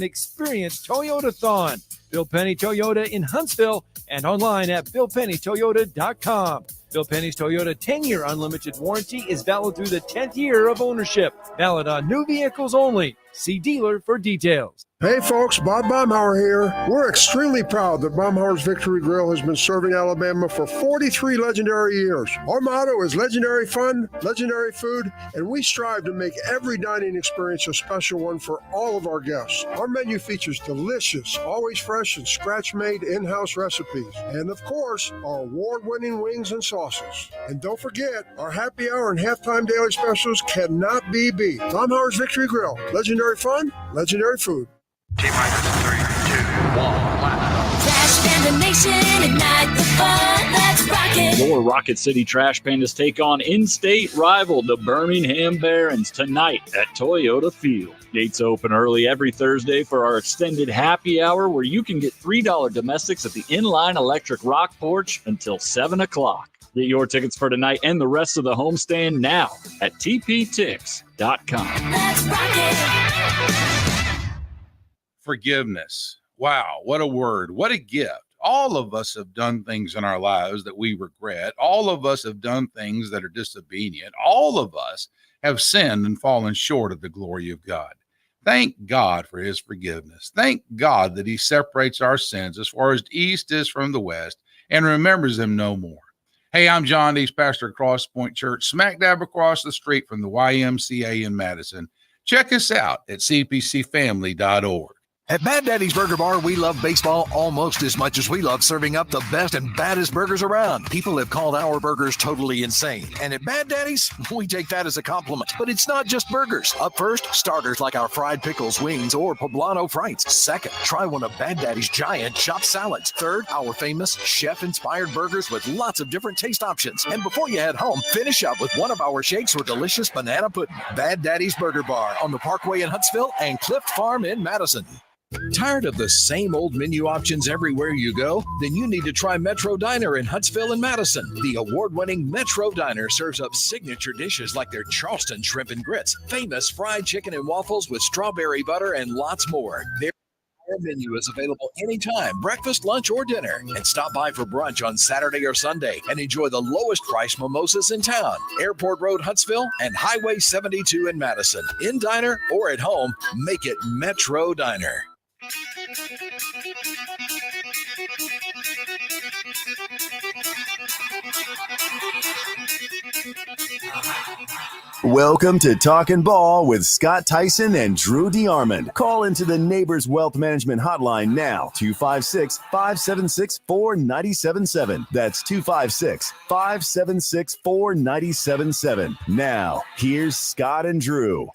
Experience Toyota-thon. Bill Penny Toyota in Huntsville and online at BillPennyToyota.com. Bill Penny's Toyota 10-year unlimited warranty is valid through the 10th year of ownership. Valid on new vehicles only. See dealer for details. Hey folks, Bob Baumhauer here. We're extremely proud that Baumhauer's Victory Grill has been serving Alabama for 43 legendary years. Our motto is legendary fun, legendary food, and we strive to make every dining experience a special one for all of our guests. Our menu features delicious, always fresh and scratch-made in-house recipes. And of course, our award-winning wings and sauces. And don't forget, our happy hour and halftime daily specials cannot be beat. Baumhauer's Victory Grill. Legendary fun, legendary food. T-minus 3, 2, 1, blast. Trash Panda Nation, ignite the fun, let's rock it. Your Rocket City Trash Pandas take on in-state rival, the Birmingham Barons, tonight at Toyota Field. Gates open early every Thursday for our extended happy hour, where you can get $3 domestics at the Inline Electric Rock Porch until 7 o'clock. Get your tickets for tonight and the rest of the homestand now at tptix.com. Let's rock it. Forgiveness. Wow, what a word. What a gift. All of us have done things in our lives that we regret. All of us have done things that are disobedient. All of us have sinned and fallen short of the glory of God. Thank God for his forgiveness. Thank God that he separates our sins as far as the east is from the west and remembers them no more. Hey, I'm John Dees, pastor at Cross Point Church, smack dab across the street from the YMCA in Madison. Check us out at cpcfamily.org. At Bad Daddy's Burger Bar, we love baseball almost as much as we love serving up the best and baddest burgers around. People have called our burgers totally insane. And at Bad Daddy's, we take that as a compliment. But it's not just burgers. Up first, starters like our fried pickles, wings, or poblano frites. Second, try one of Bad Daddy's giant chopped salads. Third, our famous chef-inspired burgers with lots of different taste options. And before you head home, finish up with one of our shakes or delicious banana pudding. Bad Daddy's Burger Bar on the Parkway in Huntsville and Clift Farm in Madison. Tired of the same old menu options everywhere you go? Then you need to try Metro Diner in Huntsville and Madison. The award-winning Metro Diner serves up signature dishes like their Charleston shrimp and grits, famous fried chicken and waffles with strawberry butter, and lots more. Their menu is available anytime, breakfast, lunch, or dinner. And stop by for brunch on Saturday or Sunday and enjoy the lowest price mimosas in town. Airport Road, Huntsville, and Highway 72 in Madison. In diner or at home, make it Metro Diner. Welcome to Talkin' Ball with Scott Tyson and Drew DeArmond. Call into the Neighbors Wealth Management Hotline now, 256-576-4977. That's 256-576-4977. Now, here's Scott and Drew.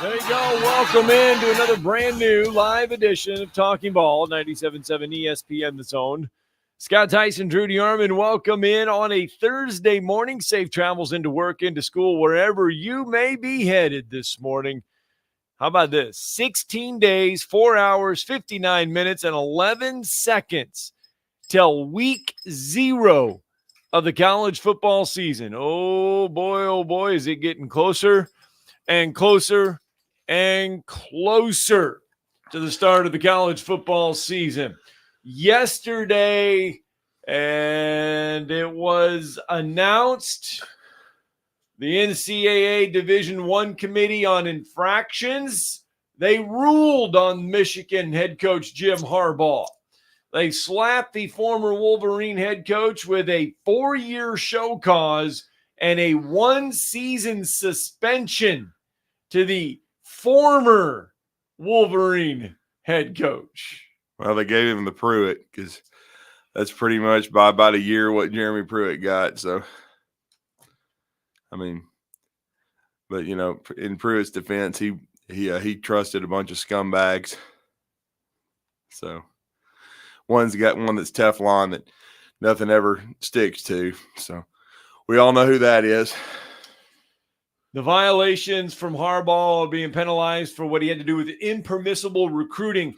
There you go. Welcome in to another brand new live edition of Talking Ball, 97.7 ESPN The Zone. Scott Tyson, Drew DeArmond, welcome in on a Thursday morning. Safe travels into work, into school, wherever you may be headed this morning. How about this? 16 days, 4 hours, 59 minutes, and 11 seconds till week 0 of the college football season. Oh, boy, is it getting closer and closer and closer to the start of the college football season. Yesterday, and it was announced, the NCAA Division I Committee on Infractions, they ruled on Michigan head coach Jim Harbaugh. They slapped the former Wolverine head coach with a 4-year show cause and a 1-season suspension to the former Wolverine head coach. Well, they gave him the Pruitt because that's pretty much by about a year what Jeremy Pruitt got. So, I mean, but you know, in Pruitt's defense, he trusted a bunch of scumbags. So, one's got one that's Teflon that nothing ever sticks to. So, we all know who that is. The violations from Harbaugh are being penalized for what he had to do with impermissible recruiting.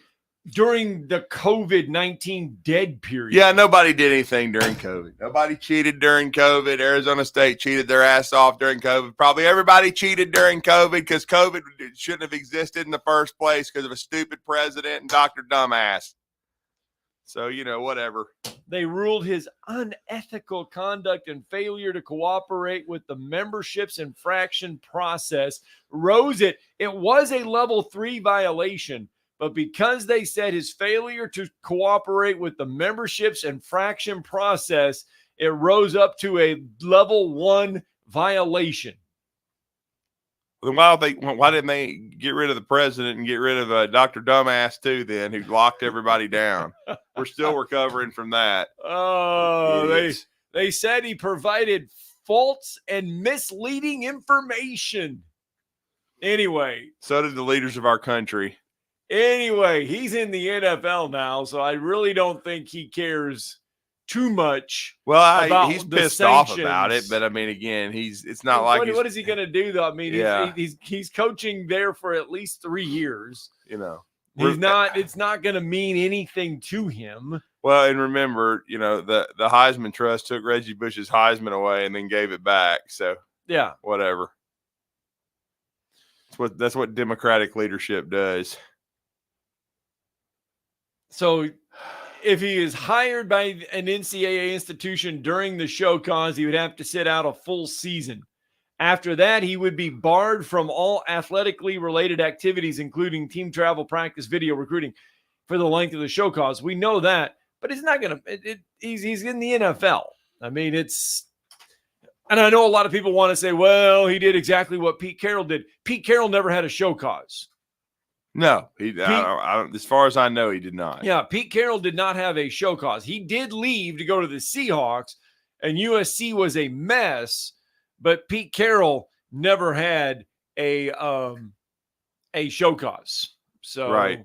during the COVID-19 dead period. Yeah, nobody did anything during COVID. Nobody cheated during COVID. Arizona State cheated their ass off during COVID. Probably everybody cheated during COVID because COVID shouldn't have existed in the first place because of a stupid president and Dr. Dumbass. So, whatever. They ruled his unethical conduct and failure to cooperate with the membership's infraction process rose it. It was a level 3 violation, but because they said his failure to cooperate with the membership's infraction process, it rose up to a level 1 violation. Then why didn't they get rid of the president and get rid of Dr. Dumbass too then, who locked everybody down? We're still recovering from that. Oh, they said he provided false and misleading information. Anyway. So did the leaders of our country. Anyway, he's in the NFL now, so I really don't think he cares too much. Well, he's pissed off about it, but I mean, again, it's not like what is he going to do though? I mean, he's coaching there for at least 3 years. It's not going to mean anything to him. Well, and remember, the Heisman Trust took Reggie Bush's Heisman away and then gave it back. So yeah, whatever. That's what Democratic leadership does. So if he is hired by an NCAA institution during the show cause, he would have to sit out a full season. After that, he would be barred from all athletically related activities, including team travel, practice, video, recruiting, for the length of the show cause. We know that, but it's not going to – he's in the NFL. I mean, and I know a lot of people want to say, well, he did exactly what Pete Carroll did. Pete Carroll never had a show cause. No, as far as I know, he did not. Yeah, Pete Carroll did not have a show cause. He did leave to go to the Seahawks, and USC was a mess, but Pete Carroll never had a show cause. So right.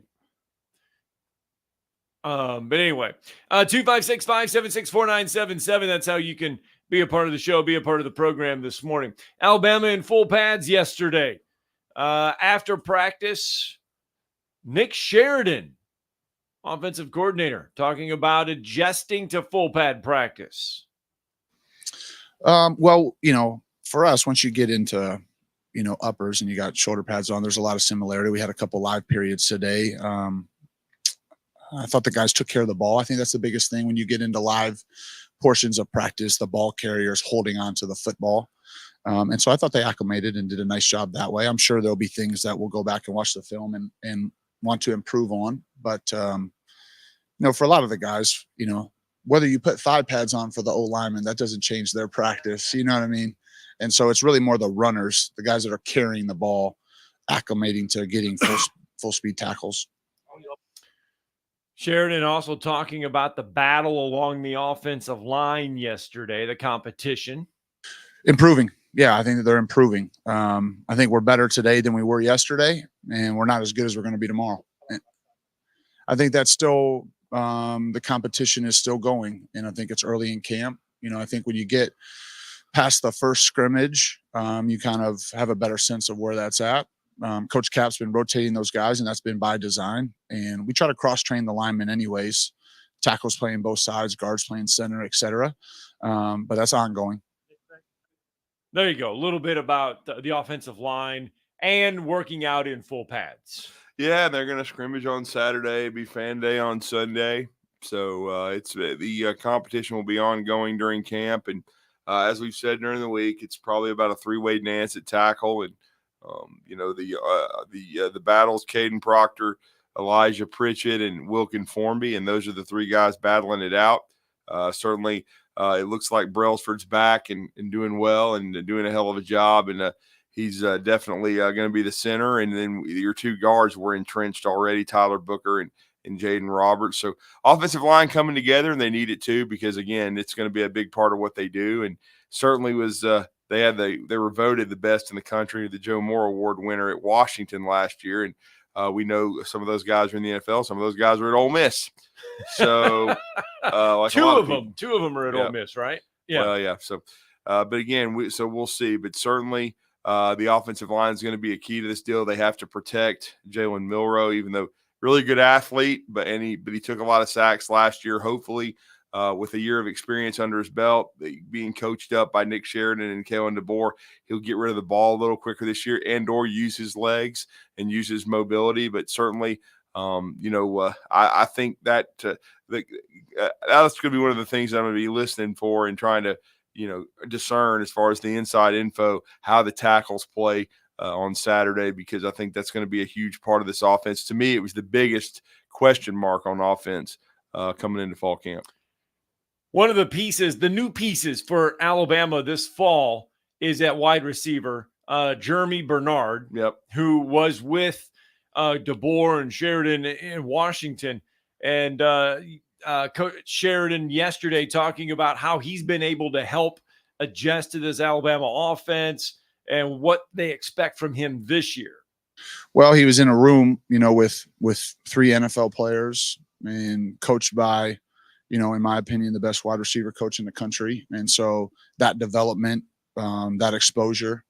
But anyway, 256-576-4977. That's how you can be a part of the show, be a part of the program this morning. Alabama in full pads yesterday. After practice, Nick Sheridan, offensive coordinator, talking about adjusting to full pad practice. Well, for us, once you get into, uppers and you got shoulder pads on, there's a lot of similarity. We had a couple live periods today. I thought the guys took care of the ball. I think that's the biggest thing when you get into live portions of practice, the ball carriers holding on to the football. And so I thought they acclimated and did a nice job that way. I'm sure there'll be things that we'll go back and watch the film and want to improve on. But, for a lot of the guys, whether you put thigh pads on for the O-lineman, that doesn't change their practice. You know what I mean? And so it's really more the runners, the guys that are carrying the ball, acclimating to getting full speed tackles. Sheridan also talking about the battle along the offensive line yesterday, the competition. Improving. Yeah, I think that they're improving. I think we're better today than we were yesterday, and we're not as good as we're going to be tomorrow. I think that's still the competition is still going, and I think it's early in camp. I think when you get past the first scrimmage, you kind of have a better sense of where that's at. Coach Cap's been rotating those guys, and that's been by design. And we try to cross-train the linemen anyways. Tackles playing both sides, guards playing center, et cetera. But that's ongoing. There you go. A little bit about the offensive line and working out in full pads. Yeah, they're going to scrimmage on Saturday, be fan day on Sunday. So it's the competition will be ongoing during camp. And as we've said during the week, it's probably about a three-way dance at tackle. And, the battles, Caden Proctor, Elijah Pritchett, and Wilkin Formby. And those are the three guys battling it out. Certainly, it looks like Brailsford's back and doing well and doing a hell of a job. And he's definitely going to be the center. And then your two guards were entrenched already, Tyler Booker and Jaden Roberts. So offensive line coming together, and they need it too, because again, it's going to be a big part of what they do. And certainly was they were voted the best in the country, the Joe Moore Award winner at Washington last year. And we know some of those guys are in the NFL. Some of those guys are at Ole Miss. So two of them are at Ole Miss, right? Yeah. Well, yeah. So, but again, we'll see. But certainly the offensive line is going to be a key to this deal. They have to protect Jalen Milroe, even though really good athlete, but he took a lot of sacks last year. Hopefully, with a year of experience under his belt, being coached up by Nick Sheridan and Kalen DeBoer, he'll get rid of the ball a little quicker this year and/or use his legs and use his mobility. But certainly, I think that that's going to be one of the things I'm going to be listening for and trying to, discern as far as the inside info, how the tackles play on Saturday, because I think that's going to be a huge part of this offense. To me, it was the biggest question mark on offense coming into fall camp. One of the new pieces for Alabama this fall is at wide receiver, Jeremy Bernard, who was with DeBoer and Sheridan in Washington. And Coach Sheridan yesterday talking about how he's been able to help adjust to this Alabama offense and what they expect from him this year. Well, he was in a room, with 3 NFL players and coached by, in my opinion, the best wide receiver coach in the country. And so that development, that exposure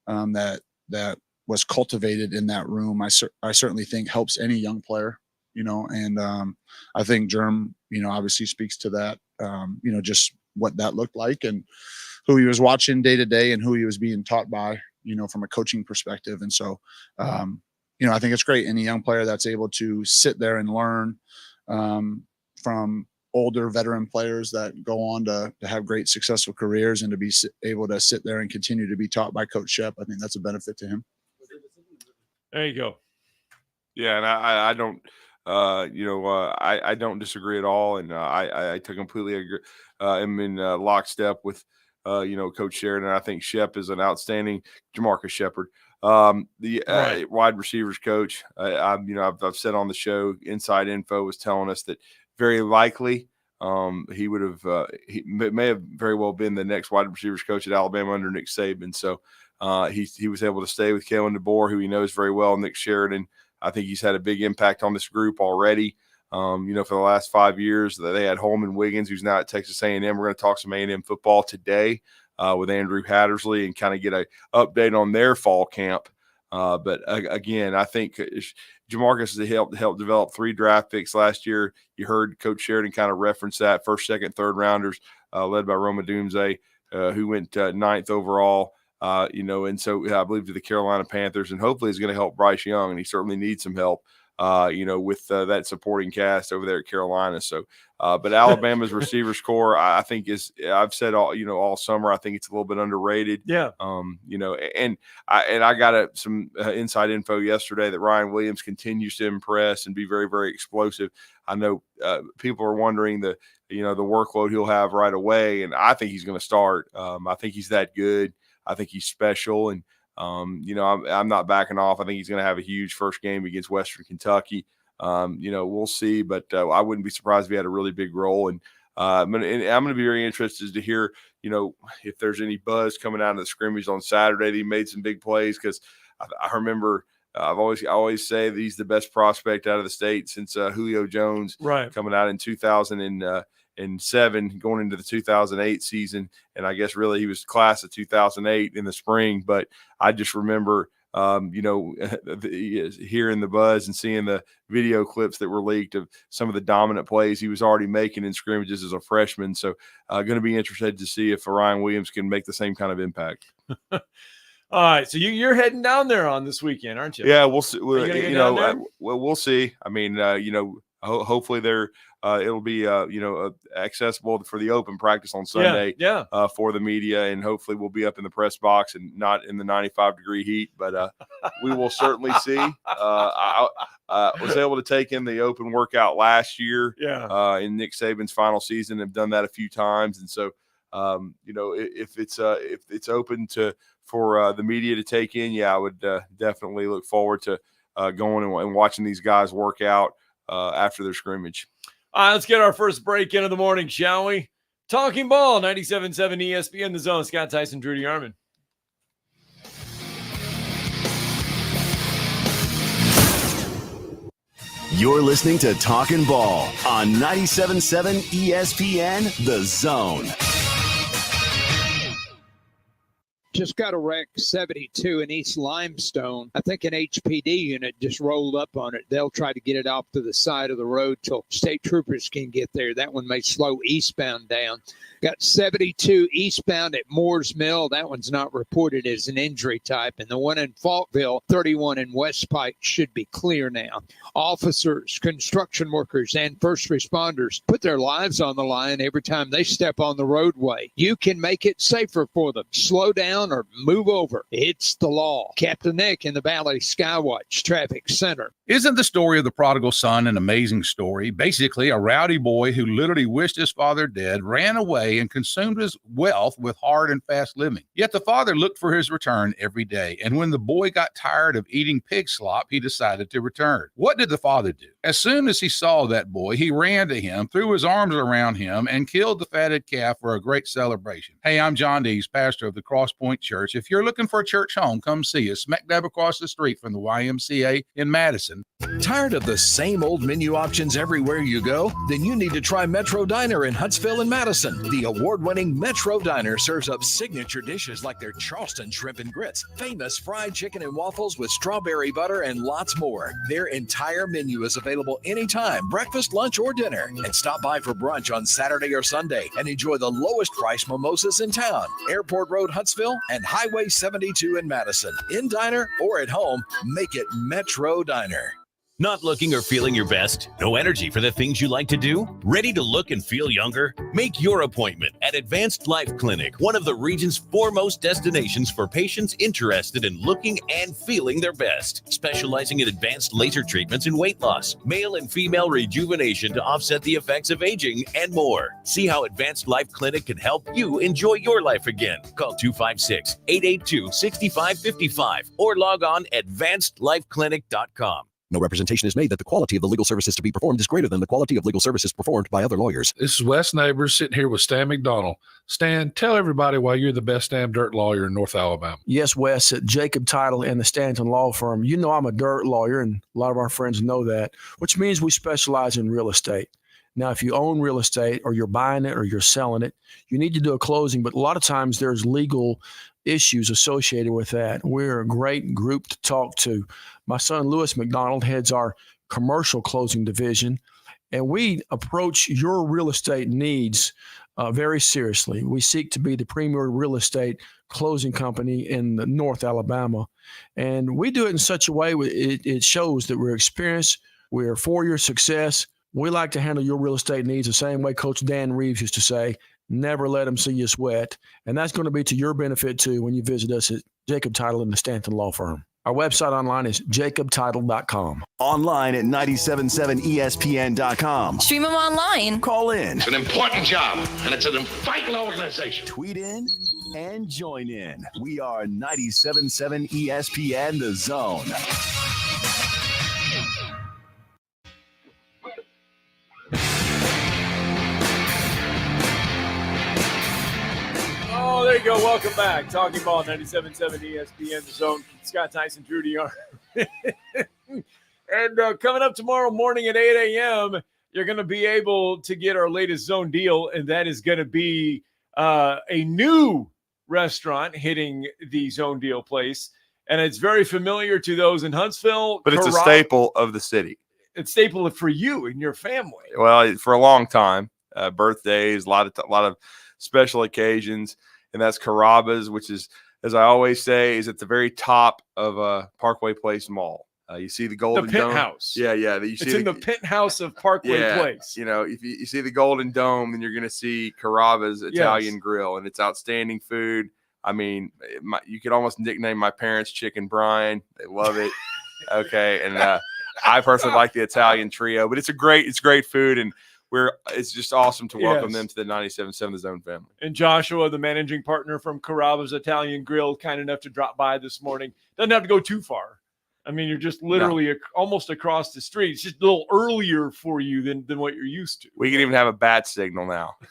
that was cultivated in that room, I certainly think helps any young player, and I think Germ, obviously speaks to that, just what that looked like and who he was watching day to day and who he was being taught by, from a coaching perspective. And so, I think it's great. Any young player that's able to sit there and learn from older veteran players that go on to have great successful careers and to be able to sit there and continue to be taught by Coach Shep, I think that's a benefit to him. There you go. Yeah, and I don't, I don't disagree at all, and I completely agree. I'm in lockstep with, Coach Sheridan. I think Shep is an outstanding Jamarcus Shepard, the wide receivers coach. I've said on the show, Inside Info was telling us that very likely he would have he may have very well been the next wide receivers coach at Alabama under Nick Saban. So he was able to stay with Kalen DeBoer, who he knows very well. Nick Sheridan, I think he's had a big impact on this group already. For the last 5 years, they had Holman Wiggins, who's now at Texas A&M. We're going to talk some A&M football today with Andrew Hattersley and kind of get an update on their fall camp. But again, I think Jamarcus has helped develop 3 draft picks last year. You heard Coach Sheridan kind of reference that, first, second, third rounders, led by Roma Doomsday, who went 9th overall. And so I believe to the Carolina Panthers, and hopefully is going to help Bryce Young, and he certainly needs some help, with that supporting cast over there at Carolina. So, but Alabama's receivers core, I think I've said all summer, I think it's a little bit underrated. Yeah. And I got some inside info yesterday that Ryan Williams continues to impress and be very, very explosive. I know people are wondering the workload he'll have right away, and I think he's going to start. I think he's that good. I think he's special, and I'm not backing off. I think he's going to have a huge first game against Western Kentucky. We'll see, but I wouldn't be surprised if he had a really big role. And I'm going to be very interested to hear, if there's any buzz coming out of the scrimmage on Saturday. He made some big plays, because I remember I always say that he's the best prospect out of the state since Julio Jones, coming out in 2007, going into the 2008 season. And I guess really he was class of 2008 in the spring. But I just remember, hearing the buzz and seeing the video clips that were leaked of some of the dominant plays he was already making in scrimmages as a freshman. So going to be interested to see if Ryan Williams can make the same kind of impact. All right. So you're heading down there on this weekend, aren't you? Yeah, we'll see. We'll see. I mean, hopefully it'll be accessible for the open practice on Sunday for the media, and hopefully we'll be up in the press box and not in the 95-degree heat, but we will certainly see. I was able to take in the open workout last year in Nick Saban's final season. I've done that a few times, and so if it's open for the media to take in, I would definitely look forward to going and watching these guys work out after their scrimmage. All right, let's get our first break in of the morning, shall we? Talking Ball, 97.7 ESPN, The Zone. Scott Tyson, Drew DeArmond. You're listening to Talkin' Ball on 97.7 ESPN, The Zone. Just got a wreck 72 in East Limestone. I think an HPD unit just rolled up on it. They'll try to get it off to the side of the road till state troopers can get there. That one may slow eastbound down. Got 72 eastbound at Moore's Mill. That one's not reported as an injury type. And the one in Faultville, 31 in West Pike, should be clear now. Officers, construction workers, and first responders put their lives on the line every time they step on the roadway. You can make it safer for them. Slow down or move over. It's the law. Captain Nick in the Valley Skywatch Traffic Center. Isn't the story of the prodigal son an amazing story? Basically, a rowdy boy who literally wished his father dead, ran away, and consumed his wealth with hard and fast living. Yet the father looked for his return every day, and when the boy got tired of eating pig slop, he decided to return. What did the father do? As soon as he saw that boy, he ran to him, threw his arms around him, and killed the fatted calf for a great celebration. Hey, I'm John Dees, pastor of the Cross Point Church. If you're looking for a church home, come see us, smack dab across the street from the YMCA in Madison. Tired of the same old menu options everywhere you go? Then you need to try Metro Diner in Huntsville and Madison. The award-winning Metro Diner serves up signature dishes like their Charleston shrimp and grits, famous fried chicken and waffles with strawberry butter, and lots more. Their entire menu is available anytime, breakfast, lunch, or dinner. And stop by for brunch on Saturday or Sunday and enjoy the lowest price mimosas in town. Airport Road, Huntsville, and Highway 72 in Madison. In diner or at home, make it Metro Diner. Not looking or feeling your best? No energy for the things you like to do? Ready to look and feel younger? Make your appointment at Advanced Life Clinic, one of the region's foremost destinations for patients interested in looking and feeling their best. Specializing in advanced laser treatments and weight loss, male and female rejuvenation to offset the effects of aging, and more. See how Advanced Life Clinic can help you enjoy your life again. Call 256-882-6555 or log on advancedlifeclinic.com. No representation is made that the quality of the legal services to be performed is greater than the quality of legal services performed by other lawyers. This is Wes Neighbors sitting here with Stan McDonald. Stan, tell everybody why you're the best damn dirt lawyer in North Alabama. Yes, Wes, at Jacob Title and the Stanton Law Firm. You know I'm a dirt lawyer, and a lot of our friends know that, which means we specialize in real estate. Now, if you own real estate or you're buying it or you're selling it, you need to do a closing, but a lot of times there's legal issues associated with that. We're a great group to talk to. My son, Lewis McDonald, heads our commercial closing division, and we approach your real estate needs very seriously. We seek to be the premier real estate closing company in North Alabama, and we do it in such a way it shows that we're experienced, we're for your success. We like to handle your real estate needs the same way Coach Dan Reeves used to say, never let them see you sweat. And that's going to be to your benefit, too, when you visit us at Jacob Title and the Stanton Law Firm. Our website online is jacobtitle.com. Online at 977ESPN.com. Stream them online. Call in. It's an important job, and it's an vital organization. Tweet in and join in. We are 977 ESPN The Zone. Oh, there you go. Welcome back. Talking Ball, 97.7 ESPN, The Zone. Scott Tyson, Drew DeArmond. And coming up tomorrow morning at 8 a.m., you're going to be able to get our latest Zone deal, and that is going to be a new restaurant hitting the Zone Deal place. And it's very familiar to those in Huntsville. But it's a staple of the city. It's a staple for you and your family. Well, for a long time, birthdays, a lot of special occasions, and that's Carrabba's, which is, as I always say, is at the very top of Parkway Place Mall. You see the Golden Dome. Penthouse. Yeah. It's in the penthouse of Parkway Place. You know, if you see the Golden Dome, then you're going to see Carrabba's Italian Grill, and it's outstanding food. I mean, you could almost nickname my parents Chicken Brian. They love it. Okay, and I personally like the Italian trio, but it's great food, and it's just awesome to welcome them to the 97.7 The Zone family. And Joshua, the managing partner from Carrabba's Italian Grill, kind enough to drop by this morning. Doesn't have to go too far. I mean, you're just literally almost across the street. It's just a little earlier for you than what you're used to. We can even have a bat signal now. A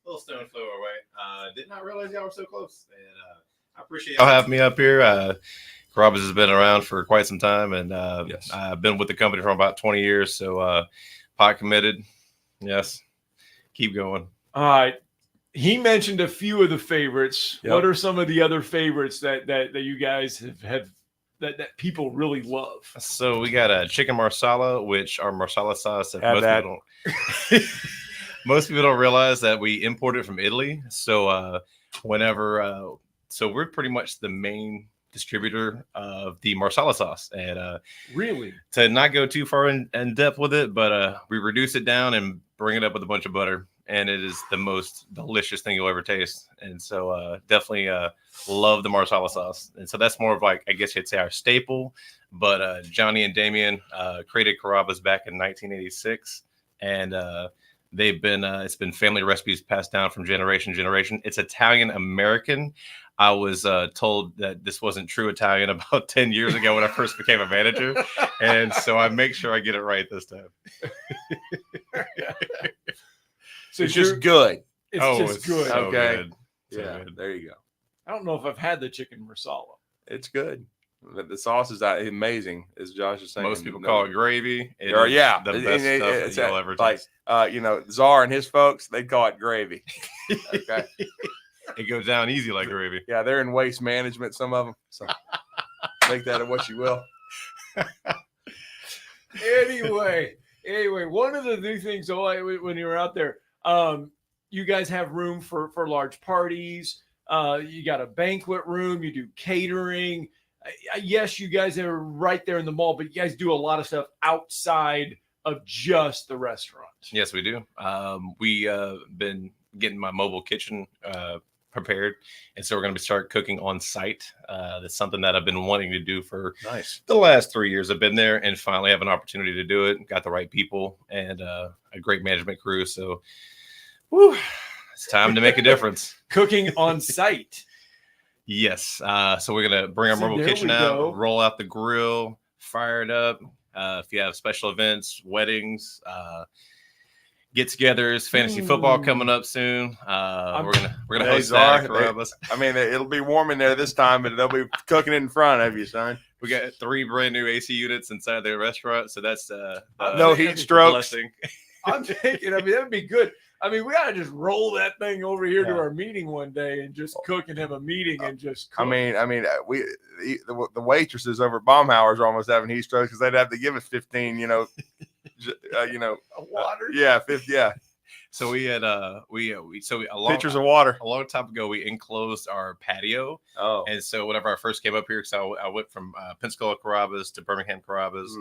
little stone throw away. Did not realize y'all were so close. And I appreciate y'all having me up here. Carrabba's has been around for quite some time, and I've been with the company for about 20 years. So pot committed. Yes. Keep going. All right. He mentioned a few of the favorites. Yep. What are some of the other favorites that you guys have that people really love? So we got a chicken marsala, which our marsala sauce that most people don't realize that we import it from Italy. So so we're pretty much the main distributor of the marsala sauce. And really, to not go too far in depth with it, but we reduce it down and bring it up with a bunch of butter. And it is the most delicious thing you'll ever taste. And so definitely love the marsala sauce. And so that's more of like, I guess you'd say our staple. But Johnny and Damien created Carrabba's back in 1986. And they've been, it's been family recipes passed down from generation to generation. It's Italian-American. I was told that this wasn't true Italian about 10 years ago when I first became a manager. And so I make sure I get it right this time. So it's just good. It's just good. So Okay. good. So good. There you go. I don't know if I've had the chicken marsala. It's good. The sauce is amazing, as Josh is saying. Most people call it gravy. It Or, is yeah, the and best stuff it's that you'll ever like taste. Czar and his folks, they call it gravy. Okay. It goes down easy like gravy. Yeah, they're in waste management, some of them. So make that of what you will. Anyway, one of the new things when you were out there, you guys have room for large parties. You got a banquet room. You do catering. Yes, you guys are right there in the mall, but you guys do a lot of stuff outside of just the restaurant. Yes, we do. We been getting my mobile kitchen prepared, and so we're going to start cooking on site. That's something that I've been wanting to do for the last 3 years. I've been there and finally have an opportunity to do it. Got the right people and a great management crew. So, it's time to make a difference. Cooking on site. Yes. So we're going to bring our mobile kitchen out, roll out the grill, fire it up. If you have special events, weddings, get-togethers, fantasy football coming up soon. We're gonna host that at Carrabba's. I mean, it'll be warm in there this time, but they'll be cooking in front of you, son. We got 3 brand new AC units inside their restaurant, so that's no heat strokes. Blessing. I'm thinking, that would be good. I mean, we gotta just roll that thing over here to our meeting one day and just cook and have a meeting and just cook. I mean, the waitresses over at Baumhauer's are almost having heat strokes because they'd have to give us 15, water. Yeah, 50. Yeah. So we had pitchers of water. A long time ago, we enclosed our patio. Oh, and so whenever I first came up here, because I went from Pensacola Carrabba's to Birmingham Carrabba's,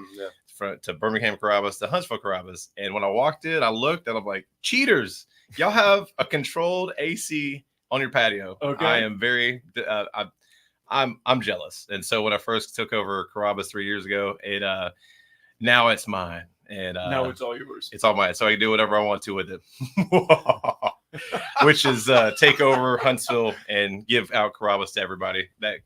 to Birmingham Carrabba's to Huntsville Carrabba's, and when I walked in, I looked and I'm like, cheaters! Y'all have a controlled AC on your patio. Okay, I am very, I'm jealous. And so when I first took over Carrabba's 3 years ago, now it's mine. And now it's all yours. It's all mine. So I can do whatever I want to with it. Which is take over Huntsville and give out Carrabba's to everybody that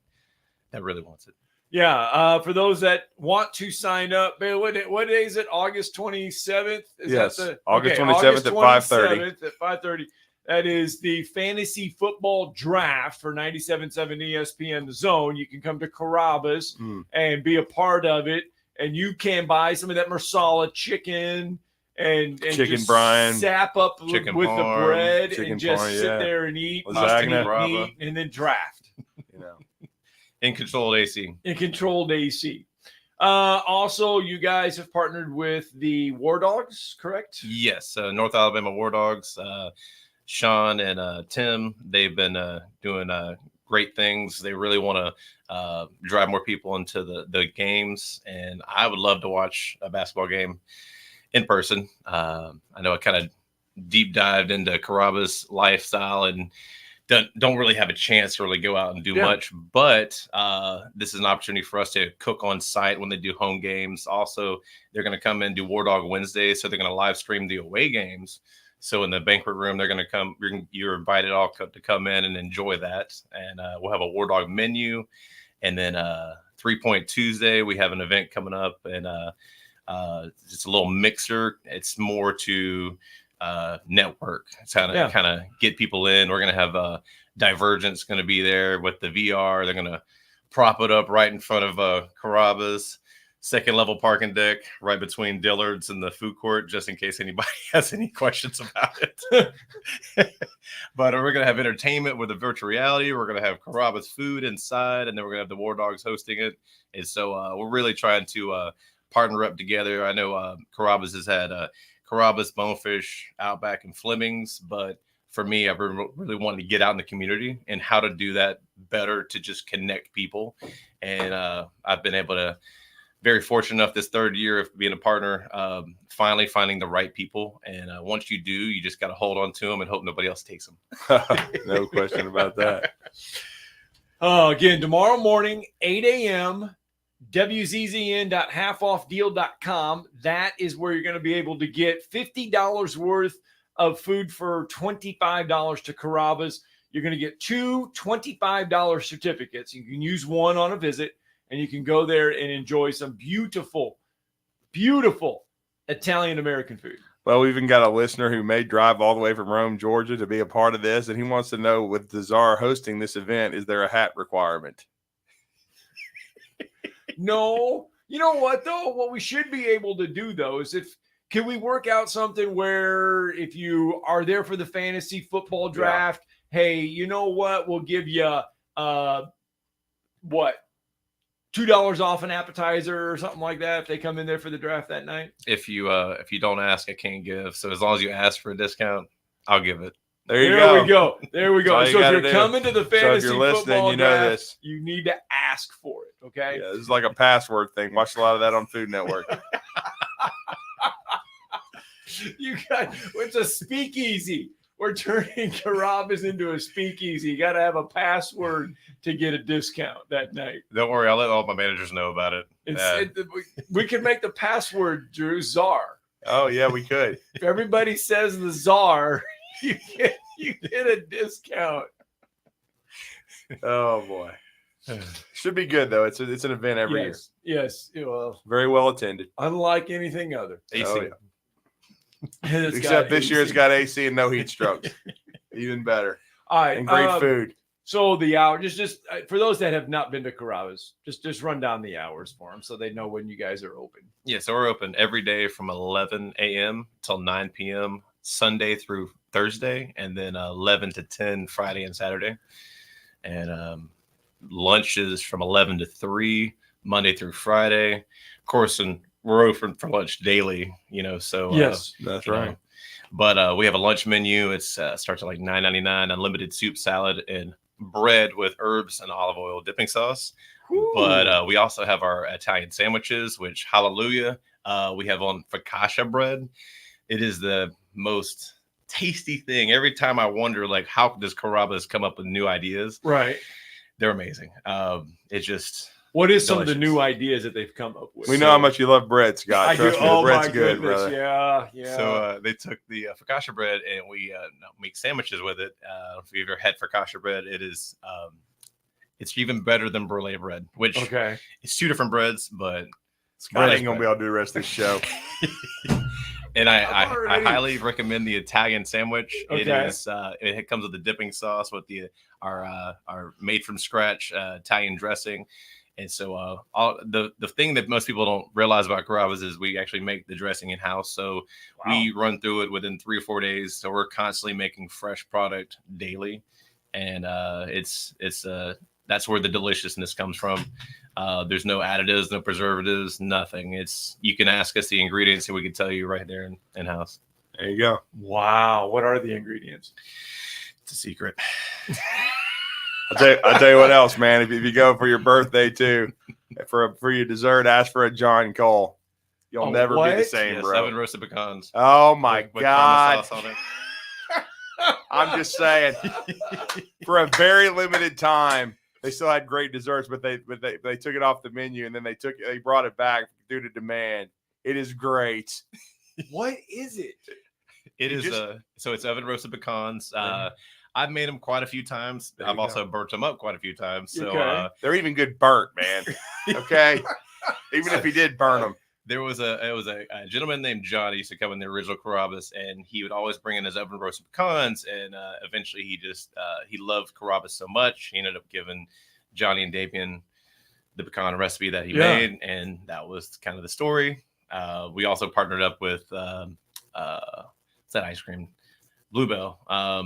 really wants it. Yeah. For those that want to sign up, what day is it? August 27th? Yes. August 27th at 5:30. At 5:30. That is the fantasy football draft for 97.7 ESPN The Zone. You can come to Carrabba's and be a part of it. And you can buy some of that marsala chicken and chicken just brine, sap up with the bread and just sit there and eat, and then draft. In controlled AC. Also, you guys have partnered with the War Dogs, correct? Yes, North Alabama War Dogs. Sean and Tim, they've been doing great things. They really want to drive more people into the games, and I would love to watch a basketball game in person. I know I kind of deep dived into Carrabba's lifestyle and don't really have a chance to really go out and do much, but this is an opportunity for us to cook on site when they do home games. Also, they're going to come in and do War Dog Wednesday, so they're going to live stream the away games. So in the banquet room, they're going to come. You're invited all to come in and enjoy that. And we'll have a War Dog menu. And then 3-Point Tuesday, we have an event coming up, and it's a little mixer. It's more to network. It's kind of get people in. We're going to have Divergent's going to be there with the VR. They're going to prop it up right in front of Carrabba's. second level parking deck right between Dillard's and the food court, just in case anybody has any questions about it. But we're going to have entertainment with the virtual reality. We're going to have Carrabba's food inside, and then we're going to have the War Dogs hosting it. And so we're really trying to partner up together. I know Carrabba's has had Carrabba's, Bonefish, Outback, and Fleming's, but for me, I really wanted to get out in the community and how to do that better to just connect people. And I've been able to, very fortunate enough this third year of being a partner, finally finding the right people. And once you do, you just got to hold on to them and hope nobody else takes them. No question about that. Again, tomorrow morning, 8 a.m., wzzn.halfoffdeal.com. That is where you're going to be able to get $50 worth of food for $25 to Carrabba's. You're going to get 2 $25 certificates. You can use one on a visit, and you can go there and enjoy some beautiful, beautiful Italian-American food. Well, we even got a listener who may drive all the way from Rome, Georgia to be a part of this, and he wants to know, with the Czar hosting this event, is there a hat requirement? No. You know what, though? What we should be able to do, though, is can we work out something where if you are there for the fantasy football draft, hey, you know what? We'll give you, $2 off an appetizer or something like that if they come in there for the draft that night? If you don't ask, I can't give. So as long as you ask for a discount, I'll give it. There we go. So if you're coming to the fantasy football you know draft, this. you need to ask for it, okay? Yeah, this is like a password thing. Watch a lot of that on Food Network. It's a speakeasy. We're turning Carrabba's into a speakeasy. You got to have a password to get a discount that night. Don't worry, I'll let all my managers know about it. We could make the password, Drew, Czar. Oh, yeah, we could. If everybody says the Czar, you get a discount. Oh, boy. Should be good, though. It's an event every year. Yes. Well, very well attended. Unlike anything other. AC. Oh, yeah. Except this year it's got AC and no heat strokes. Even better. All right. And great food. So the hour, just for those that have not been to Carrabba's, just run down the hours for them so they know when you guys are open. Yeah, so we're open every day from 11 a.m. till 9 p.m. Sunday through Thursday, and then 11 to 10 Friday and Saturday. And lunch is from 11 to 3 Monday through Friday. Of course, and we're open for lunch daily, so yes, that's right. But we have a lunch menu. It starts at like $9.99, unlimited soup, salad, and bread with herbs and olive oil dipping sauce. Ooh. But we also have our Italian sandwiches, which, hallelujah, we have on focaccia bread. It is the most tasty thing. Every time I wonder, like, how does Carrabba's come up with new ideas? Right. They're amazing. It's just... What is delicious. some of the new ideas that they've come up with? We know how much you love bread, Scott. I Trust do. me, Oh, bread's my good, goodness. brother. Yeah. So they took the focaccia bread and we make sandwiches with it. If you've ever had focaccia bread, it is it's even better than brulee bread, which it's two different breads, but Scott ain't going to be able to do the rest of the show. And I highly recommend the Italian sandwich. Okay. It is it comes with the dipping sauce with our made from scratch Italian dressing. And so the thing that most people don't realize about Carrabba's is we actually make the dressing in-house. So we run through it within 3 or 4 days. So we're constantly making fresh product daily. And that's where the deliciousness comes from. There's no additives, no preservatives, nothing. You can ask us the ingredients and we can tell you right there in-house. There you go. Wow. What are the ingredients? It's a secret. I'll tell you what else, man. If you go for your birthday too, for your dessert, ask for a John Cole. You'll never be the same, bro. 7 roasted pecans. Oh my with God! sauce on it. I'm just saying, for a very limited time, they still had great desserts, but they took it off the menu and then they brought it back due to demand. It is great. What is it? It is so it's oven roasted pecans. I've made them quite a few times. I've also burnt them up quite a few times. So they're even good burnt, man. Okay, even if he did burn them. There was a gentleman named John who used to come in the original Carrabba's, and he would always bring in his oven roasted pecans. And eventually, he loved Carrabba's so much, he ended up giving Johnny and Damien the pecan recipe that he made, and that was kind of the story. We also partnered up with what's that ice cream? Bluebell.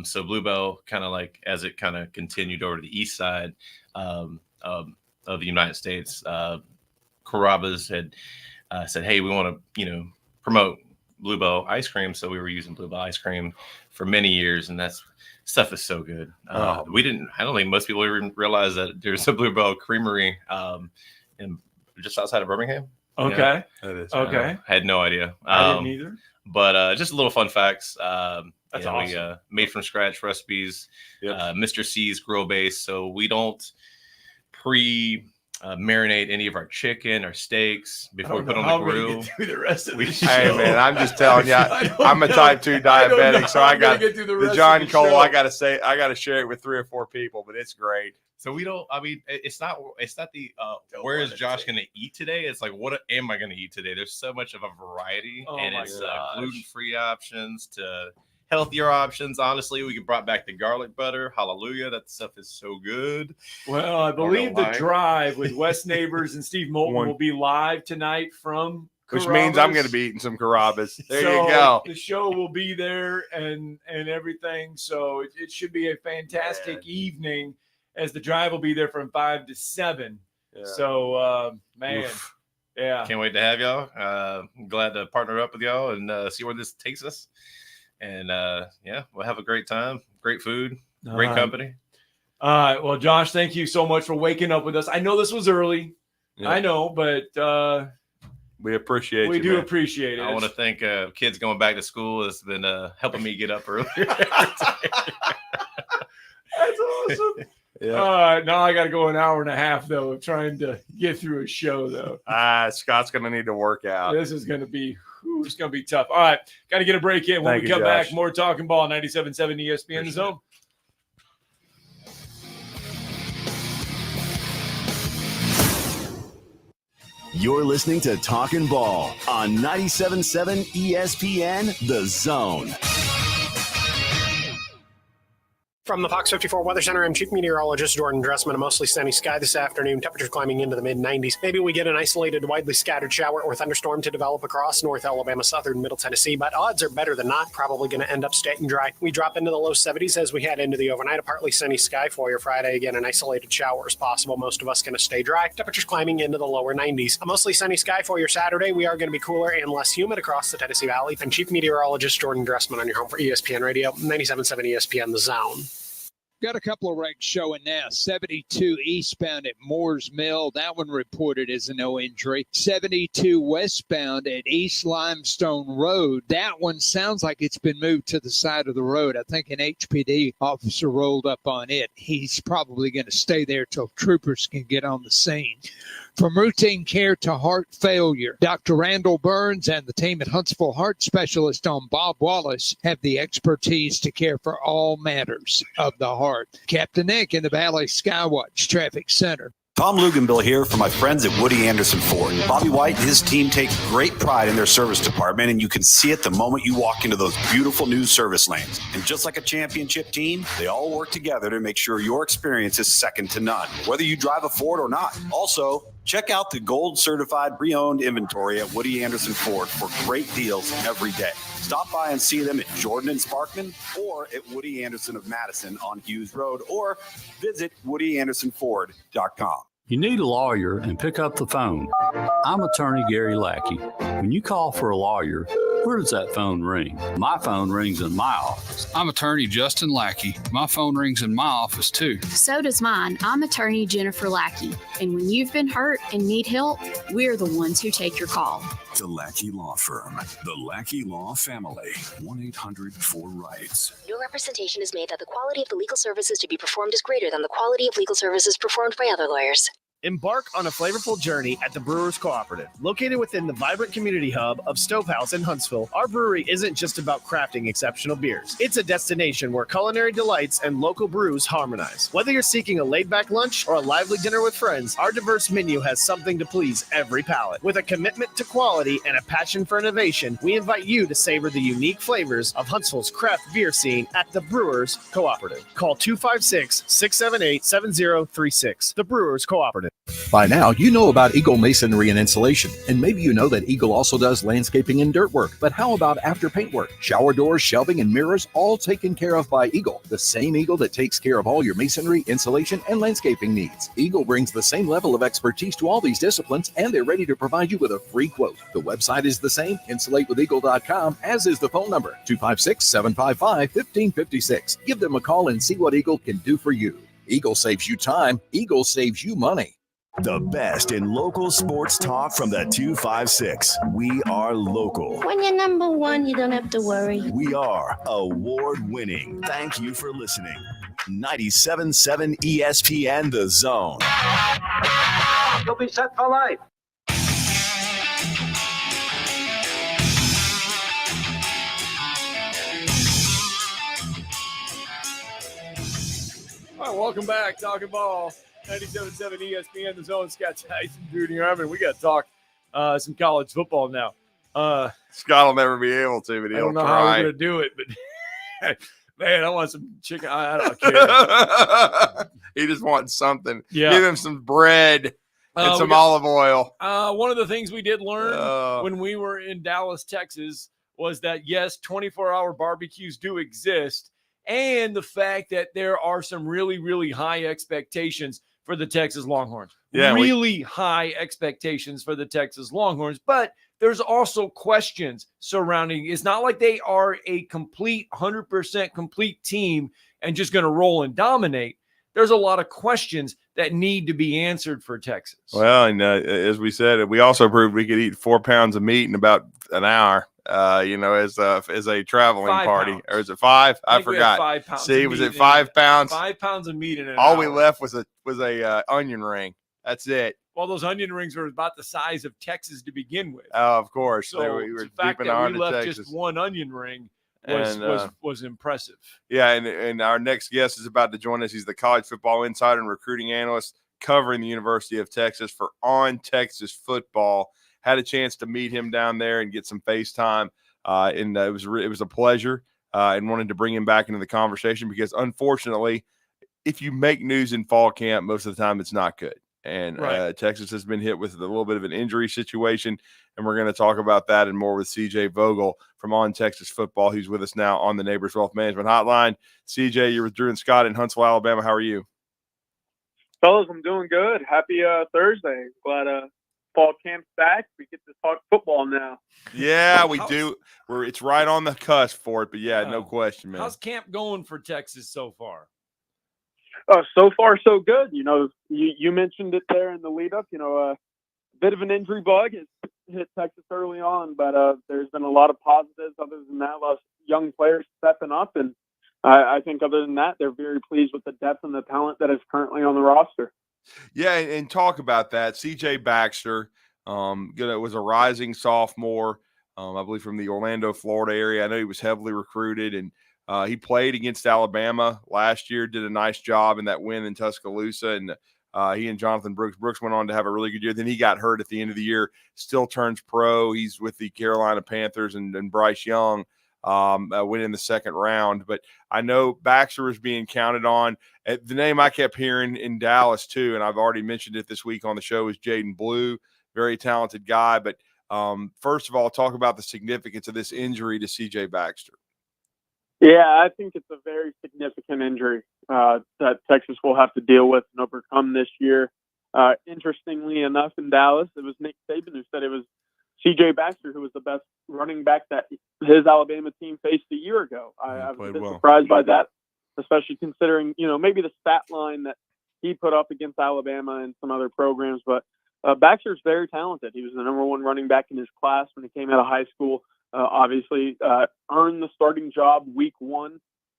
So Bluebell, kind of like as it kind of continued over to the east side of the United States, Carrabba's had said, "Hey, we want to promote Bluebell ice cream." So we were using Bluebell ice cream for many years, and that's stuff is so good. I don't think most people even realize that there's a Bluebell creamery just outside of Birmingham. Okay. That is okay. I had no idea. I didn't either. But just a little fun facts. That's awesome. We made from scratch recipes. Mr. C's grill base, so we don't marinate any of our chicken or steaks before we put on the grill. The rest of the show. Hey man, I'm just telling you, I'm a type 2 diabetic, so I got the John Cole. I got to share it with 3 or 4 people, but it's great. So we don't. I mean, it's not the where is Josh going to eat today? It's like, what am I going to eat today? There's so much of a variety, and it's gluten-free options to healthier options. Honestly, we brought back the garlic butter. Hallelujah, that stuff is so good. Well, I believe the drive with Wes Neighbors and Steve Moulton will be live tonight from which Carrabba's. means I'm going to be eating some Carrabba's. There So you go. The show will be there and everything. So it should be a fantastic evening, as the drive will be there from 5 to 7. Yeah. So, man. Oof. Yeah. Can't wait to have y'all. Glad to partner up with y'all and see where this takes us. And we'll have a great time. Great food, great company. All right. Well, Josh, thank you so much for waking up with us. I know this was early. Yeah. I know, but we appreciate it. We do appreciate it. I want to thank kids going back to school. It's been helping me get up earlier. That's awesome. Yeah. Now I got to go an hour and a half, though, of trying to get through a show, though. Scott's going to need to work out. This is going to be it's going to be tough. All right. Got to get a break in. When we come back, more Talking Ball, 97.7 ESPN The Zone. You're listening to Talkin' Ball on 97.7 ESPN The Zone. From the Fox 54 Weather Center, I'm Chief Meteorologist Jordan Dressman. A mostly sunny sky this afternoon. Temperatures climbing into the mid-90s. Maybe we get an isolated, widely scattered shower or thunderstorm to develop across North Alabama, southern Middle Tennessee, but odds are better than not. Probably going to end up staying dry. We drop into the low 70s as we head into the overnight. A partly sunny sky for your Friday. Again, an isolated shower is possible. Most of us going to stay dry. Temperatures climbing into the lower 90s. A mostly sunny sky for your Saturday. We are going to be cooler and less humid across the Tennessee Valley. I'm Chief Meteorologist Jordan Dressman on your home for ESPN Radio, 97.7 ESPN The Zone. Got a couple of wrecks showing now. 72 eastbound at Moore's Mill. That one reported as a no injury. 72 westbound at East Limestone Road. That one sounds like it's been moved to the side of the road. I think an HPD officer rolled up on it. He's probably going to stay there till troopers can get on the scene. From routine care to heart failure, Dr. Randall Burns and the team at Huntsville Heart Specialist on Bob Wallace have the expertise to care for all matters of the heart. Captain Nick in the Valley Skywatch Traffic Center. Tom Luganville here for my friends at Woody Anderson Ford. Bobby White and his team take great pride in their service department, and you can see it the moment you walk into those beautiful new service lanes. And just like a championship team, they all work together to make sure your experience is second to none, whether you drive a Ford or not. Also, check out the gold certified pre-owned inventory at Woody Anderson Ford for great deals every day. Stop by and see them at Jordan and Sparkman or at Woody Anderson of Madison on Hughes Road, or visit WoodyAndersonFord.com. You need a lawyer and pick up the phone. I'm attorney Gary Lackey. When you call for a lawyer, where does that phone ring? My phone rings in my office. I'm attorney Justin Lackey. My phone rings in my office too. So does mine. I'm attorney Jennifer Lackey. And when you've been hurt and need help, we're the ones who take your call. The Lackey Law Firm. The Lackey Law Family. 1-800-4RIGHTS. No representation is made that the quality of the legal services to be performed is greater than the quality of legal services performed by other lawyers. Embark on a flavorful journey at the Brewers Cooperative. Located within the vibrant community hub of Stovehouse in Huntsville, our brewery isn't just about crafting exceptional beers. It's a destination where culinary delights and local brews harmonize. Whether you're seeking a laid-back lunch or a lively dinner with friends, our diverse menu has something to please every palate. With a commitment to quality and a passion for innovation, we invite you to savor the unique flavors of Huntsville's craft beer scene at the Brewers Cooperative. Call 256-678-7036. The Brewers Cooperative. Cooperative. By now, you know about Eagle Masonry and Insulation, and maybe you know that Eagle also does landscaping and dirt work. But how about after paint work? Shower doors, shelving, and mirrors, all taken care of by Eagle, the same Eagle that takes care of all your masonry, insulation, and landscaping needs. Eagle brings the same level of expertise to all these disciplines, and they're ready to provide you with a free quote. The website is the same, insulatewitheagle.com, as is the phone number, 256-755-1556. Give them a call and see what Eagle can do for you. Eagle saves you time. Eagle saves you money. The best in local sports talk from the 256. We are local. When you're number one, you don't have to worry. We are award-winning. Thank you for listening. 97.7 ESPN The Zone. You'll be set for life. All right, welcome back. Talking Ball. 97.7 ESPN, The Zone. Scott Tyson, Drew DeArmond. We got to talk some college football now. Scott will never be able to, but he'll I don't know try. how we're going to do it, but man, I want some chicken. I don't care. He just wants something. Yeah. Give him some bread and some olive oil. One of the things we did learn when we were in Dallas, Texas, was that, yes, 24-hour barbecues do exist, and the fact that there are some really, really high expectations for the Texas Longhorns. Yeah, really high expectations for the Texas Longhorns, but there's also questions surrounding. It's not like they are a complete 100% complete team and just going to roll and dominate. There's a lot of questions that need to be answered for Texas. Well, and as we said, we also proved we could eat 4 pounds of meat in about an hour. As a traveling 5 party, pounds. or is it 5? I think we had forgot. 5 pounds. See, of was meat it 5 pounds? 5 pounds of meat in an All hour. we left was a onion ring. That's it. Well, those onion rings were about the size of Texas to begin with. Oh, of course. So we were the fact deep in that our we left Texas. just one onion ring was impressive. Yeah, and our next guest is about to join us. He's the college football insider and recruiting analyst covering the University of Texas for On Texas Football. Had a chance to meet him down there and get some FaceTime. And it was a pleasure, and wanted to bring him back into the conversation because, unfortunately, if you make news in fall camp, most of the time it's not good. And Texas has been hit with a little bit of an injury situation, and we're going to talk about that and more with CJ Vogel from On Texas Football, who's with us now on the Neighbors Wealth Management Hotline. CJ, you're with Drew and Scott in Huntsville, Alabama. How are you? Fellas, I'm doing good. Happy Thursday. Glad fall camp's back. We get to talk football now. Yeah, we do. It's right on the cusp for it, but no question, man. How's camp going for Texas so far? So far, so good. You mentioned it there in the lead up. A bit of an injury bug has hit Texas early on, but there's been a lot of positives other than that. A lot of young players stepping up, and I think other than that, they're very pleased with the depth and the talent that is currently on the roster. Yeah, and talk about that. CJ Baxter was a rising sophomore, I believe from the Orlando, Florida area. I know he was heavily recruited, and he played against Alabama last year, did a nice job in that win in Tuscaloosa, and he and Jonathan Brooks went on to have a really good year. Then he got hurt at the end of the year, still turns pro. He's with the Carolina Panthers, and Bryce Young went in the second round. But I know Baxter was being counted on. The name I kept hearing in Dallas too, and I've already mentioned it this week on the show, is Jaden Blue, very talented guy. But first of all, talk about the significance of this injury to CJ Baxter. Yeah, I think it's a very significant injury that Texas will have to deal with and overcome this year. Interestingly enough, in Dallas, it was Nick Saban who said it was CJ Baxter who was the best running back that his Alabama team faced a year ago. I was a bit surprised by that, especially considering, maybe the stat line that he put up against Alabama and some other programs. But Baxter's very talented. He was the number one running back in his class when he came out of high school. Obviously, earned the starting job week 1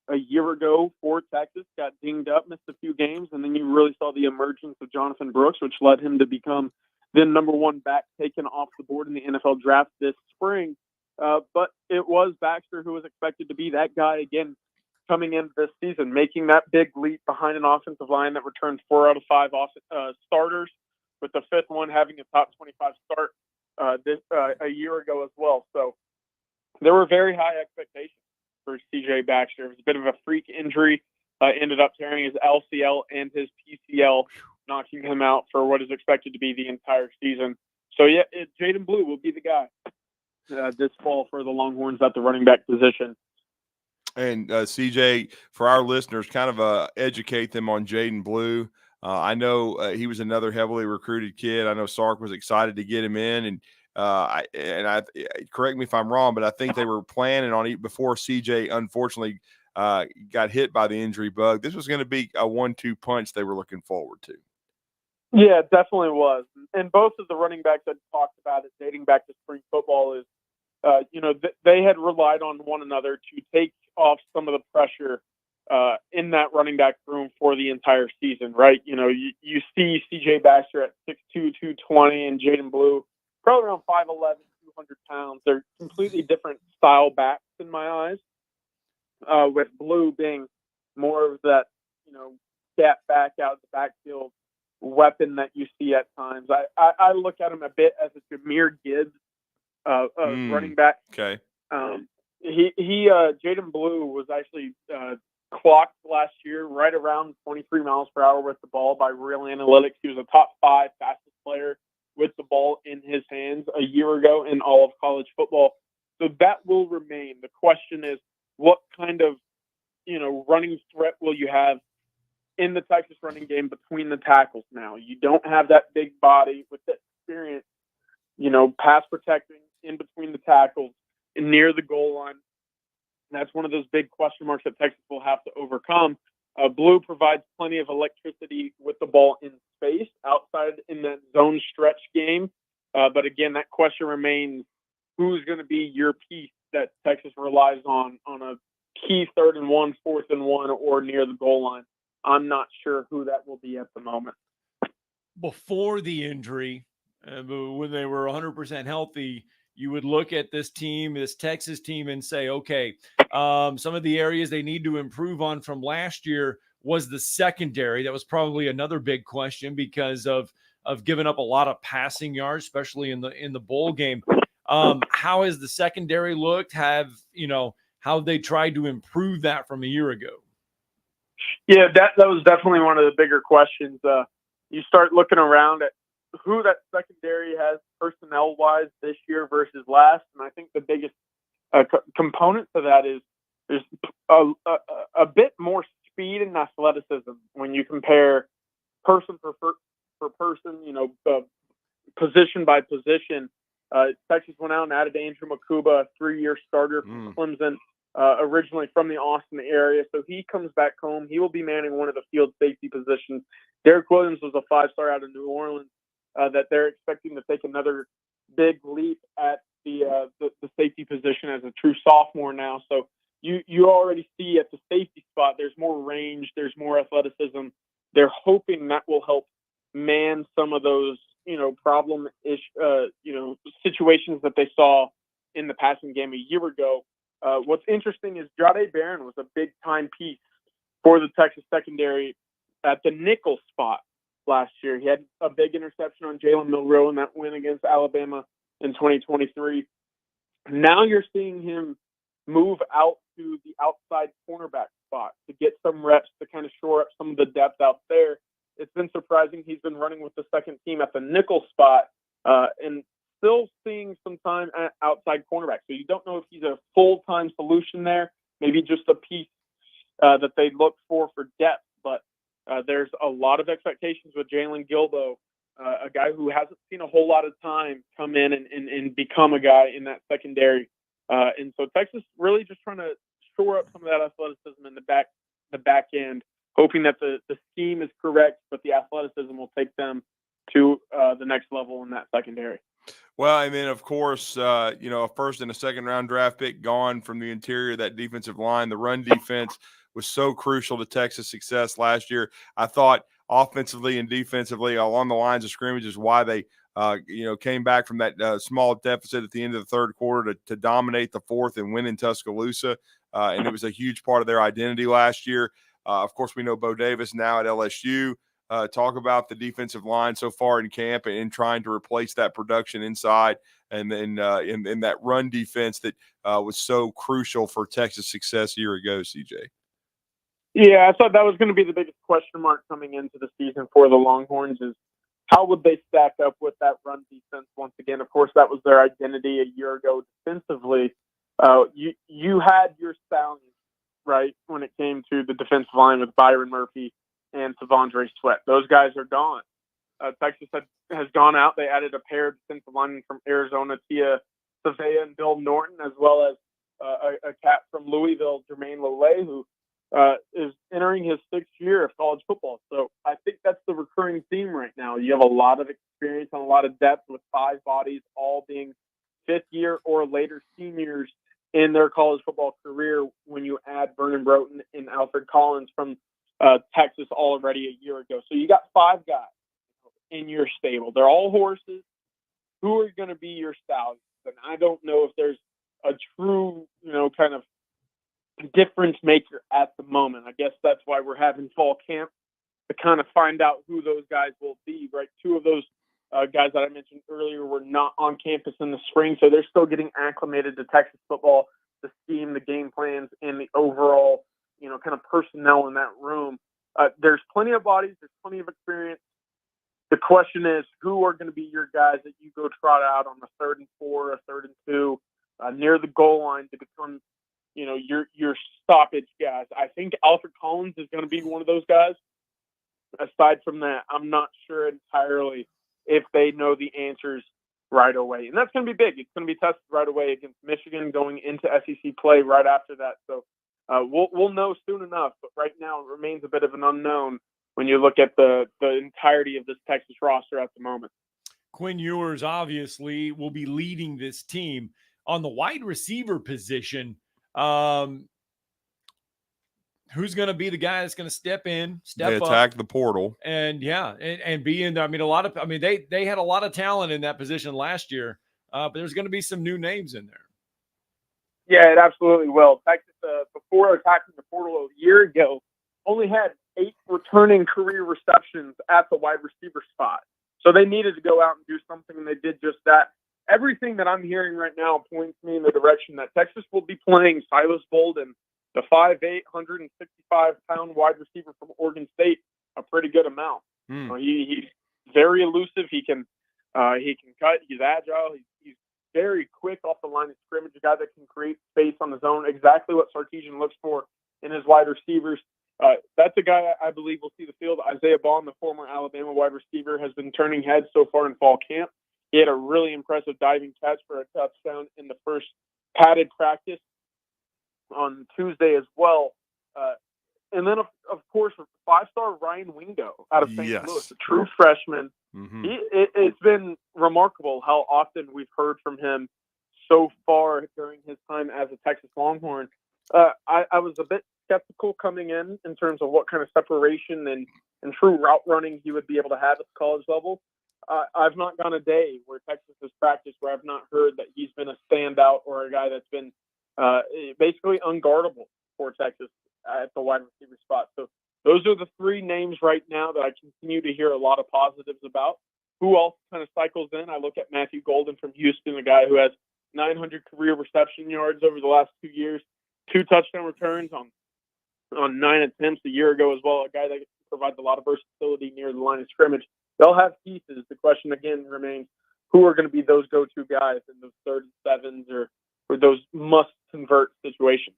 a year ago for Texas, got dinged up, missed a few games, and then you really saw the emergence of Jonathan Brooks, which led him to become the number one back taken off the board in the NFL draft this spring. But it was Baxter who was expected to be that guy again coming into this season, making that big leap behind an offensive line that returned 4 out of 5 starters, with the 5th one having a top 25 start a year ago as well. So there were very high expectations for CJ Baxter. It was a bit of a freak injury. Ended up tearing his LCL and his PCL knocking him out for what is expected to be the entire season. So, yeah, Jaden Blue will be the guy this fall for the Longhorns at the running back position. And CJ, for our listeners, kind of educate them on Jaden Blue. I know he was another heavily recruited kid. I know Sark was excited to get him in, and I correct me if I'm wrong, but I think they were planning on it before CJ unfortunately got hit by the injury bug. This was going to be a 1-2 punch they were looking forward to. Yeah, it definitely was. And both of the running backs that talked about it dating back to spring football is, they had relied on one another to take off some of the pressure in that running back room for the entire season, right? You see CJ Baxter at 6'2", 220, and Jaden Blue probably around 5'11", 200 pounds. They're completely different style backs in my eyes, with Blue being more of that, gap back out of the backfield weapon that you see at times. I look at him a bit as a Jahmyr Gibbs running back. Okay. Jaden Blue was actually clocked last year right around 23 miles per hour with the ball by Real Analytics. He was a top 5 fastest player with the ball in his hands a year ago in all of college football. So that will remain. The question is, what kind of, running threat will you have in the Texas running game between the tackles now? You don't have that big body with the experience, pass protecting in between the tackles and near the goal line. And that's one of those big question marks that Texas will have to overcome. Blue provides plenty of electricity with the ball in space outside in that zone stretch game. But again, that question remains, who's going to be your piece that Texas relies on a key 3rd and 1, 4th and 1, or near the goal line? I'm not sure who that will be at the moment. Before the injury, when they were 100% healthy, you would look at this team, this Texas team, and say, okay, some of the areas they need to improve on from last year was the secondary. That was probably another big question because of giving up a lot of passing yards, especially in the bowl game. How has the secondary looked? How they tried to improve that from a year ago? Yeah, that was definitely one of the bigger questions. You start looking around at who that secondary has personnel-wise this year versus last, and I think the biggest component to that is there's a bit more speed and athleticism when you compare person for person, position by position. Texas went out and added Andrew Makuba, a 3-year starter from Clemson, originally from the Austin area. So he comes back home. He will be manning one of the field safety positions. Derek Williams was a 5-star out of New Orleans that they're expecting to take another big leap at the safety position as a true sophomore now. So you already see at the safety spot, there's more range, there's more athleticism. They're hoping that will help man some of those, problem-ish, situations that they saw in the passing game a year ago. What's interesting is Jahdae Barron was a big-time piece for the Texas secondary at the nickel spot last year. He had a big interception on Jalen Milroe in that win against Alabama in 2023. Now you're seeing him move out to the outside cornerback spot to get some reps to kind of shore up some of the depth out there. It's been surprising. He's been running with the second team at the nickel spot and still seeing some time at outside cornerback. So you don't know if he's a full-time solution there, maybe just a piece that they look for depth. But there's a lot of expectations with Jalen Gilbo, a guy who hasn't seen a whole lot of time come in and become a guy in that secondary. And so Texas really just trying to shore up some of that athleticism in the back end, hoping that the scheme is correct, but the athleticism will take them to the next level in that secondary. Well, and then, of course, a first and a second round draft pick gone from the interior of that defensive line. The run defense was so crucial to Texas' success last year. I thought offensively and defensively along the lines of scrimmage is why they came back from that small deficit at the end of the third quarter to dominate the fourth and win in Tuscaloosa. And it was a huge part of their identity last year. Of course, we know Bo Davis now at LSU. Talk about the defensive line so far in camp and trying to replace that production inside and then in that run defense that was so crucial for Texas' success a year ago, CJ. Yeah, I thought that was going to be the biggest question mark coming into the season for the Longhorns is how would they stack up with that run defense once again? Of course, that was their identity a year ago defensively. You had your stallions, right, when it came to the defensive line with Byron Murphy and Savondre Sweat. Those guys are gone. Texas has gone out. They added a pair of defensive linemen from Arizona, Tia Savea and Bill Norton, as well as a cat from Louisville, Jermaine Lole, who is entering his 6th year of college football. So I think that's the recurring theme right now. You have a lot of experience and a lot of depth with 5 bodies, all being 5th year or later seniors in their college football career when you add Vernon Broughton and Alfred Collins from Texas already a year ago. So you got 5 guys in your stable. They're all horses. Who are going to be your stallions? And I don't know if there's a true, kind of difference maker at the moment. I guess that's why we're having fall camp to kind of find out who those guys will be, right? 2 of those guys that I mentioned earlier were not on campus in the spring, so they're still getting acclimated to Texas football, the scheme, the game plans, and the overall, kind of personnel in that room. There's plenty of bodies. There's plenty of experience. The question is, who are going to be your guys that you go trot out on the 3rd and 4, a 3rd and 2, near the goal line to become, your stoppage guys. I think Alfred Collins is going to be one of those guys. Aside from that, I'm not sure entirely if they know the answers right away. And that's going to be big. It's going to be tested right away against Michigan going into SEC play right after that. So we'll know soon enough. But right now, it remains a bit of an unknown when you look at the entirety of this Texas roster at the moment. Quinn Ewers obviously will be leading this team. On the wide receiver position, who's going to be the guy that's going to step attack up, the portal, and be in? They had a lot of talent in that position last year, but there's going to be some new names in there. Yeah, it absolutely will. Texas, before attacking the portal a year ago, only had 8 returning career receptions at the wide receiver spot. So they needed to go out and do something, and they did just that. Everything that I'm hearing right now points me in the direction that Texas will be playing Silas Bolden, the 5'8", 165-pound wide receiver from Oregon State, a pretty good amount. He's very elusive. He can cut. He's agile. He's very quick off the line of scrimmage, a guy that can create space on his own, exactly what Sarkisian looks for in his wide receivers. That's a guy I believe will see the field. Isaiah Bond, the former Alabama wide receiver, has been turning heads so far in fall camp. He had a really impressive diving catch for a touchdown in the first padded practice on Tuesday as well. And then, of course, 5-star Ryan Wingo out of St. Louis, a true freshman. Mm-hmm. It's been remarkable how often we've heard from him so far during his time as a Texas Longhorn. I was a bit skeptical coming in terms of what kind of separation and true route running he would be able to have at the college level. I've not gone a day where Texas has practiced where I've not heard that he's been a standout or a guy that's been basically unguardable for Texas at the wide receiver spot. So those are the 3 names right now that I continue to hear a lot of positives about. Who else kind of cycles in? I look at Matthew Golden from Houston, a guy who has 900 career reception yards over the last 2 years, 2 touchdown returns on 9 attempts a year ago as well, a guy that provides a lot of versatility near the line of scrimmage. They'll have pieces. The question again remains, who are going to be those go-to guys in those 3rd and 7s or those must-convert situations?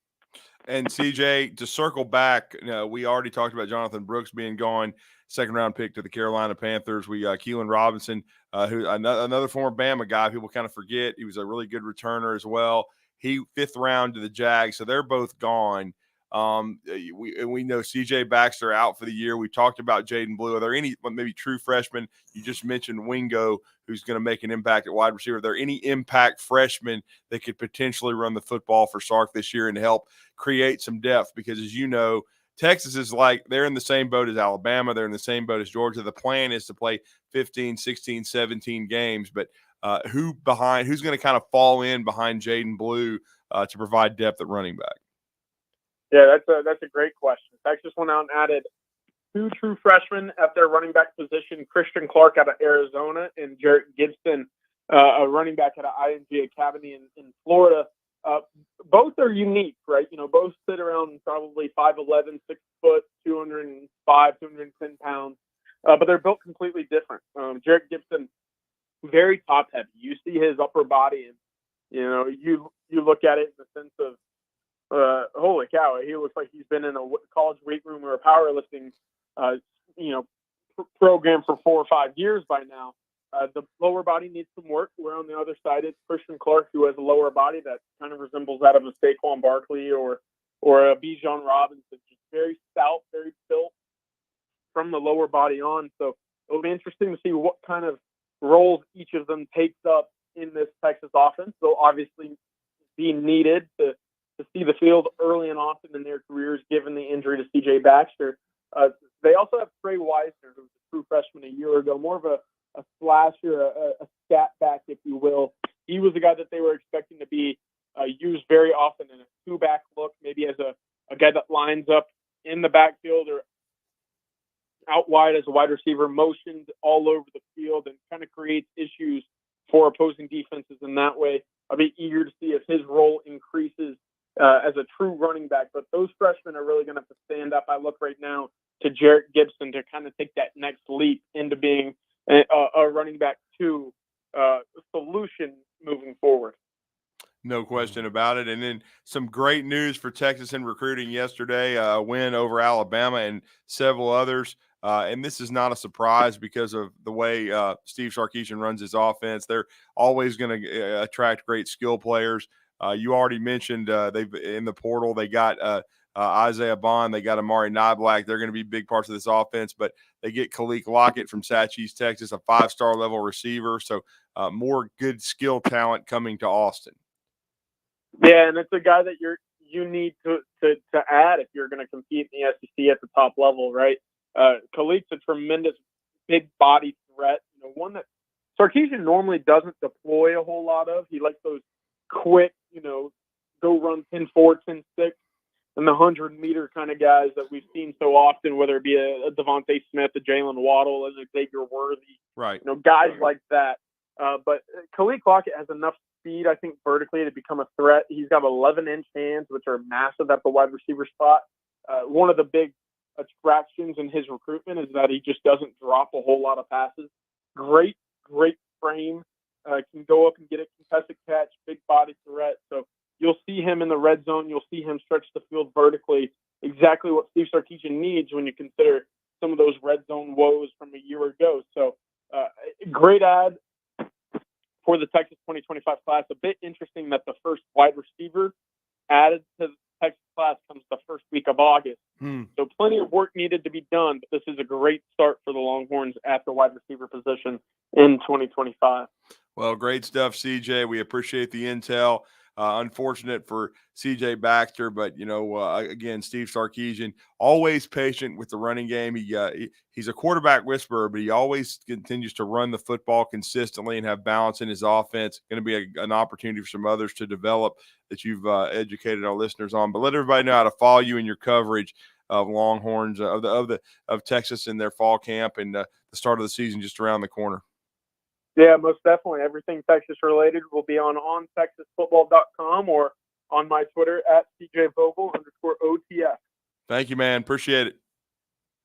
And CJ, to circle back, we already talked about Jonathan Brooks being gone, 2nd-round pick to the Carolina Panthers. We Keelan Robinson, who another former Bama guy, people kind of forget. He was a really good returner as well. He 5th round to the Jags, so they're both gone. We know CJ Baxter out for the year. We talked about Jaden Blue. Are there any maybe true freshmen? You just mentioned Wingo, who's going to make an impact at wide receiver. Are there any impact freshmen that could potentially run the football for Sark this year and help create some depth? Because as you know, Texas is like they're in the same boat as Alabama. They're in the same boat as Georgia. The plan is to play 15, 16, 17 games. But who's going to kind of fall in behind Jaden Blue to provide depth at running back? Yeah, that's a great question. Texas went out and added 2 true freshmen at their running back position, Christian Clark out of Arizona and Jarrett Gibson, a running back at an IMG Academy in Florida. both are unique, right? Both sit around probably 5'11", 6 foot, 205, 210 pounds, but they're built completely different. Jarrett Gibson, very top heavy. You see his upper body, and you look at it in the sense of, holy cow, he looks like he's been in a college weight room or a powerlifting, program for 4 or 5 years by now. The lower body needs some work. Where on the other side is Christian Clark, who has a lower body that kind of resembles that of a Saquon Barkley or a Bijan Robinson. Just very stout, very built from the lower body on. So it'll be interesting to see what kind of roles each of them takes up in this Texas offense. They'll obviously be needed to see the field early and often in their careers, given the injury to C.J. Baxter. They also have Trey Wisner, who was a true freshman a year ago, more of a slasher, a scat back, if you will. He was a guy that they were expecting to be used very often in a two-back look, maybe as a guy that lines up in the backfield or out wide as a wide receiver, motioned all over the field and kind of creates issues for opposing defenses in that way. I'll be eager to see if his role increases as a true running back. But those freshmen are really going to have to stand up. I look right now to Jarrett Gibson to kind of take that next leap into being a running back two solution moving forward. No question about it. And then some great news for Texas in recruiting yesterday, a win over Alabama and several others. And this is not a surprise because of the way Steve Sarkisian runs his offense. They're always going to attract great skill players. You already mentioned they've in the portal. They got Isaiah Bond. They got Amari Niblack. They're going to be big parts of this offense. But they get Khalik Lockett from Satch East, Texas, a 5-star level receiver. So more good skill talent coming to Austin. Yeah, and it's a guy that you need to add if you're going to compete in the SEC at the top level, right? Khalik's a tremendous big body threat. One that Sarkisian normally doesn't deploy a whole lot of. He likes those quick, go run 10-4, 10-6, and the 100-meter kind of guys that we've seen so often, whether it be a Devontae Smith, a Jalen Waddle, and a Xavier Worthy. Right. Guys like that. But Khalik Lockett has enough speed, I think, vertically to become a threat. He's got 11-inch hands, which are massive at the wide receiver spot. One of the big attractions in his recruitment is that he just doesn't drop a whole lot of passes. Great frame. Can go up and get a contested catch, big body threat. So you'll see him in the red zone. You'll see him stretch the field vertically, exactly what Steve Sarkisian needs when you consider some of those red zone woes from a year ago. So great ad for the Texas 2025 class. A bit interesting that the first wide receiver added to the Texas class comes the first week of August. So plenty of work needed to be done, but this is a great start for the Longhorns at the wide receiver position in 2025. Well, great stuff, CJ. We appreciate the intel. Unfortunate for CJ Baxter, but again, Steve Sarkisian always patient with the running game. He's a quarterback whisperer, but he always continues to run the football consistently and have balance in his offense. Going to be an opportunity for some others to develop that you've educated our listeners on. But let everybody know how to follow you in your coverage of Longhorns of Texas in their fall camp and the start of the season just around the corner. Yeah, most definitely. Everything Texas related will be on TexasFootball.com or on my Twitter at CJVogel_OTF. Thank you, man. Appreciate it.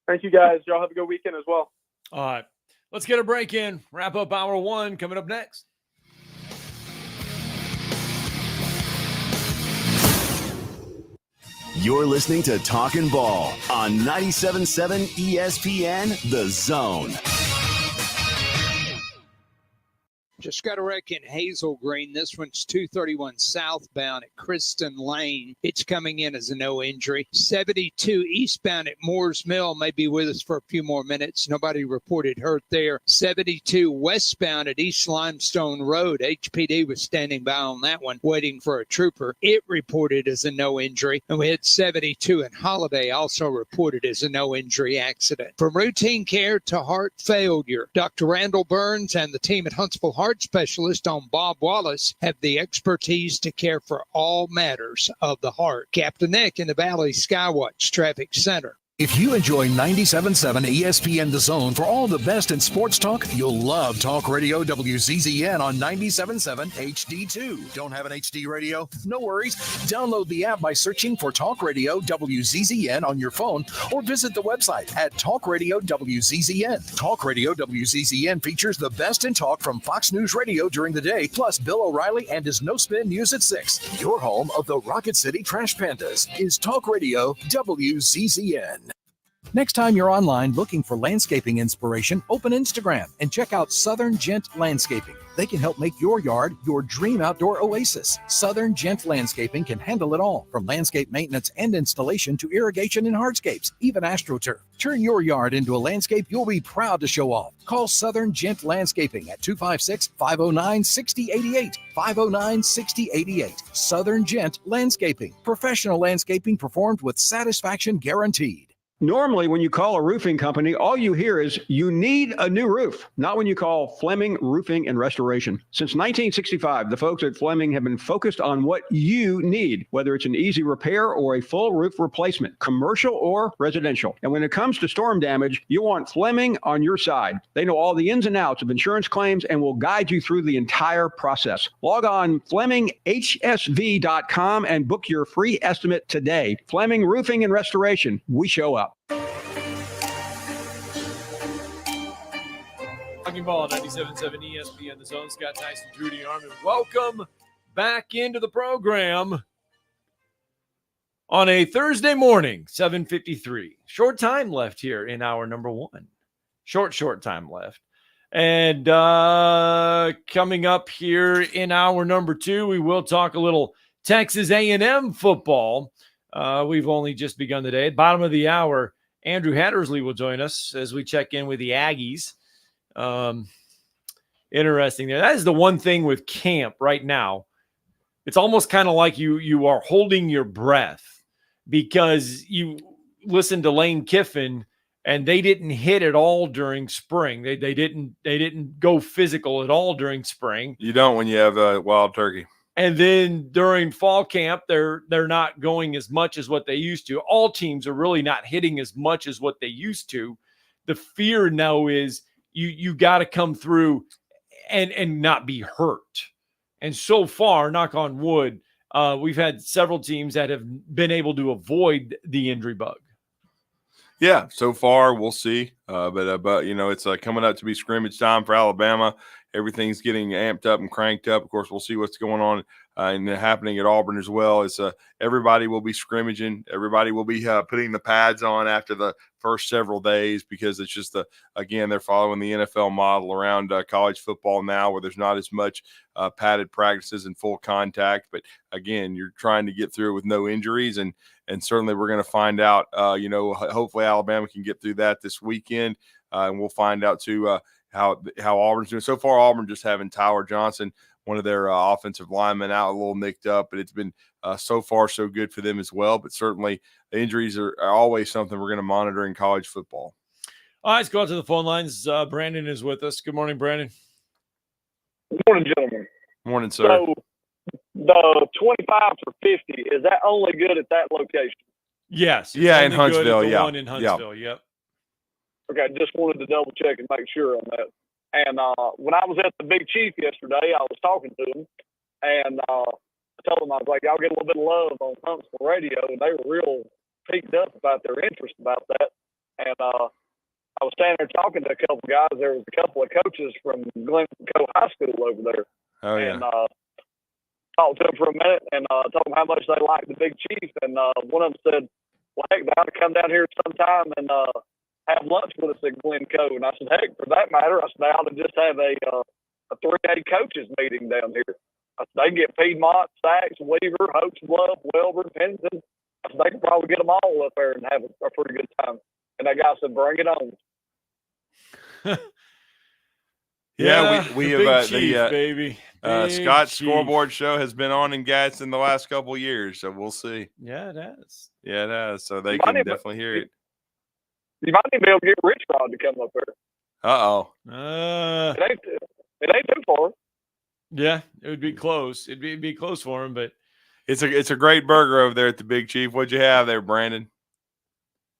Thank you, guys. Y'all have a good weekend as well. All right. Let's get a break in. Wrap up hour one coming up next. You're listening to Talkin' Ball on 97.7 ESPN The Zone. Just got a wreck in Hazel Green. This one's 231 southbound at Kristen Lane. It's coming in as a no injury. 72 eastbound at Moore's Mill may be with us for a few more minutes. Nobody reported hurt there. 72 westbound at East Limestone Road. HPD was standing by on that one, waiting for a trooper. It reported as a no injury. And we had 72 in Holiday, also reported as a no injury accident. From routine care to heart failure, Dr. Randall Burns and the team at Huntsville Heart Specialist on Bob Wallace have the expertise to care for all matters of the heart. Captain Nick in the Valley Skywatch Traffic Center. If you enjoy 97.7 ESPN The Zone for all the best in sports talk, you'll love Talk Radio WZZN on 97.7 HD2. Don't have an HD radio? No worries. Download the app by searching for Talk Radio WZZN on your phone or visit the website at Talk Radio WZZN. Talk Radio WZZN features the best in talk from Fox News Radio during the day, plus Bill O'Reilly and his No Spin News at 6. Your home of the Rocket City Trash Pandas is Talk Radio WZZN. Next time you're online looking for landscaping inspiration, open Instagram and check out Southern Gent Landscaping. They can help make your yard your dream outdoor oasis. Southern Gent Landscaping can handle it all, from landscape maintenance and installation to irrigation and hardscapes, even AstroTurf. Turn your yard into a landscape you'll be proud to show off. Call Southern Gent Landscaping at 256-509-6088. 509-6088. Southern Gent Landscaping. Professional landscaping performed with satisfaction guaranteed. Normally, when you call a roofing company, all you hear is, you need a new roof. Not when you call Fleming Roofing and Restoration. Since 1965, the folks at Fleming have been focused on what you need, whether it's an easy repair or a full roof replacement, commercial or residential. And when it comes to storm damage, you want Fleming on your side. They know all the ins and outs of insurance claims and will guide you through the entire process. Log on FlemingHSV.com and book your free estimate today. Fleming Roofing and Restoration. We show up. Talking Ball, 97.7 ESPN The Zone. Scott Tyson, Drew DeArmond. Welcome back into the program on a Thursday morning, 7:53. Short time left here in hour number one. Short time left. And coming up here in hour number two, we will talk a little Texas A&M football. We've only just begun the day. At bottom of the hour, Andrew Hattersley will join us as we check in with the Aggies. Interesting there. That is the one thing with camp right now. It's almost kind of like you are holding your breath, because you listen to Lane Kiffin and they didn't hit at all during spring. They didn't go physical at all during spring. You don't when you have a wild turkey. And then during fall camp, they're not going as much as what they used to. All teams are really not hitting as much as what they used to. The fear now is you got to come through and not be hurt. And so far, knock on wood, we've had several teams that have been able to avoid the injury bug. Yeah, so far we'll see. But you know, it's coming up to be scrimmage time for Alabama. Everything's getting amped up and cranked up. Of course, we'll see what's going on and happening at Auburn as well. It's everybody will be scrimmaging. Everybody will be putting the pads on after the first several days, because it's just again, they're following the NFL model around college football now, where there's not as much padded practices and full contact. But again, you're trying to get through it with no injuries, and certainly we're going to find out. Hopefully Alabama can get through that this weekend, and we'll find out too how Auburn's doing. So far, Auburn just having Tyler Johnson, one of their offensive linemen, out a little nicked up, but it's been so far so good for them as well. But certainly the injuries are always something we're going to monitor in college football. All right, let's go out to the phone lines. Brandon is with us. Good morning, Brandon. Good morning, gentlemen. Morning, sir. So the 25 for 50, is that only good at that location? Yes. Yeah, in Huntsville. The yeah. one in Huntsville. Yep. Okay, just wanted to double check and make sure on that. And when I was at the Big Chief yesterday, I was talking to him, and I told them, I was like, y'all get a little bit of love on Huntsville radio, and they were real piqued up about their interest about that. And I was standing there talking to a couple of guys. There was a couple of coaches from Glencoe High School over there. Oh, yeah. And talked to them for a minute and told them how much they liked the Big Chief. And one of them said, well, heck, they ought to come down here sometime and have lunch with us at Glencoe. And I said, heck, for that matter, I said, they ought to just have a 3A coaches meeting down here. I said, they can get Piedmont, Sachs, Weaver, Hope's Bluff, Welborn, Pennington. I said, they can probably get them all up there and have a pretty good time. And that guy said, bring it on. We have Chief, baby. Scott's Chief. Scoreboard show has been on in Gadsden the last couple of years, so we'll see. Yeah, it has. Yeah, it has. So they can definitely hear it. You might even be able to get Rich Rod to come up there. It ain't too far. Yeah, it would be close. It'd be close for him, but it's a great burger over there at the Big Chief. What'd you have there, Brandon?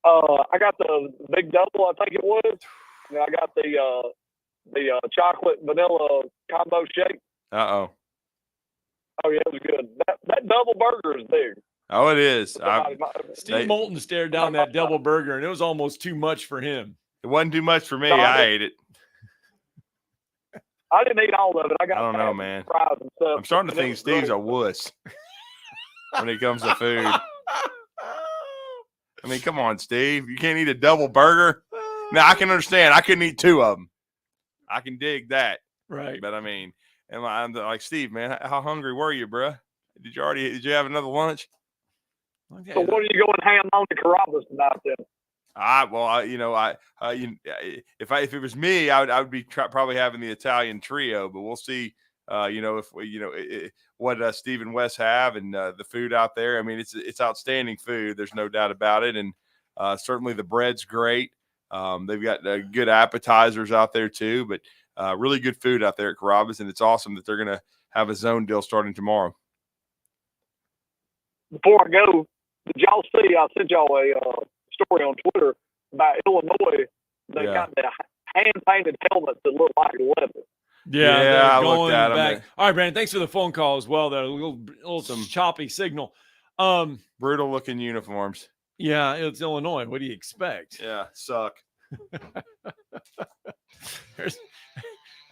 I got the big double, I think it was. And I got the chocolate vanilla combo shake. Uh-oh. Oh, yeah, it was good. That double burger is big. Oh, it is. Steve Moulton stared down that double burger, and it was almost too much for him. It wasn't too much for me. No, I ate it. I didn't eat all of it. I don't know, man. Fries and stuff. I'm starting to think Steve's a wuss when it comes to food. I mean, come on, Steve. You can't eat a double burger. Now, I can understand. I couldn't eat 2 of them. I can dig that. Right. But, I mean, I'm like, Steve, man, how hungry were you, bruh? Did you have another lunch? So what are you going ham on to Carrabba's tonight then? If it was me, I would be probably having the Italian trio, but we'll see. What Steve and Wes have and the food out there. I mean, it's outstanding food. There's no doubt about it, and certainly the bread's great. They've got good appetizers out there too, but really good food out there at Carrabba's, and it's awesome that they're going to have a zone deal starting tomorrow. Before I go, did y'all see? I sent y'all a story on Twitter about Illinois. They got the hand-painted helmets that look like leather. Yeah, I looked at them. All right, Brandon, thanks for the phone call as well. That a little choppy signal. Brutal-looking uniforms. Yeah, it's Illinois. What do you expect? Yeah, suck.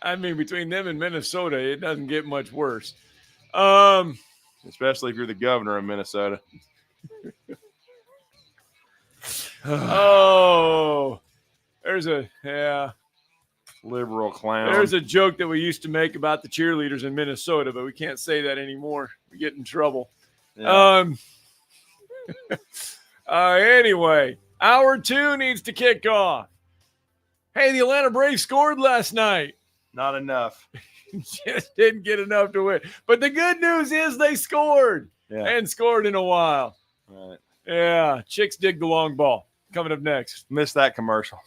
Between them and Minnesota, it doesn't get much worse. Especially if you're the governor of Minnesota. There's liberal clown. There's a joke that we used to make about the cheerleaders in Minnesota, but we can't say that anymore. We get in trouble. Yeah. Anyway, hour 2 needs to kick off. Hey, the Atlanta Braves scored last night. Not enough. Just didn't get enough to win. But the good news is they scored. Yeah. And scored in a while. Right. Yeah, chicks dig the long ball. Coming up next. Missed that commercial.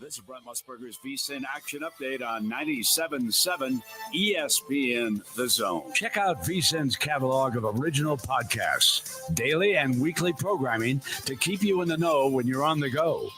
This is Brent Musburger's VSiN Action Update on 97.7 ESPN The Zone. Check out VSiN's catalog of original podcasts, daily and weekly programming to keep you in the know when you're on the go.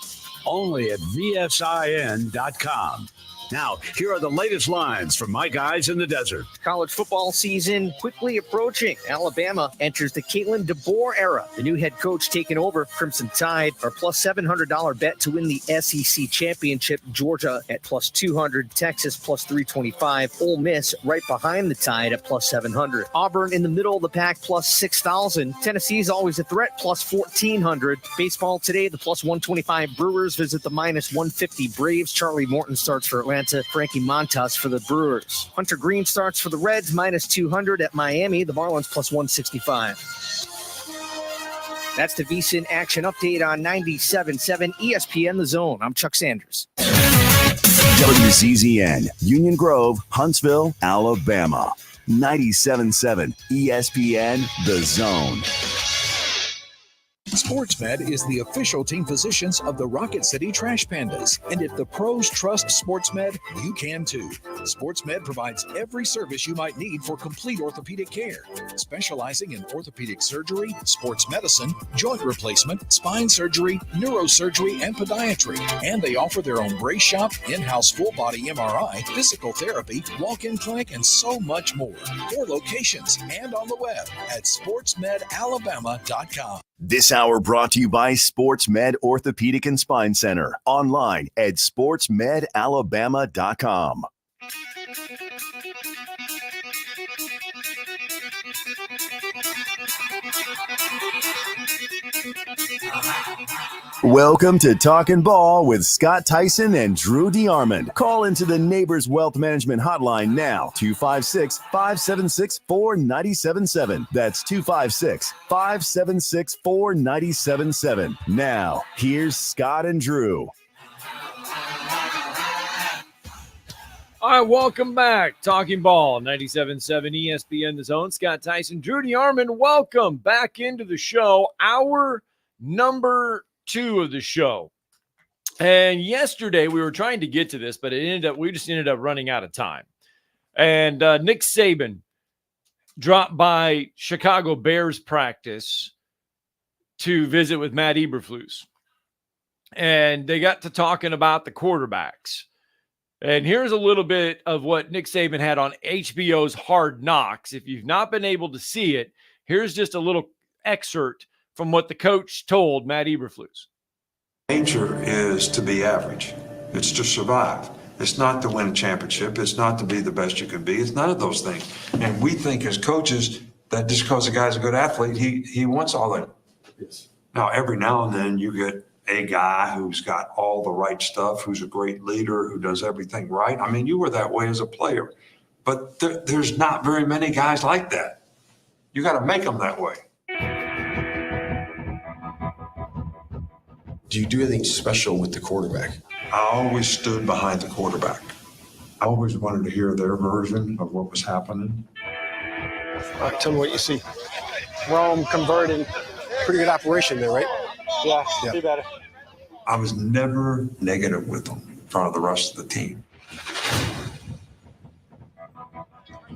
Only at VSIN.com. Now, here are the latest lines from my guys in the desert. College football season quickly approaching. Alabama enters the Caitlin DeBoer era. The new head coach taking over. Crimson Tide are plus $700 bet to win the SEC championship. Georgia at plus 200. Texas plus 325. Ole Miss right behind the Tide at plus 700. Auburn in the middle of the pack plus 6,000. Tennessee's always a threat plus 1,400. Baseball today, the plus 125 Brewers visit the minus 150 Braves. Charlie Morton starts for Atlanta. Frankie Montas for the Brewers. Hunter Green starts for the Reds, minus 200 at Miami. The Marlins plus 165. That's the VSiN Action Update on 97.7 ESPN The Zone. I'm Chuck Sanders. WCZN, Union Grove, Huntsville, Alabama. 97.7 ESPN The Zone. SportsMed is the official team physicians of the Rocket City Trash Pandas. And if the pros trust SportsMed, you can too. SportsMed provides every service you might need for complete orthopedic care, specializing in orthopedic surgery, sports medicine, joint replacement, spine surgery, neurosurgery, and podiatry. And they offer their own brace shop, in-house full-body MRI, physical therapy, walk-in clinic, and so much more. 4 locations and on the web at sportsmedalabama.com. This hour brought to you by SportsMed Orthopedic and Spine Center. Online at sportsmedalabama.com. Welcome to Talkin' Ball with Scott Tyson and Drew DeArmond. Call into the Neighbors Wealth Management Hotline now, 256-576-4977. That's 256-576-4977. Now, here's Scott and Drew. All right, welcome back. Talking Ball, 97.7 ESPN The Zone. Scott Tyson, Drew DeArmond, welcome back into the show. Hour number 2 of the show. And yesterday we were trying to get to this, but we just ended up running out of time. And Nick Saban dropped by Chicago Bears practice to visit with Matt Eberflus. And they got to talking about the quarterbacks. And here's a little bit of what Nick Saban had on HBO's Hard Knocks. If you've not been able to see it, here's just a little excerpt from what the coach told Matt Eberflus. Nature is to be average. It's to survive. It's not to win a championship. It's not to be the best you can be. It's none of those things. And we think as coaches that just because a guy's a good athlete, he wants all that. Yes. Now, every now and then you get a guy who's got all the right stuff, who's a great leader, who does everything right. I mean, you were that way as a player. But there's not very many guys like that. You got to make them that way. Do you do anything special with the quarterback? I always stood behind the quarterback. I always wanted to hear their version of what was happening. All right, tell me what you see. Rome converting. Pretty good operation there, right? Yeah. Be better. I was never negative with them in front of the rest of the team.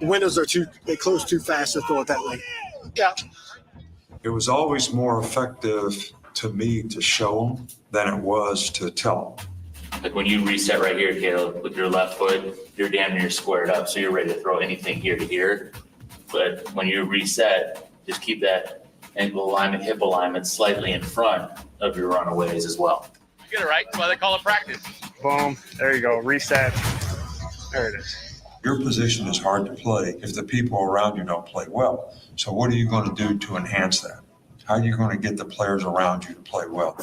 The windows they close too fast to throw it that way. Yeah. It was always more effective to me to show them than it was to tell them. Like when you reset right here, Caleb, with your left foot, you're damn near squared up, so you're ready to throw anything here to here. But when you reset, just keep that ankle alignment, hip alignment slightly in front of your runaways as well. You get it right. That's why they call it practice. Boom. There you go. Reset. There it is. Your position is hard to play if the people around you don't play well. So what are you going to do to enhance that? How are you going to get the players around you to play well?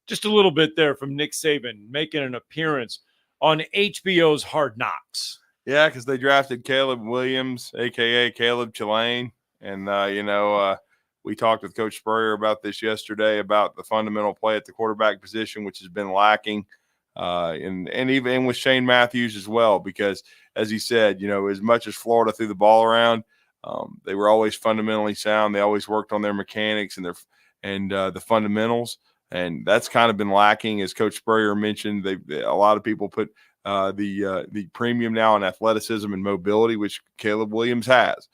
Just a little bit there from Nick Saban making an appearance on HBO's Hard Knocks. Yeah, because they drafted Caleb Williams, a.k.a. Caleb Chillane. And, we talked with Coach Spurrier about this yesterday, about the fundamental play at the quarterback position, which has been lacking. And even with Shane Matthews as well, because as he said, as much as Florida threw the ball around, they were always fundamentally sound. They always worked on their mechanics and the fundamentals, and that's kind of been lacking. As Coach Spurrier mentioned, a lot of people put the premium now on athleticism and mobility, which Caleb Williams has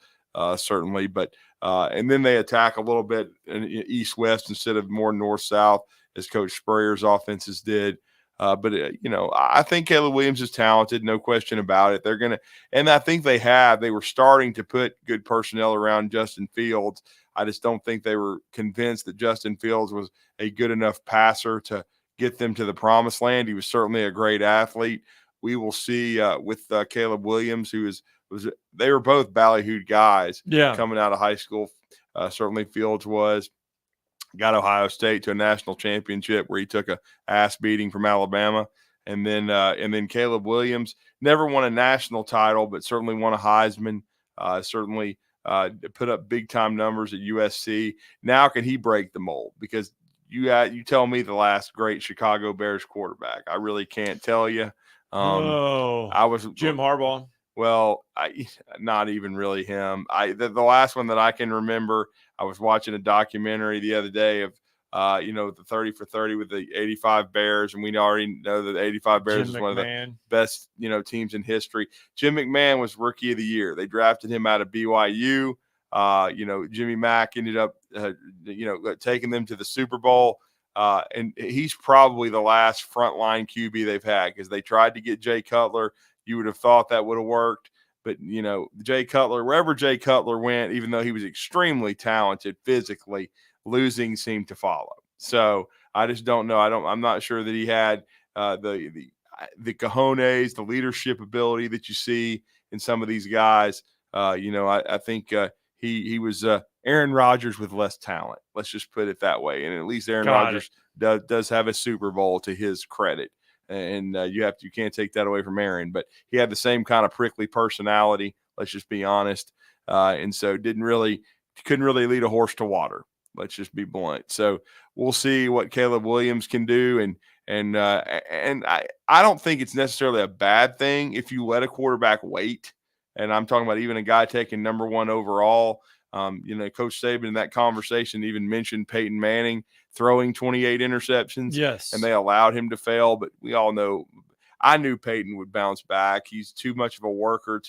certainly, but and then they attack a little bit in east-west instead of more north-south, as Coach Spurrier's offenses did. But I think Caleb Williams is talented, no question about it. And I think they were starting to put good personnel around Justin Fields. I just don't think they were convinced that Justin Fields was a good enough passer to get them to the promised land. He was certainly a great athlete. We will see with Caleb Williams, they were both ballyhooed guys coming out of high school. Certainly Fields was. Got Ohio State to a national championship where he took a ass beating from Alabama. And then Caleb Williams never won a national title, but certainly won a Heisman, certainly put up big time numbers at USC. Now can he break the mold? Because you tell me the last great Chicago Bears quarterback. I really can't tell you. I was Jim Harbaugh. Well, not even really him. The last one that I can remember, I was watching a documentary the other day of, the 30 for 30 with the 85 Bears, and we already know that the 85 Bears is one of the best, teams in history. Jim McMahon was Rookie of the Year. They drafted him out of BYU. Jimmy Mack ended up, taking them to the Super Bowl. And he's probably the last frontline QB they've had, because they tried to get Jay Cutler. You would have thought that would have worked, but Jay Cutler, wherever Jay Cutler went, even though he was extremely talented physically, losing seemed to follow. So I just don't know. I'm not sure that he had the cojones, the leadership ability that you see in some of these guys. I think he was Aaron Rodgers with less talent. Let's just put it that way. And at least Aaron Rodgers does have a Super Bowl to his credit. And you can't take that away from Aaron, but he had the same kind of prickly personality. Let's just be honest. And so couldn't really lead a horse to water. Let's just be blunt. So we'll see what Caleb Williams can do. And I don't think it's necessarily a bad thing if you let a quarterback wait. And I'm talking about even a guy taking number 1 overall. Coach Saban in that conversation even mentioned Peyton Manning. throwing 28 interceptions. Yes. And they allowed him to fail. But we all know, I knew Peyton would bounce back. He's too much of a worker.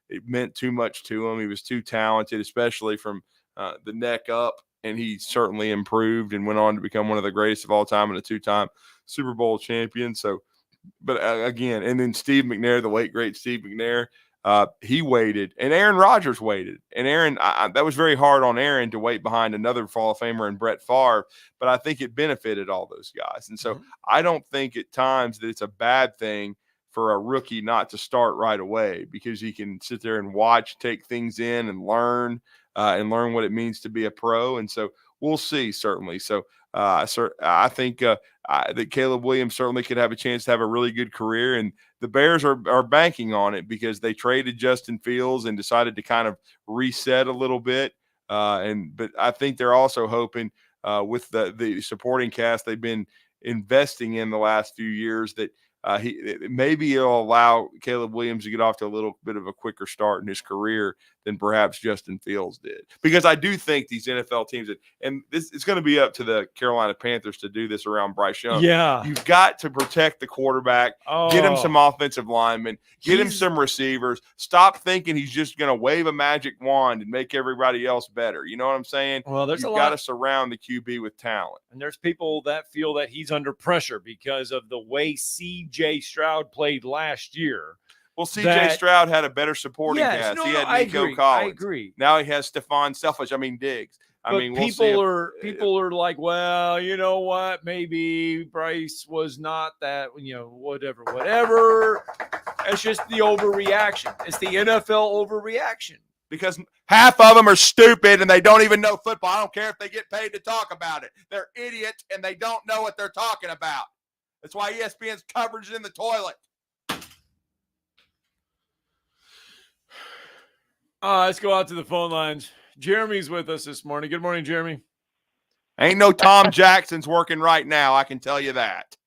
It meant too much to him. He was too talented, especially from the neck up. And he certainly improved and went on to become one of the greatest of all time and a 2-time Super Bowl champion. So, but again, and then Steve McNair, the late, great Steve McNair, he waited, and Aaron Rodgers waited. And Aaron, that was very hard on Aaron to wait behind another Hall of Famer and Brett Favre, but I think it benefited all those guys. And so I don't think at times that it's a bad thing for a rookie not to start right away, because he can sit there and watch, take things in, and learn what it means to be a pro. And so we'll see, certainly. So I think that Caleb Williams certainly could have a chance to have a really good career, and the Bears are banking on it because they traded Justin Fields and decided to kind of reset a little bit. But I think they're also hoping with the supporting cast they've been investing in the last few years that maybe it'll allow Caleb Williams to get off to a little bit of a quicker start in his career than perhaps Justin Fields did. Because I do think these NFL teams, and it's going to be up to the Carolina Panthers to do this around Bryce Young. Yeah. You've got to protect the quarterback, get him some offensive linemen, get him some receivers. Stop thinking he's just going to wave a magic wand and make everybody else better. You know what I'm saying? Well, You've got to surround the QB with talent. And there's people that feel that he's under pressure because of the way C.J. Stroud played last year. Well, C.J. Stroud had a better supporting cast. No, he had I Nico agree. Collins. I agree. Now he has Diggs. But people are like, well, you know what? Maybe Bryce was not that, whatever. It's just the overreaction. It's the NFL overreaction. Because half of them are stupid and they don't even know football. I don't care if they get paid to talk about it. They're idiots and they don't know what they're talking about. That's why ESPN's coverage is in the toilet. Let's go out to the phone lines. Jeremy's with us this morning. Good morning, Jeremy. Ain't no Tom Jackson's working right now, I can tell you that.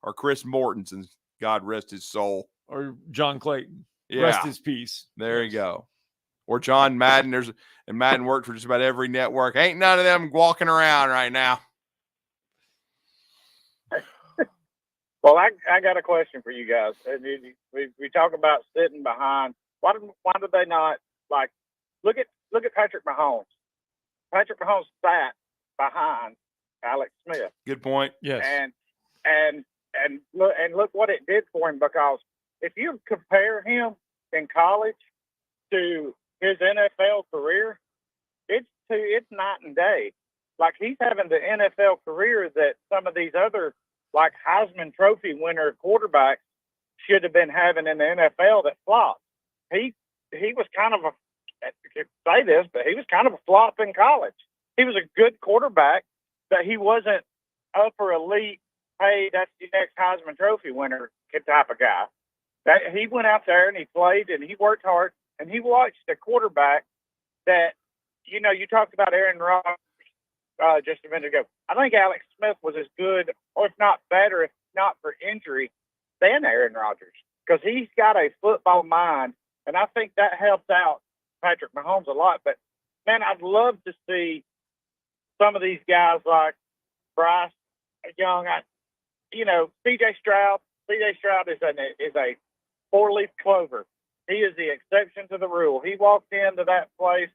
Or Chris Mortensen, God rest his soul. Or John Clayton. Yeah. Rest his peace. There you go. Or John Madden. And Madden worked for just about every network. Ain't none of them walking around right now. Well, I got a question for you guys. We talk about sitting behind. Why do they not look at Patrick Mahomes? Patrick Mahomes sat behind Alex Smith. Good point. Yes. And look what it did for him, because if you compare him in college to his NFL career, it's night and day. Like, he's having the NFL career that some of these other Heisman Trophy winner quarterbacks should have been having in the NFL that flopped. He was kind of he was kind of a flop in college. He was a good quarterback, but he wasn't upper elite. Hey, that's the next Heisman Trophy winner type of guy. He went out there and he played and he worked hard, and he watched a quarterback that, you talked about Aaron Rodgers just a minute ago. I think Alex Smith was as good, or if not better, if not for injury, than Aaron Rodgers, because he's got a football mind, and I think that helps out Patrick Mahomes a lot. But, man, I'd love to see some of these guys like Bryce Young. C.J. Stroud. C.J. Stroud is a four-leaf clover. He is the exception to the rule. He walked into that place,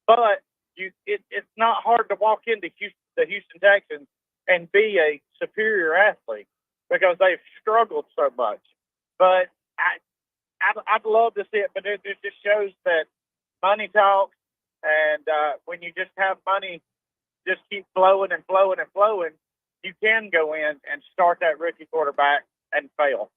but it's not hard to walk into the Houston Texans and be a superior athlete, because they've struggled so much. But I'd love to see it, but it just shows that money talks, and when you just have money just keep flowing and flowing and flowing, you can go in and start that rookie quarterback and fail.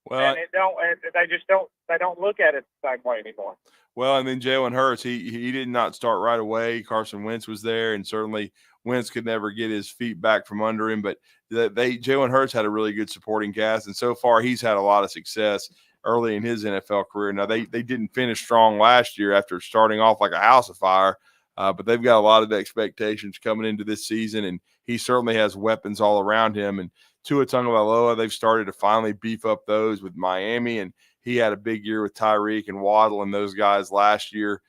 Well, and they don't look at it the same way anymore. Well, and then Jalen Hurts, he did not start right away. Carson Wentz was there, and certainly Wentz could never get his feet back from under him. But Jalen Hurts had a really good supporting cast, and so far he's had a lot of success early in his NFL career. Now, they didn't finish strong last year after starting off like a house of fire, but they've got a lot of expectations coming into this season, and he certainly has weapons all around him. And Tua Tagovailoa, they've started to finally beef up those with Miami, and he had a big year with Tyreek and Waddle and those guys last year.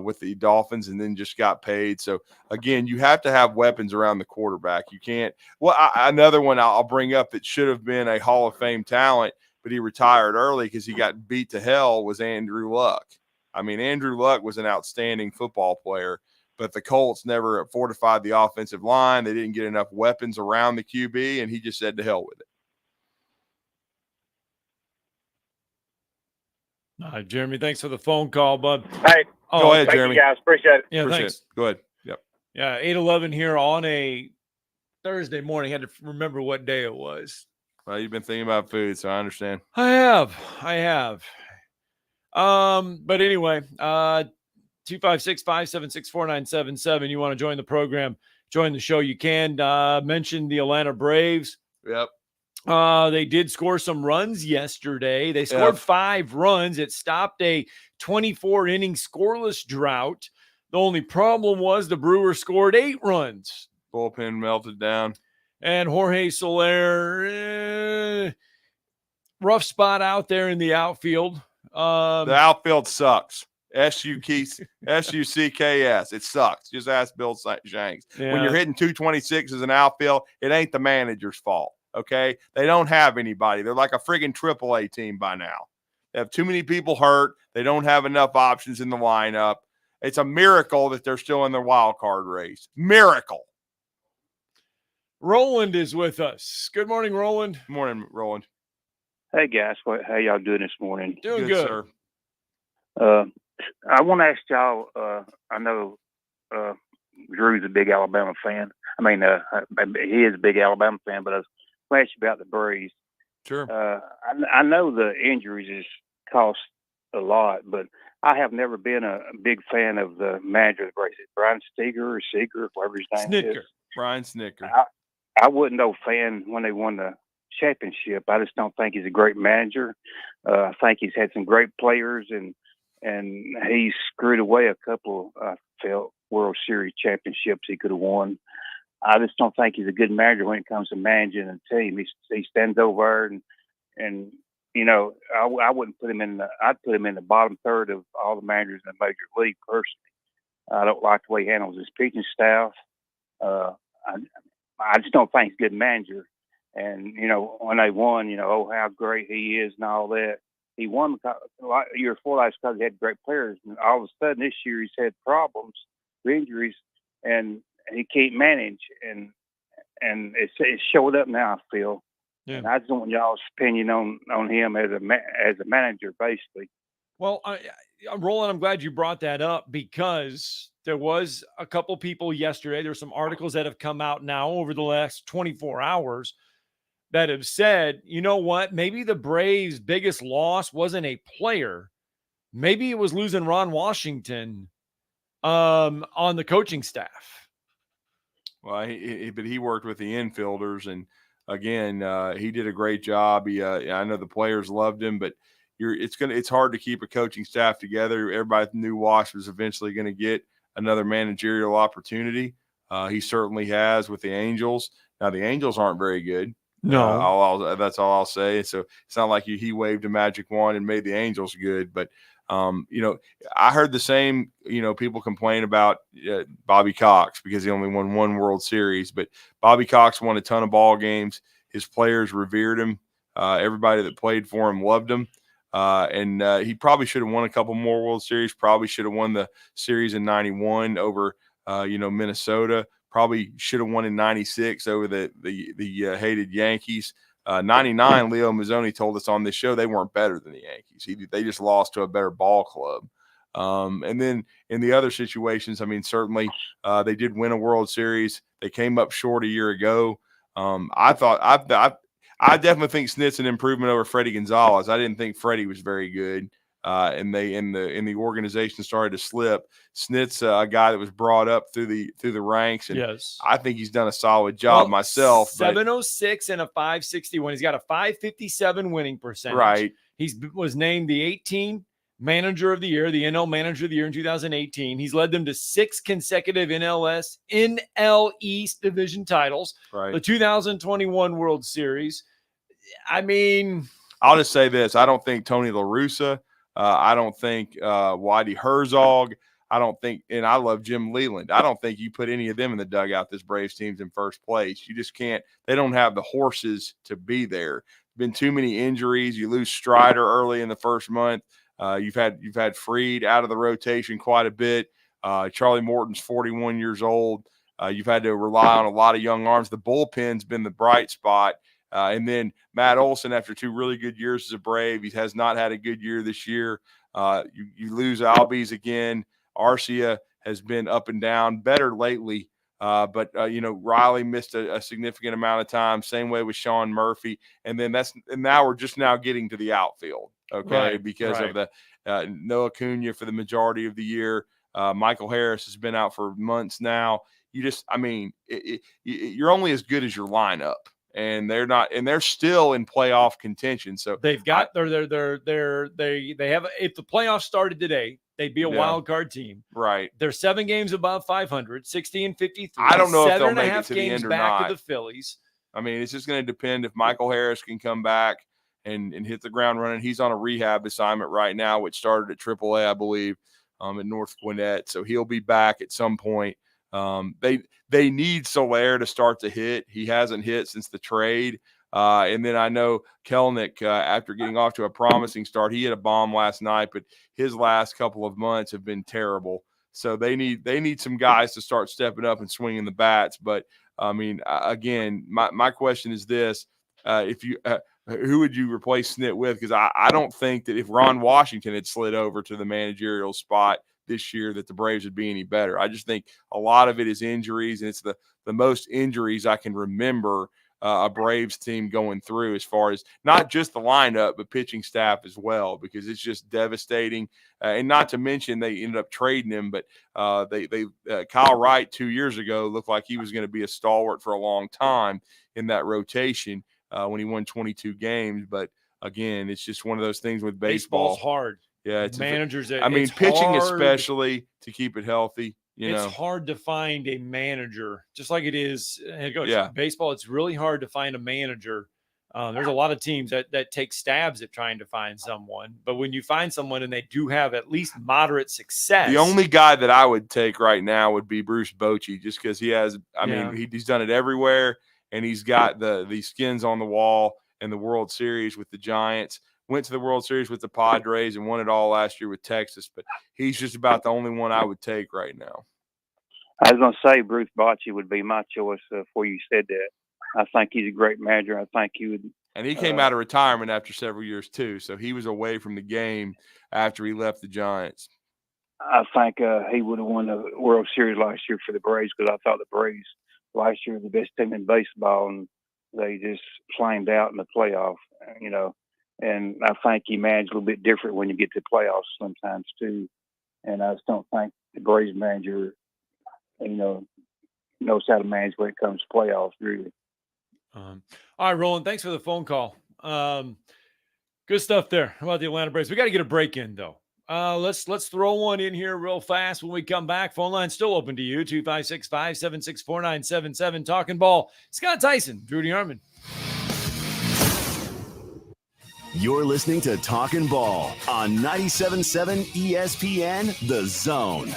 with the Dolphins and then just got paid. So, again, you have to have weapons around the quarterback. You can't – well, another one I'll bring up that should have been a Hall of Fame talent, but he retired early because he got beat to hell, was Andrew Luck. I mean, Andrew Luck was an outstanding football player, but the Colts never fortified the offensive line. They didn't get enough weapons around the QB, and he just said to hell with it. Jeremy, thanks for the phone call, bud. Hey, go ahead, thank Jeremy. you guys. Appreciate it. Yeah, Appreciate thanks. it. Go ahead. Yep. Yeah, 8:11 here on a Thursday morning. Had to remember what day it was. Well, you've been thinking about food, so I understand. I have. But anyway, 256-576-4977. You want to join the program, join the show, you can. Mention the Atlanta Braves. Yep. They did score some runs yesterday. They scored 5 runs. It stopped a 24-inning scoreless drought. The only problem was the Brewers scored 8 runs. Bullpen melted down. And Jorge Soler, rough spot out there in the outfield. The outfield sucks. S-U-C-K-S. It sucks. Just ask Bill Shanks. Yeah. When you're hitting 226 as an outfield, it ain't the manager's fault, okay? They don't have anybody. They're like a friggin' AAA team by now. They have too many people hurt. They don't have enough options in the lineup. It's a miracle that they're still in their wild card race. Miracle. Roland is with us. Good morning, Roland. Good morning, Roland. Hey, guys. How y'all doing this morning? Doing good. Sir. I want to ask y'all, I know Drew's a big Alabama fan. I mean, he is a big Alabama fan, but I was going to ask you about the Braves. Sure. I know the injuries has cost a lot, but I have never been a big fan of the manager of the Braves. Brian Steger or Seeger, whatever his name is. Brian Snicker. I wasn't no fan when they won the championship. I just don't think he's a great manager. I think he's had some great players, and he screwed away a couple, I felt, World Series championships he could have won. I just don't think he's a good manager when it comes to managing a team. He stands over and you know, I wouldn't put him in I'd put him in the bottom third of all the managers in the major league personally. I don't like the way he handles his pitching staff. I just don't think he's a good manager. And, you know, when they won, you know, oh, how great he is and all that. He won because, year before last because he had great players. And all of a sudden this year he's had problems, injuries, and he can't manage. And it's showed up now, I feel. Yeah. And I just want y'all's opinion on him as a manager, basically. Well, Roland, I'm glad you brought that up because there was a couple people yesterday. There's some articles that have come out now over the last 24 hours that have said, you know what, maybe the Braves' biggest loss wasn't a player. Maybe it was losing Ron Washington on the coaching staff. Well, but he worked with the infielders, and again, he did a great job. I know the players loved him, but it's hard to keep a coaching staff together. Everybody knew Wash was eventually going to get another managerial opportunity. He certainly has with the Angels. Now the Angels aren't very good. No, that's all I'll say. So it's not like he waved a magic wand and made the Angels good. But you know, I heard the same. You know, people complain about Bobby Cox because he only won 1 World Series, but Bobby Cox won a ton of ball games. His players revered him. Everybody that played for him loved him. And he probably should have won a couple more World Series. Probably should have won the series in '91 over Minnesota. Probably should have won in '96 over the hated Yankees. '99, Leo Mazzoni told us on this show they weren't better than the Yankees. They just lost to a better ball club. And then in the other situations, I mean, certainly they did win a World Series. They came up short a year ago. I definitely think Snit's an improvement over Freddie Gonzalez. I didn't think Freddie was very good. And the organization started to slip. Snit's a guy that was brought up through the ranks, and yes, I think he's done a solid job myself. 706 and a 561. He's got a 557 winning percentage. Right. He was named the 18 Manager of the Year, the NL Manager of the Year in 2018. He's led them to 6 consecutive NL East division titles. Right. The 2021 World Series. I mean, I'll just say this: I don't think Tony La Russa. I don't think Whitey Herzog. I don't think, and I love Jim Leland. I don't think you put any of them in the dugout. This Braves team's in first place. You just can't. They don't have the horses to be there. Been too many injuries. You lose Strider early in the first month. You've had Fried out of the rotation quite a bit. Charlie Morton's 41 years old. You've had to rely on a lot of young arms. The bullpen's been the bright spot. And then Matt Olson, after 2 really good years as a Brave, he has not had a good year this year. You lose Albies again. Arcia has been up and down, better lately. But Riley missed a significant amount of time. Same way with Sean Murphy. And now we're just now getting to the outfield. Okay. Because of the Noah Cunha for the majority of the year. Michael Harris has been out for months now. You're only as good as your lineup, and they're still in playoff contention. So they've got they have, if the playoffs started today, they'd be a wild card team. Right. They're 7 games above 500, 60-53. I don't know if they'll 7.5 make it to the games end or back not. of the Phillies. I mean, it's just going to depend if Michael Harris can come back and hit the ground running. He's on a rehab assignment right now, which started at AAA, I believe, at North Gwinnett. So he'll be back at some point. They need Soler to start to hit. He hasn't hit since the trade. And then I know Kelnick, after getting off to a promising start, he hit a bomb last night, but his last couple of months have been terrible. So they need some guys to start stepping up and swinging the bats. But I mean, again, my question is this: who would you replace Snit with? Because I don't think that if Ron Washington had slid over to the managerial spot this year that the Braves would be any better. I just think a lot of it is injuries, and it's the most injuries I can remember a Braves team going through, as far as not just the lineup but pitching staff as well, because it's just devastating. And not to mention they ended up trading him, but Kyle Wright 2 years ago looked like he was going to be a stalwart for a long time in that rotation when he won 22 games. But again, it's just one of those things with baseball. Baseball's hard. Yeah, it's managers. Pitching hard, especially to keep it healthy. It's hard to find a manager, just like it is. Baseball. It's really hard to find a manager. There's a lot of teams that take stabs at trying to find someone, but when you find someone and they do have at least moderate success, the only guy that I would take right now would be Bruce Bochy, just because he has. He's done it everywhere, and he's got the skins on the wall in the World Series with the Giants. Went to the World Series with the Padres and won it all last year with Texas, but he's just about the only one I would take right now. I was going to say Bruce Bochy would be my choice before you said that. I think he's a great manager. I think he would. And he came out of retirement after several years too, so he was away from the game after he left the Giants. I think he would have won the World Series last year for the Braves, because I thought the Braves last year were the best team in baseball, and they just flamed out in the playoff, And I think he managed a little bit different when you get to playoffs sometimes too. And I just don't think the Braves manager, knows how to manage when it comes to playoffs, really. All right, Roland, thanks for the phone call. Good stuff there about the Atlanta Braves. We got to get a break in, though. Let's throw one in here real fast when we come back. Phone line still open to you, 256-576-4977. Talking Ball. Scott Tyson, Drew DeArmond. You're listening to Talkin' Ball on 97.7 ESPN, The Zone.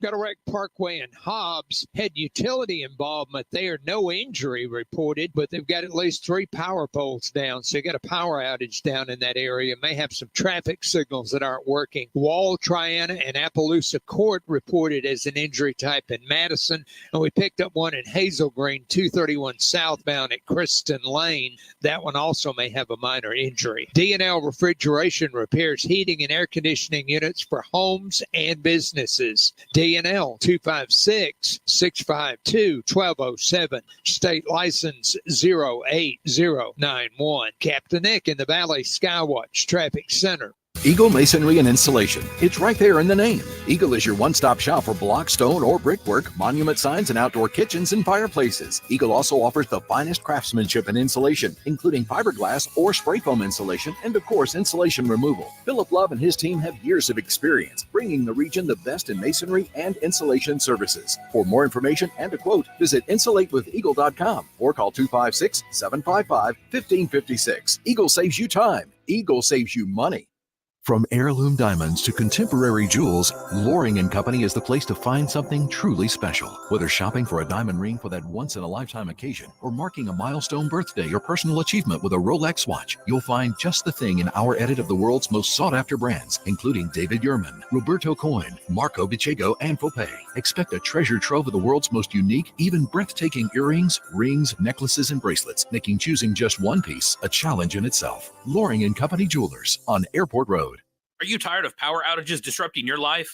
Got a wreck Parkway and Hobbs had utility involvement there. No injury reported, but they've got at least 3 power poles down. So you got a power outage down in that area. May have some traffic signals that aren't working. Wall, Triana, and Appaloosa Court reported as an injury type in Madison. And we picked up one in Hazel Green, 231 southbound at Kristen Lane. That one also may have a minor injury. D&L Refrigeration repairs heating and air conditioning units for homes and businesses. D&L 256-652-1207. State license 08091. Captain Nick in the Valley Skywatch Traffic Center. Eagle Masonry and Installation. It's right there in the name. Eagle is your one-stop shop for block, stone, or brickwork, monument signs, and outdoor kitchens and fireplaces. Eagle also offers the finest craftsmanship and insulation, including fiberglass or spray foam insulation, and of course, insulation removal. Philip Love and his team have years of experience, bringing the region the best in masonry and insulation services. For more information and a quote, visit insulatewitheagle.com or call 256-755-1556. Eagle saves you time. Eagle saves you money. From heirloom diamonds to contemporary jewels, Loring & Company is the place to find something truly special. Whether shopping for a diamond ring for that once-in-a-lifetime occasion or marking a milestone birthday or personal achievement with a Rolex watch, you'll find just the thing in our edit of the world's most sought-after brands, including David Yurman, Roberto Coin, Marco Bicego, and Fopay. Expect a treasure trove of the world's most unique, even breathtaking earrings, rings, necklaces, and bracelets, making choosing just one piece a challenge in itself. Loring & Company Jewelers on Airport Road. Are you tired of power outages disrupting your life?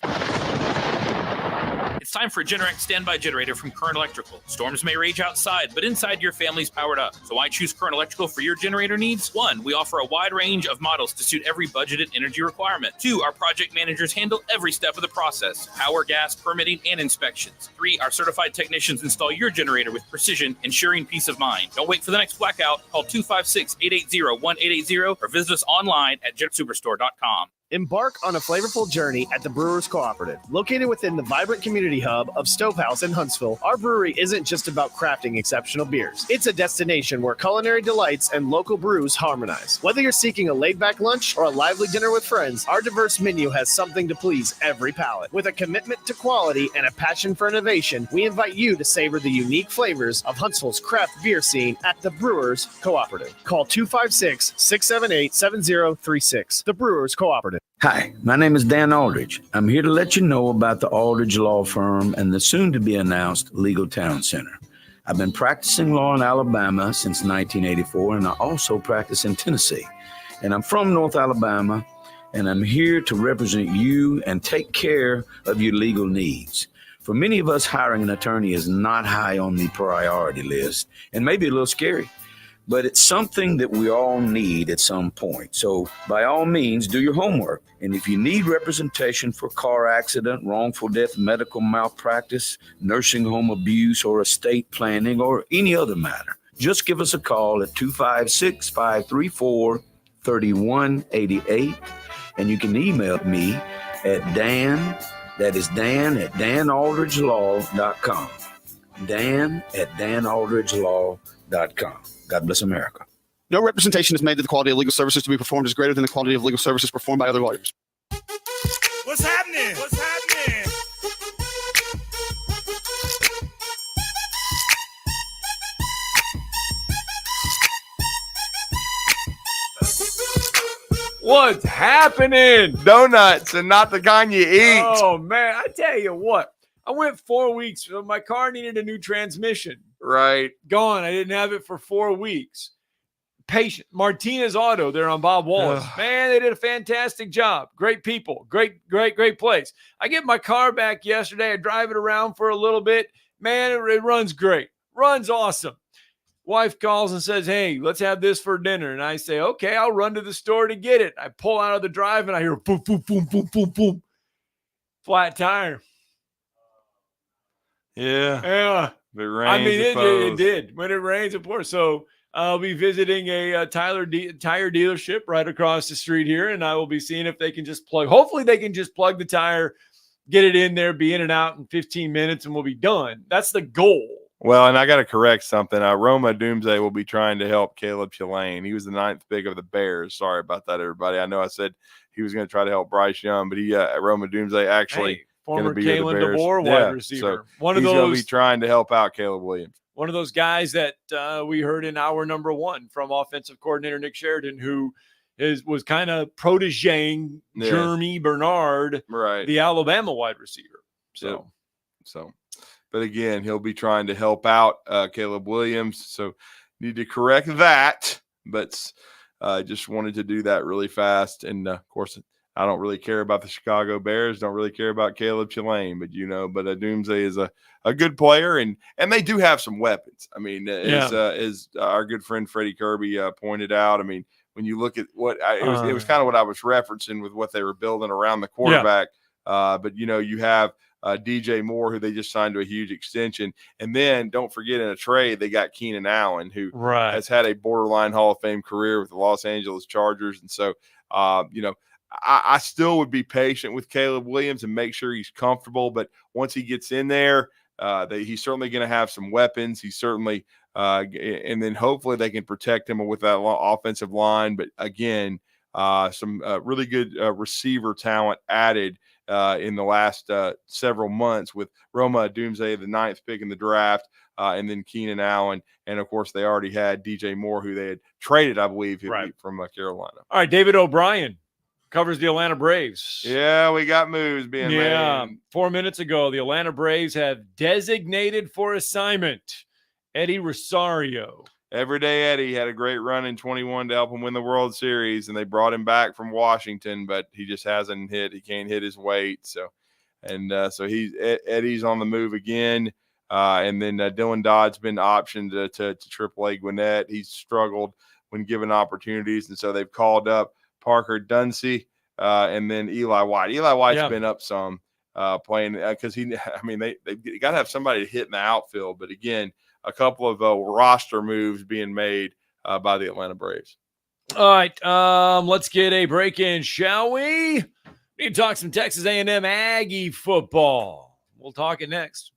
It's time for a Generac standby generator from Current Electrical. Storms may rage outside, but inside your family's powered up. So why choose Current Electrical for your generator needs? 1, we offer a wide range of models to suit every budgeted energy requirement. 2, our project managers handle every step of the process: power, gas, permitting, and inspections. 3, our certified technicians install your generator with precision, ensuring peace of mind. Don't wait for the next blackout. Call 256-880-1880 or visit us online at jetsuperstore.com. Embark on a flavorful journey at the Brewers Cooperative. Located within the vibrant community hub of Stovehouse in Huntsville, our brewery isn't just about crafting exceptional beers. It's a destination where culinary delights and local brews harmonize. Whether you're seeking a laid-back lunch or a lively dinner with friends, our diverse menu has something to please every palate. With a commitment to quality and a passion for innovation, we invite you to savor the unique flavors of Huntsville's craft beer scene at the Brewers Cooperative. Call 256-678-7036. The Brewers Cooperative. Hi, my name is Dan Aldridge. I'm here to let you know about the Aldridge Law Firm and the soon-to-be-announced Legal Town Center. I've been practicing law in Alabama since 1984, and I also practice in Tennessee. And I'm from North Alabama, and I'm here to represent you and take care of your legal needs. For many of us, hiring an attorney is not high on the priority list, and maybe a little scary. But it's something that we all need at some point. So by all means, do your homework. And if you need representation for car accident, wrongful death, medical malpractice, nursing home abuse, or estate planning, or any other matter, just give us a call at 256-534-3188. And you can email me at Dan, that is Dan at danaldridgelaw.com. Dan at danaldridgelaw.com. God bless America. No representation is made that the quality of legal services to be performed is greater than the quality of legal services performed by other lawyers. What's happening? What's happening? What's happening? Donuts, and not the kind you eat. Oh, man. I tell you what. I went 4 weeks. So my car needed a new transmission. Right. Gone. I didn't have it for 4 weeks. Patient. Martinez Auto there on Bob Wallace. Man, they did a fantastic job. Great people. Great place. I get my car back yesterday. I drive it around for a little bit. Man, it runs great. Runs awesome. Wife calls and says, hey, let's have this for dinner. And I say, okay, I'll run to the store to get it. I pull out of the drive and I hear boom, boom, boom, boom, boom, boom. Flat tire. Yeah. If it rains, I mean, it did. When it rains, it pours. So I'll be visiting a tire dealership right across the street here, and I will be seeing if they can just plug. Hopefully, they can just plug the tire, get it in there, be in and out in 15 minutes, and we'll be done. That's the goal. Well, and I got to correct something. Roma Doomsday will be trying to help Caleb Chillane. He was the 9th pick of the Bears. Sorry about that, everybody. I know I said he was going to try to help Bryce Young, but Roma Doomsday actually. Hey. Former Kalen DeBoer wide receiver. So he's going to be trying to help out Caleb Williams. One of those guys that we heard in hour number 1 from offensive coordinator Nick Sheridan, who was kind of protéging Jeremy Bernard, right, the Alabama wide receiver. So, but again, he'll be trying to help out Caleb Williams. So need to correct that, but just wanted to do that really fast. And of course, I don't really care about the Chicago Bears. Don't really care about Caleb Chillane, but Doomsday is a good player, and they do have some weapons. I mean, as our good friend Freddie Kirby pointed out. I mean, when you look at what it was kind of what I was referencing with what they were building around the quarterback. But you have DJ Moore, who they just signed to a huge extension, and then don't forget in a trade they got Keenan Allen, who has had a borderline Hall of Fame career with the Los Angeles Chargers, and so I still would be patient with Caleb Williams and make sure he's comfortable. But once he gets in there, he's certainly going to have some weapons. He's certainly and then hopefully they can protect him with that offensive line. But again, some really good receiver talent added in the last several months with Roma Doomsday, the 9th pick in the draft, and then Keenan Allen. And, of course, they already had DJ Moore, who they had traded, I believe, from Carolina. All right, David O'Brien covers the Atlanta Braves. Yeah, we got moves being made. 4 minutes ago, the Atlanta Braves have designated for assignment Eddie Rosario. Everyday Eddie had a great run in 21 to help him win the World Series, and they brought him back from Washington, but he just hasn't hit. He can't hit his weight. So Eddie's on the move again. And then Dylan Dodd's been optioned to AAA Gwinnett. He's struggled when given opportunities, and so they've called up Parker Dunsey and then Eli White. Eli White's been up some playing because they got to have somebody to hit in the outfield. But again, a couple of roster moves being made by the Atlanta Braves. All right, let's get a break in, shall we? Need to talk some Texas A&M Aggie football. We'll talk it next.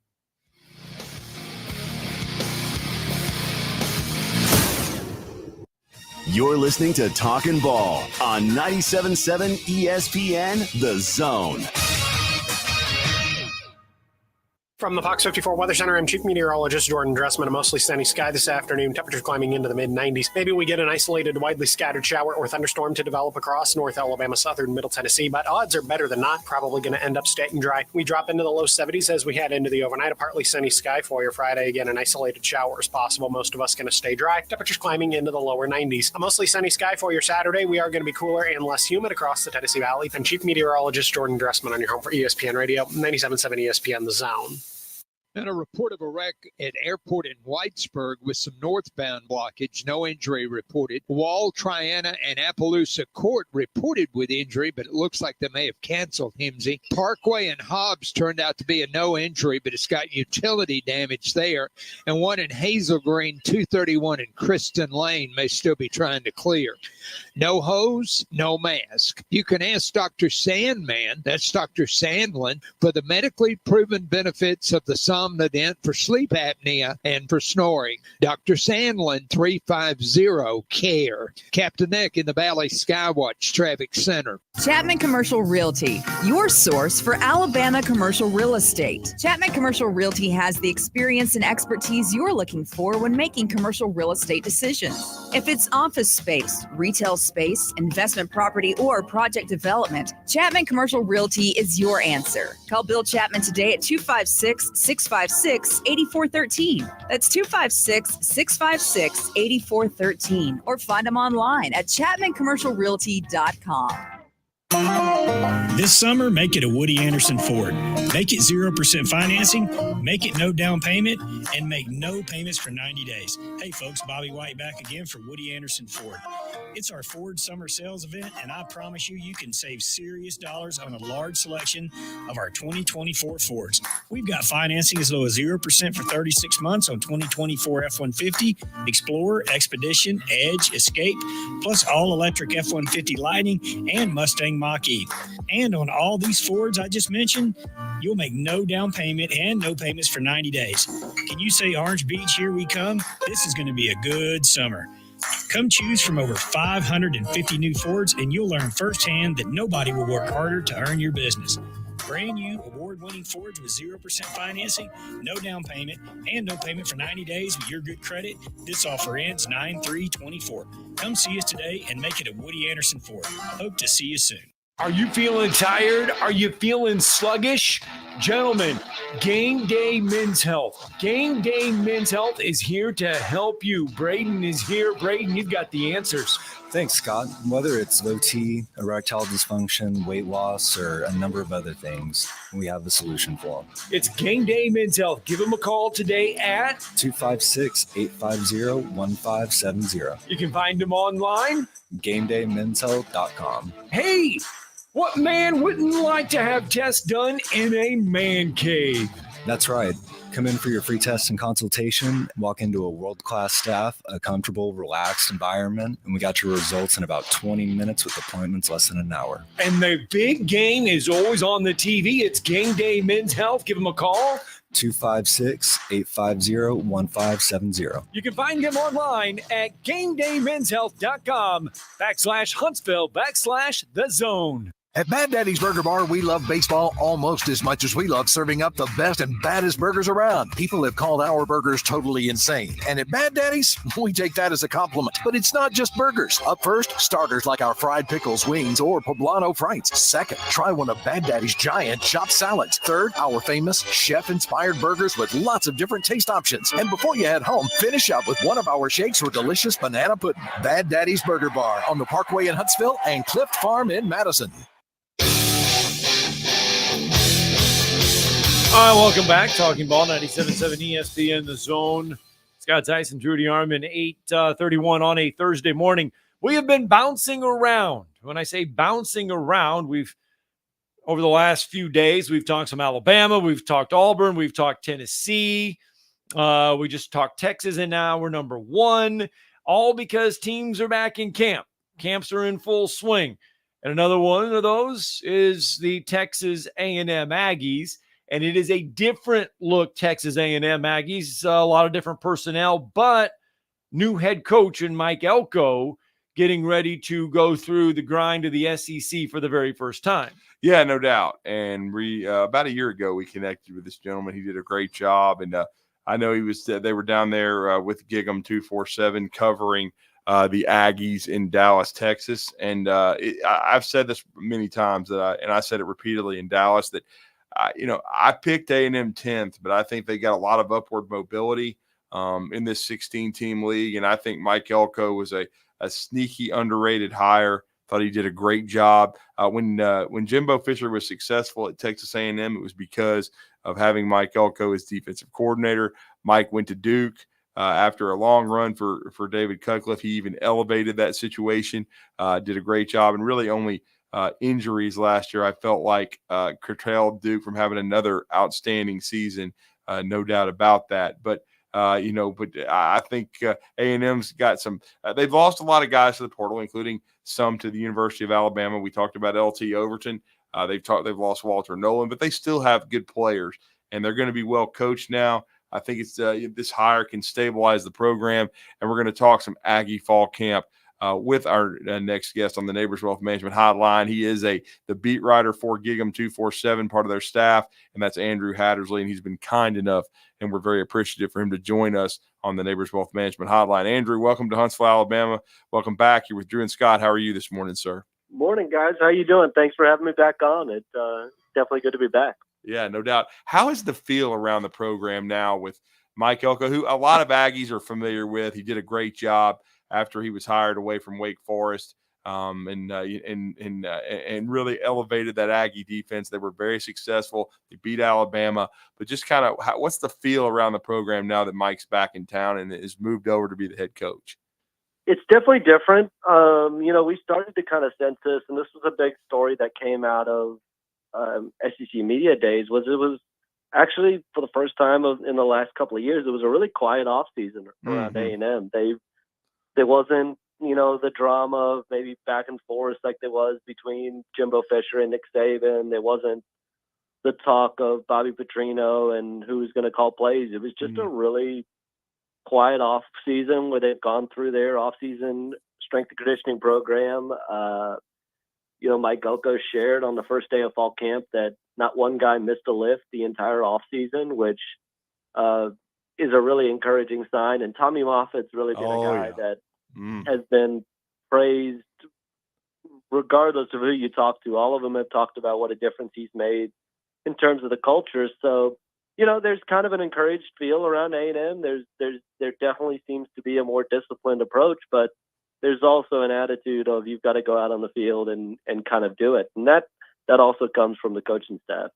You're listening to Talkin' Ball on 97.7 ESPN, The Zone. From the Fox 54 Weather Center, I'm Chief Meteorologist Jordan Dressman. A mostly sunny sky this afternoon. Temperatures climbing into the mid-90s. Maybe we get an isolated, widely scattered shower or thunderstorm to develop across North Alabama, southern Middle Tennessee, but odds are better than not. Probably going to end up staying dry. We drop into the low 70s as we head into the overnight. A partly sunny sky for your Friday. Again, an isolated shower is possible. Most of us going to stay dry. Temperatures climbing into the lower 90s. A mostly sunny sky for your Saturday. We are going to be cooler and less humid across the Tennessee Valley. I'm Chief Meteorologist Jordan Dressman on your home for ESPN Radio, 97.7 ESPN, The Zone. And a report of a wreck at airport in Whitesburg with some northbound blockage. No injury reported. Wall, Triana, and Appaloosa Court reported with injury, but it looks like they may have canceled Himsey. Parkway and Hobbs turned out to be a no injury, but it's got utility damage there. And one in Hazel Green, 231 and Kristen Lane may still be trying to clear. No hose, no mask. You can ask Dr. Sandman, that's Dr. Sandlin, for the medically proven benefits of the Somnodent for sleep apnea and for snoring. Dr. Sandlin, 350-CARE. Captain Nick in the Valley Skywatch Traffic Center. Chapman Commercial Realty, your source for Alabama commercial real estate. Chapman Commercial Realty has the experience and expertise you're looking for when making commercial real estate decisions. If it's office space, retail space, investment property, or project development, Chapman Commercial Realty is your answer. Call Bill Chapman today at 256-656-8413. That's 256-656-8413. Or find them online at chapmancommercialrealty.com. This summer, make it a Woody Anderson Ford. Make it 0% financing, make it no down payment, and make no payments for 90 days. Hey folks, Bobby White back again for Woody Anderson Ford. It's our Ford summer sales event, and I promise you can save serious dollars on a large selection of our 2024 Fords. We've got financing as low as 0% for 36 months on 2024 F-150, Explorer, Expedition, Edge, Escape, plus all-electric F-150 Lightning and Mustang Mach-E. And on all these Fords I just mentioned, you'll make no down payment and no payments for 90 days. Can you say Orange Beach, here we come? This is going to be a good summer. Come choose from over 550 new Fords, and you'll learn firsthand that nobody will work harder to earn your business. Brand new award-winning Fords with 0% financing, no down payment, and no payment for 90 days with your good credit. This offer ends 9/3/24. Come see us today and make it a Woody Anderson Ford. Hope to see you soon. Are you feeling tired? Are you feeling sluggish? Gentlemen, Game Day Men's Health. Game Day Men's Health is here to help you. Braden is here. Braden, you've got the answers. Thanks, Scott. Whether it's low T, erectile dysfunction, weight loss, or a number of other things, we have the solution for them. It's Game Day Men's Health. Give them a call today at 256-850-1570. You can find them online. GameDayMen'sHealth.com. Hey, what man wouldn't like to have tests done in a man cave? That's right. Come in for your free test and consultation, walk into a world-class staff, a comfortable, relaxed environment, and we got your results in about 20 minutes with appointments less than an hour. And the big game is always on the TV. It's Game Day Men's Health. Give them a call, 256-850-1570. You can find him online at GameDayMen'sHealth.com/Huntsville/The Zone. At Bad Daddy's Burger Bar, we love baseball almost as much as we love serving up the best and baddest burgers around. People have called our burgers totally insane. And at Bad Daddy's, we take that as a compliment. But it's not just burgers. Up first, starters like our fried pickles, wings, or poblano frites. Second, try one of Bad Daddy's giant chopped salads. Third, our famous chef-inspired burgers with lots of different taste options. And before you head home, finish up with one of our shakes or delicious banana pudding. Bad Daddy's Burger Bar on the Parkway in Huntsville and Clift Farm in Madison. All right, welcome back. Talking Ball, 97.7 ESPN, The Zone. Scott Tyson, Drew DeArmond, 8:31 on a Thursday morning. We have been bouncing around. When I say bouncing around, over the last few days, we've talked some Alabama, we've talked Auburn, we've talked Tennessee, we just talked Texas, and now we're number one, all because teams are back in camp. Camps are in full swing. And another one of those is the Texas A&M Aggies. And it is a different look, Texas A&M Aggies, a lot of different personnel, but new head coach in Mike Elko getting ready to go through the grind of the SEC for the very first time. Yeah, no doubt. And we about a year ago, we connected with this gentleman. He did a great job. And I know they were down there with Gig'em 247 covering the Aggies in Dallas, Texas. And I've said this many times and I said it repeatedly in Dallas that I picked A&M 10th, but I think they got a lot of upward mobility in this 16-team league. And I think Mike Elko was a sneaky underrated hire. Thought he did a great job. When Jimbo Fisher was successful at Texas A&M, it was because of having Mike Elko as defensive coordinator. Mike went to Duke. After a long run for David Cutcliffe, he even elevated that situation, did a great job, and really only injuries last year, I felt like curtailed Duke from having another outstanding season, no doubt about that. But I think A&M's got some. They've lost a lot of guys to the portal, including some to the University of Alabama. We talked about LT Overton. They've lost Walter Nolan, but they still have good players, and they're going to be well coached now. I think it's this hire can stabilize the program, and we're going to talk some Aggie fall camp with our next guest on the Neighbors Wealth Management Hotline. He is the beat writer for Gig'em 247, part of their staff, and that's Andrew Hattersley, and he's been kind enough, and we're very appreciative for him to join us on the Neighbors Wealth Management Hotline. Andrew, welcome to Huntsville, Alabama. Welcome back. You're with Drew and Scott. How are you this morning, sir? Morning, guys. How you doing? Thanks for having me back on. It's definitely good to be back. Yeah, no doubt. How is the feel around the program now with Mike Elko, who a lot of Aggies are familiar with? He did a great job after he was hired away from Wake Forest, and really elevated that Aggie defense. They were very successful. They beat Alabama, but just kind of what's the feel around the program now that Mike's back in town and is moved over to be the head coach? It's definitely different. We started to kind of sense this, and this was a big story that came out of SEC Media Days. It was actually for the first time in the last couple of years, it was a really quiet offseason around A&M. There wasn't, the drama of maybe back and forth like there was between Jimbo Fisher and Nick Saban. There wasn't the talk of Bobby Petrino and who was going to call plays. It was just a really quiet off season where they've gone through their off-season strength and conditioning program. Mike Elko shared on the first day of fall camp that not one guy missed a lift the entire off-season, which is a really encouraging sign. And Tommy Moffitt's really been a guy that has been praised regardless of who you talk to. All of them have talked about what a difference he's made in terms of the culture. So, there's kind of an encouraged feel around A&M. There definitely seems to be a more disciplined approach, but there's also an attitude of you've got to go out on the field and kind of do it. And that also comes from the coaching staff.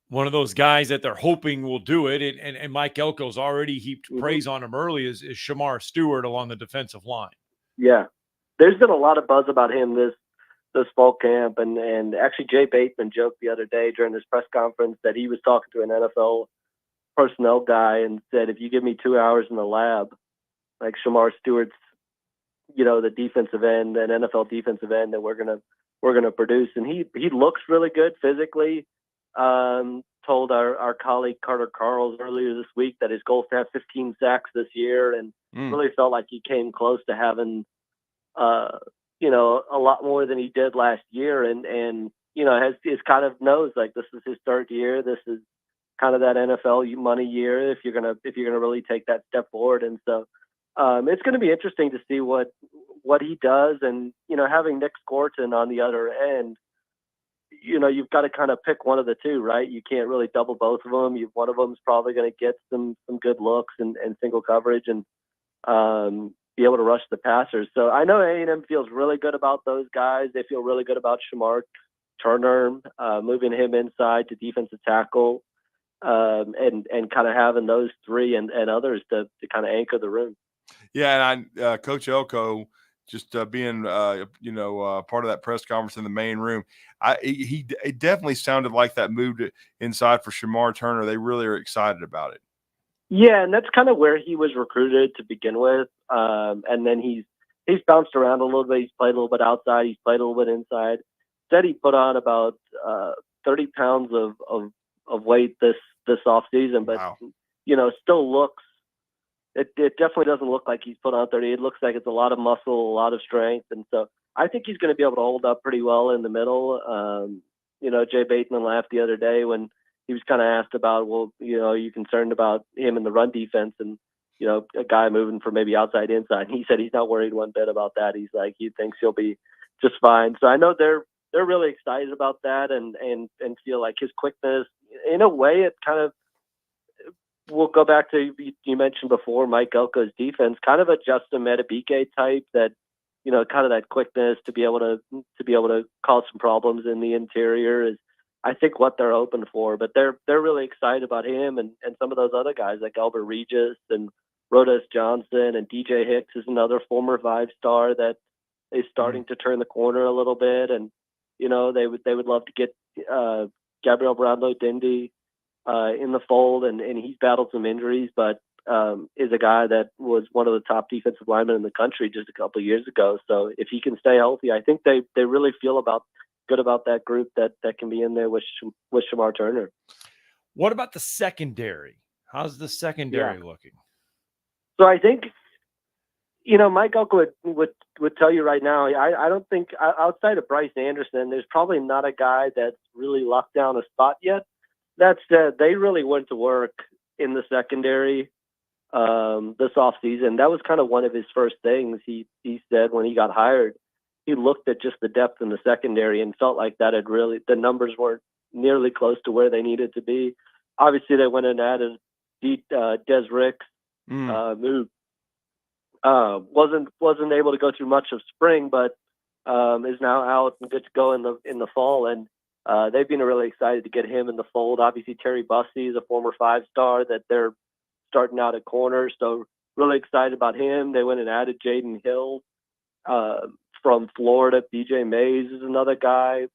One of those guys that they're hoping will do it, and Mike Elko's already heaped praise on him early, is Shamar Stewart along the defensive line. Yeah. There's been a lot of buzz about him this fall camp, and actually Jay Bateman joked the other day during this press conference that he was talking to an NFL personnel guy and said, if you give me 2 hours in the lab, like Shamar Stewart's, the defensive end, an NFL defensive end that we're gonna produce. And he looks really good physically. told our colleague Carter Carls earlier this week that his goal is to have 15 sacks this year, and really felt like he came close to having, a lot more than he did last year. And is kind of knows like this is his third year. This is kind of that NFL money year if you're gonna really take that step forward. And so it's going to be interesting to see what he does. And having Nick Scorton on the other end, you've got to kind of pick one of the two, right? You can't really double both of them. One of them is probably going to get some good looks and single coverage and be able to rush the passers. So I know A&M feels really good about those guys. They feel really good about Shamar Turner, moving him inside to defensive tackle, and kind of having those three and others to kind of anchor the room. Yeah, and Coach Elko just being part of that press conference in the main room, it definitely sounded like that move inside for Shamar Turner. They really are excited about it. Yeah, and that's kind of where he was recruited to begin with, and then he's bounced around a little bit. He's played a little bit outside. He's played a little bit inside. Said he put on about 30 pounds of weight this off season, but wow. Still looks. It definitely doesn't look like he's put on 30. It looks like it's a lot of muscle, a lot of strength, and so I think he's going to be able to hold up pretty well in the middle. Jay Bateman laughed the other day when he was kind of asked about, well, are you concerned about him in the run defense and a guy moving from maybe outside inside? And he said he's not worried one bit about that. He's like, he thinks he'll be just fine. So I know they're really excited about that and feel like his quickness, in a way, it kind of, we'll go back to, you mentioned before, Mike Elko's defense, kind of a Justin Metabike type that, kind of that quickness to be able to cause some problems in the interior is, I think, what they're hoping for. But they're really excited about him and some of those other guys like Albert Regis and Rodas Johnson, and DJ Hicks is another former 5-star that is starting to turn the corner a little bit. And, they would love to get Gabriel Brownlow-Dindy in the fold, and he's battled some injuries, but is a guy that was one of the top defensive linemen in the country just a couple of years ago. So if he can stay healthy, I think they really feel good about that group that can be in there with Shamar Turner. What about the secondary? How's the secondary looking? So I think, Mike Elko would tell you right now, I don't think, outside of Bryce Anderson, there's probably not a guy that's really locked down a spot yet. That said, they really went to work in the secondary this offseason. That was kind of one of his first things he said when he got hired. He looked at just the depth in the secondary and felt like that the numbers weren't nearly close to where they needed to be. Obviously, they went and added Des Ricks, who wasn't able to go through much of spring, but is now out and good to go in the fall. And they've been really excited to get him in the fold. Obviously, Terry Bussey is a former 5-star that they're starting out at corner, so really excited about him. They went and added Jaden Hill from Florida. BJ Mays is another guy.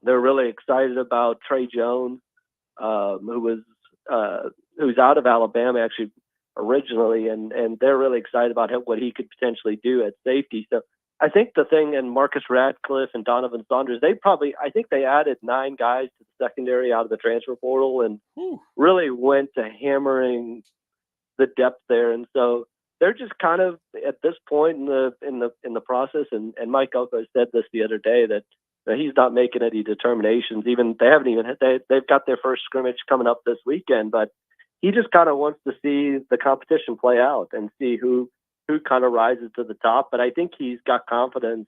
They're really excited about Trey Jones, who's out of Alabama actually originally, and they're really excited about what he could potentially do at safety. So I think the thing, and Marcus Radcliffe and Donovan Saunders, I think they added 9 guys to the secondary out of the transfer portal and really went to hammering the depth there. And so they're just kind of at this point in the process. And Mike Elko said this the other day that he's not making any determinations. They've got their first scrimmage coming up this weekend, but he just kind of wants to see the competition play out and see who kind of rises to the top. But I think he's got confidence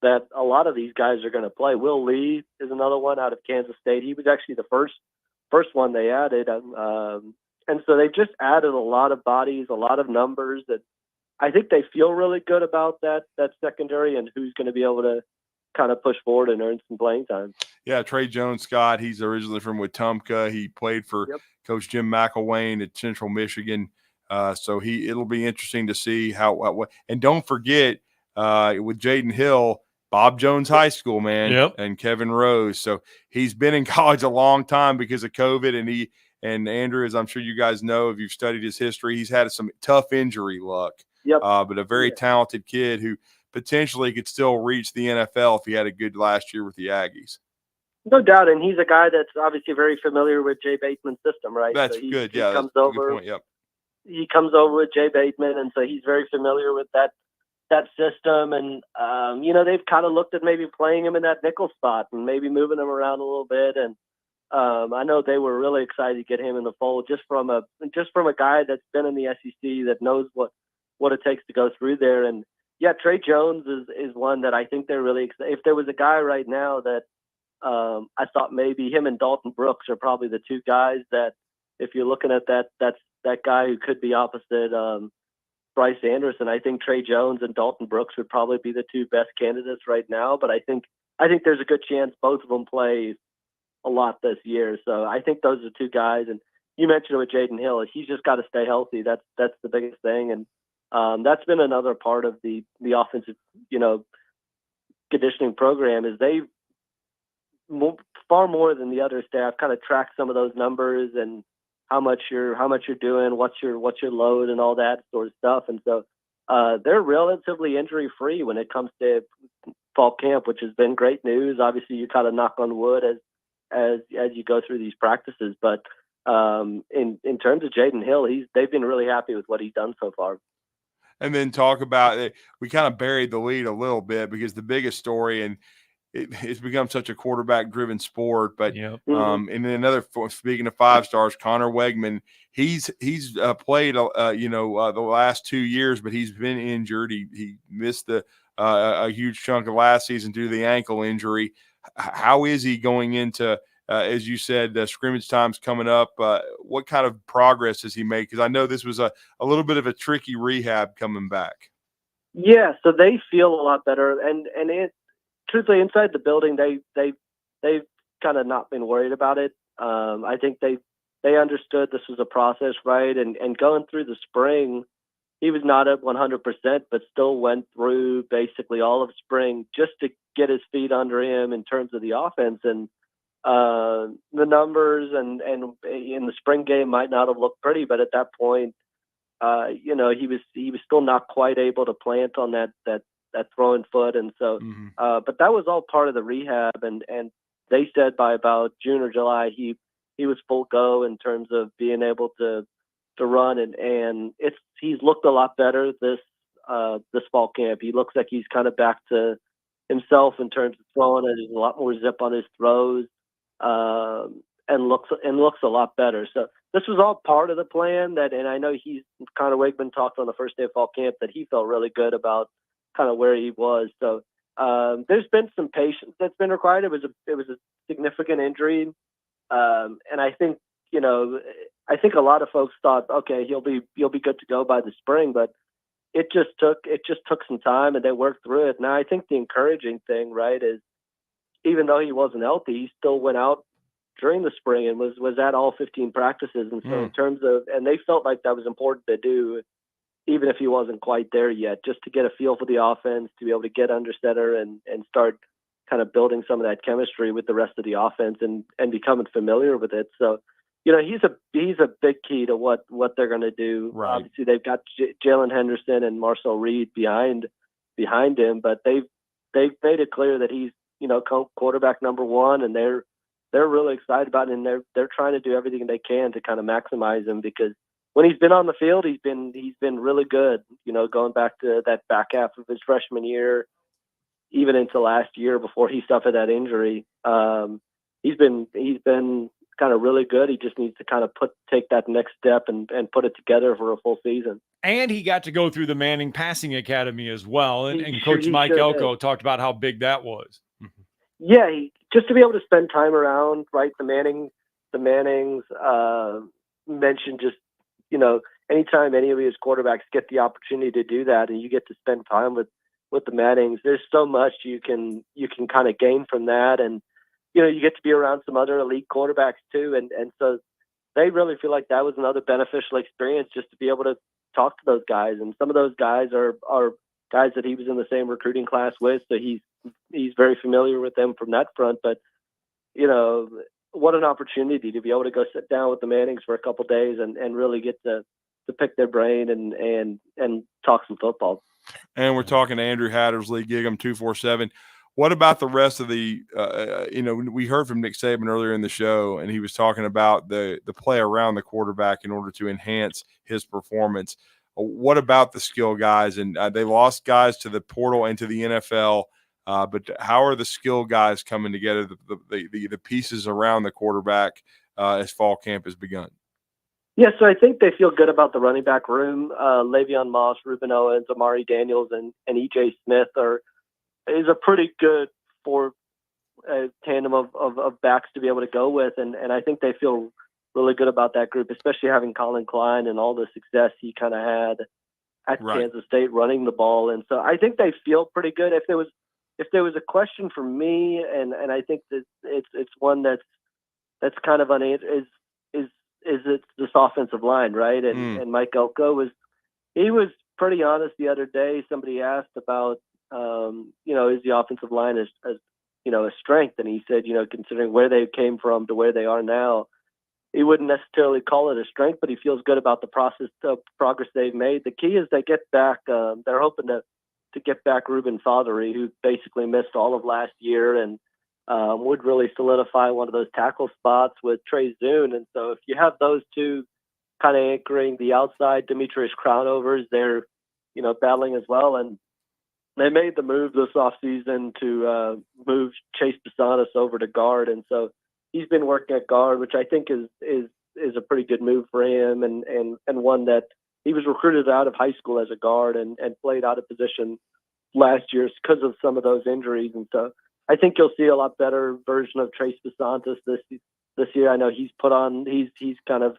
that a lot of these guys are going to play. Will Lee is another one out of Kansas State. He was actually the first one they added. And so they just added a lot of bodies, a lot of numbers that I think they feel really good about that secondary and who's going to be able to kind of push forward and earn some playing time. Yeah, Trey Jones Scott, he's originally from Wetumpka. He played for Coach Jim McElwain at Central Michigan. So it'll be interesting to see how and don't forget with Jaden Hill, Bob Jones High School, man, and Kevin Rose. So he's been in college a long time because of COVID, and Andrew, as I'm sure you guys know, if you've studied his history, he's had some tough injury luck. But a very talented kid who potentially could still reach the NFL if he had a good last year with the Aggies. No doubt, and he's a guy that's obviously very familiar with Jay Bateman's system, right? That's so good. He Yeah, comes that's a good over. point. Yep. He comes over with Jay Bateman, and so he's very familiar with that system. And they've kind of looked at maybe playing him in that nickel spot and maybe moving him around a little bit. And I know they were really excited to get him in the fold just from a guy that's been in the SEC that knows what it takes to go through there. And yeah, Trey Jones is one that I think they're really excited. If there was a guy right now that I thought maybe him and Dalton Brooks are probably the two guys that, if you're looking at that's that guy who could be opposite Bryce Anderson, I think Trey Jones and Dalton Brooks would probably be the two best candidates right now. But I think there's a good chance both of them play a lot this year. So I think those are two guys. And you mentioned it with Jaden Hill. He's just got to stay healthy. That's the biggest thing. And that's been another part of the offensive, conditioning program is they've far more than the other staff kind of track some of those numbers and how much you're doing, what's your load and all that sort of stuff. And so they're relatively injury free when it comes to fall camp, which has been great news. Obviously, you kind of knock on wood as you go through these practices, but in terms of Jaden Hill, they've been really happy with what he's done so far. And then talk about it. We kind of buried the lead a little bit because the biggest story, and it's become such a quarterback-driven sport. But and then another, speaking of 5-stars, Connor Wegman, he's played the last 2 years, but he's been injured. He missed a huge chunk of last season due to the ankle injury. How is he going into? As you said, scrimmage time's coming up. What kind of progress has he made? Because I know this was a little bit of a tricky rehab coming back. Yeah, so they feel a lot better, and truthfully, inside the building, they've kind of not been worried about it. I think they understood this was a process, right? And going through the spring, he was not at 100%, but still went through basically all of spring just to get his feet under him in terms of the offense. And the numbers and in the spring game might not have looked pretty, but at that point, he was still not quite able to plant on that throwing foot. And so, but that was all part of the rehab. And they said by about June or July, he was full go in terms of being able to run. And he's looked a lot better this fall camp. He looks like he's kind of back to himself in terms of throwing. There's a lot more zip on his throws. And looks a lot better. So this was all part of the plan and I know Connor Wegman talked on the first day of fall camp that he felt really good about kind of where he was. So there's been some patience that's been required. It was a significant injury. And I think, a lot of folks thought, okay, he'll be good to go by the spring, but it just took some time and they worked through it. Now I think the encouraging thing, right, is even though he wasn't healthy, he still went out during the spring and was at all 15 practices. And so in terms of, and they felt like that was important to do, even if he wasn't quite there yet, just to get a feel for the offense, to be able to get under center and start kind of building some of that chemistry with the rest of the offense and becoming familiar with it. So, he's a big key to what they're going to do. Right. Obviously they've got Jalen Henderson and Marcel Reed behind him, but they've made it clear that he's, quarterback number one, and they're really excited about it, and they're trying to do everything they can to kind of maximize him, because when he's been on the field, he's been really good. Going back to that back half of his freshman year, even into last year before he suffered that injury, he's been kind of really good. He just needs to kind of take that next step and put it together for a full season. And he got to go through the Manning Passing Academy as well, and Coach He Mike sure Elko did. talked about how big that was. Yeah, just to be able to spend time around, right? The Mannings mentioned just, anytime any of his quarterbacks get the opportunity to do that and you get to spend time with the Mannings, there's so much you can kind of gain from that. And, you get to be around some other elite quarterbacks too. And so they really feel like that was another beneficial experience just to be able to talk to those guys. And some of those guys are guys that he was in the same recruiting class with. So he's very familiar with them from that front. But, what an opportunity to be able to go sit down with the Mannings for a couple of days and really get to pick their brain and talk some football. And we're talking to Andrew Hattersley, Gig 'em 247. What about the rest of the, we heard from Nick Saban earlier in the show, and he was talking about the play around the quarterback in order to enhance his performance. What about the skill guys? And they lost guys to the portal and to the NFL, but how are the skill guys coming together, the pieces around the quarterback as fall camp has begun? Yeah, so I think they feel good about the running back room. Le'Veon Moss, Reuben Owens, Amari Daniels, and E.J. Smith is a pretty good tandem of backs to be able to go with, and I think they feel really good about that group, especially having Colin Klein and all the success he kind of had at Kansas State running the ball. And so I think they feel pretty good. If there was a question for me, and I think that it's one that's kind of unanswered, is it's this offensive line, right? And Mike Elko was pretty honest the other day. Somebody asked about is the offensive line as a strength, and he said, considering where they came from to where they are now, he wouldn't necessarily call it a strength, but he feels good about the progress they've made. The key is they get back. They're hoping to get back Ruben Fothery, who basically missed all of last year, and would really solidify one of those tackle spots with Trey Zune. And so if you have those two kind of anchoring the outside, Demetrius Crownovers, they're battling as well. And they made the move this offseason to move Chase Bisanis over to guard, and so he's been working at guard, which I think is a pretty good move for him, and one that he was recruited out of high school as a guard and played out of position last year because of some of those injuries. And so I think you'll see a lot better version of Trace Bisantis this year. I know he's kind of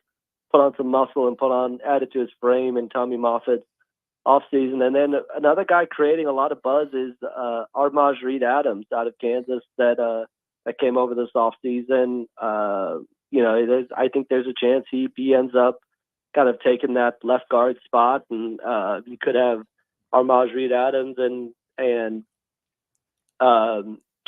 put on some muscle and added to his frame in Tommy Moffitt's offseason. And then another guy creating a lot of buzz is Armaj Reed Adams out of Kansas that came over this offseason. I think there's a chance he ends up kind of taking that left guard spot, and you could have Armaj Reed Adams and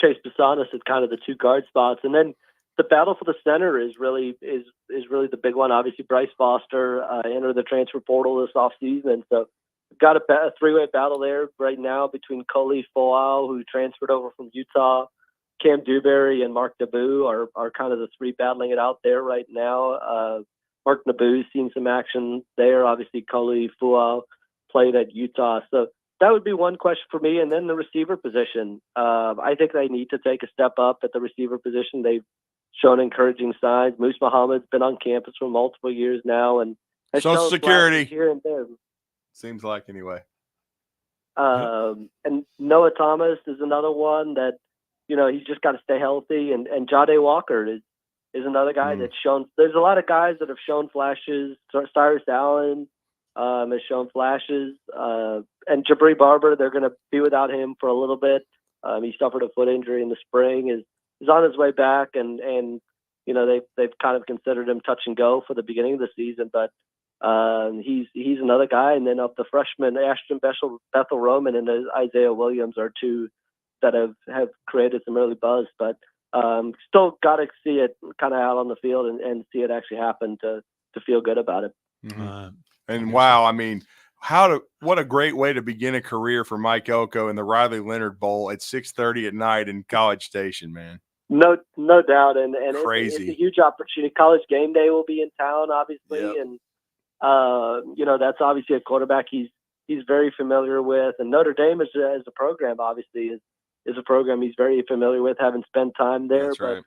Chase Bisanis as kind of the two guard spots. And then the battle for the center is really the big one. Obviously, Bryce Foster entered the transfer portal this offseason, so we've got a three-way battle there right now between Koli Foal, who transferred over from Utah, Cam Dewberry, and Mark Naboo are kind of the three battling it out there right now. Mark Naboo's seen some action there. Obviously, Koli Foal played at Utah. So that would be one question for me. And then the receiver position. I think they need to take a step up at the receiver position. They've shown encouraging signs. Moose Muhammad's been on campus for multiple years now, and has Social shown Security here and there. Seems like anyway. And Noah Thomas is another one that, he's just got to stay healthy. And Jade Walker is another guy that's shown. There's a lot of guys that have shown flashes. Cyrus Allen has shown flashes. And Jabri Barber, they're going to be without him for a little bit. He suffered a foot injury in the spring. Is on his way back, and they've kind of considered him touch and go for the beginning of the season, but he's another guy. And then of the freshmen, Ashton Bethel Roman and Isaiah Williams are two that have created some early buzz, but still got to see it kind of out on the field and see it actually happen to feel good about it. And wow, I mean, what a great way to begin a career for Mike Elko in the Riley Leonard Bowl at 6:30 at night in College Station, man. No doubt, and crazy. It's a huge opportunity. College game day will be in town, obviously, and that's obviously a quarterback he's very familiar with, and Notre Dame as a program obviously is a program he's very familiar with, having spent time there. That's right.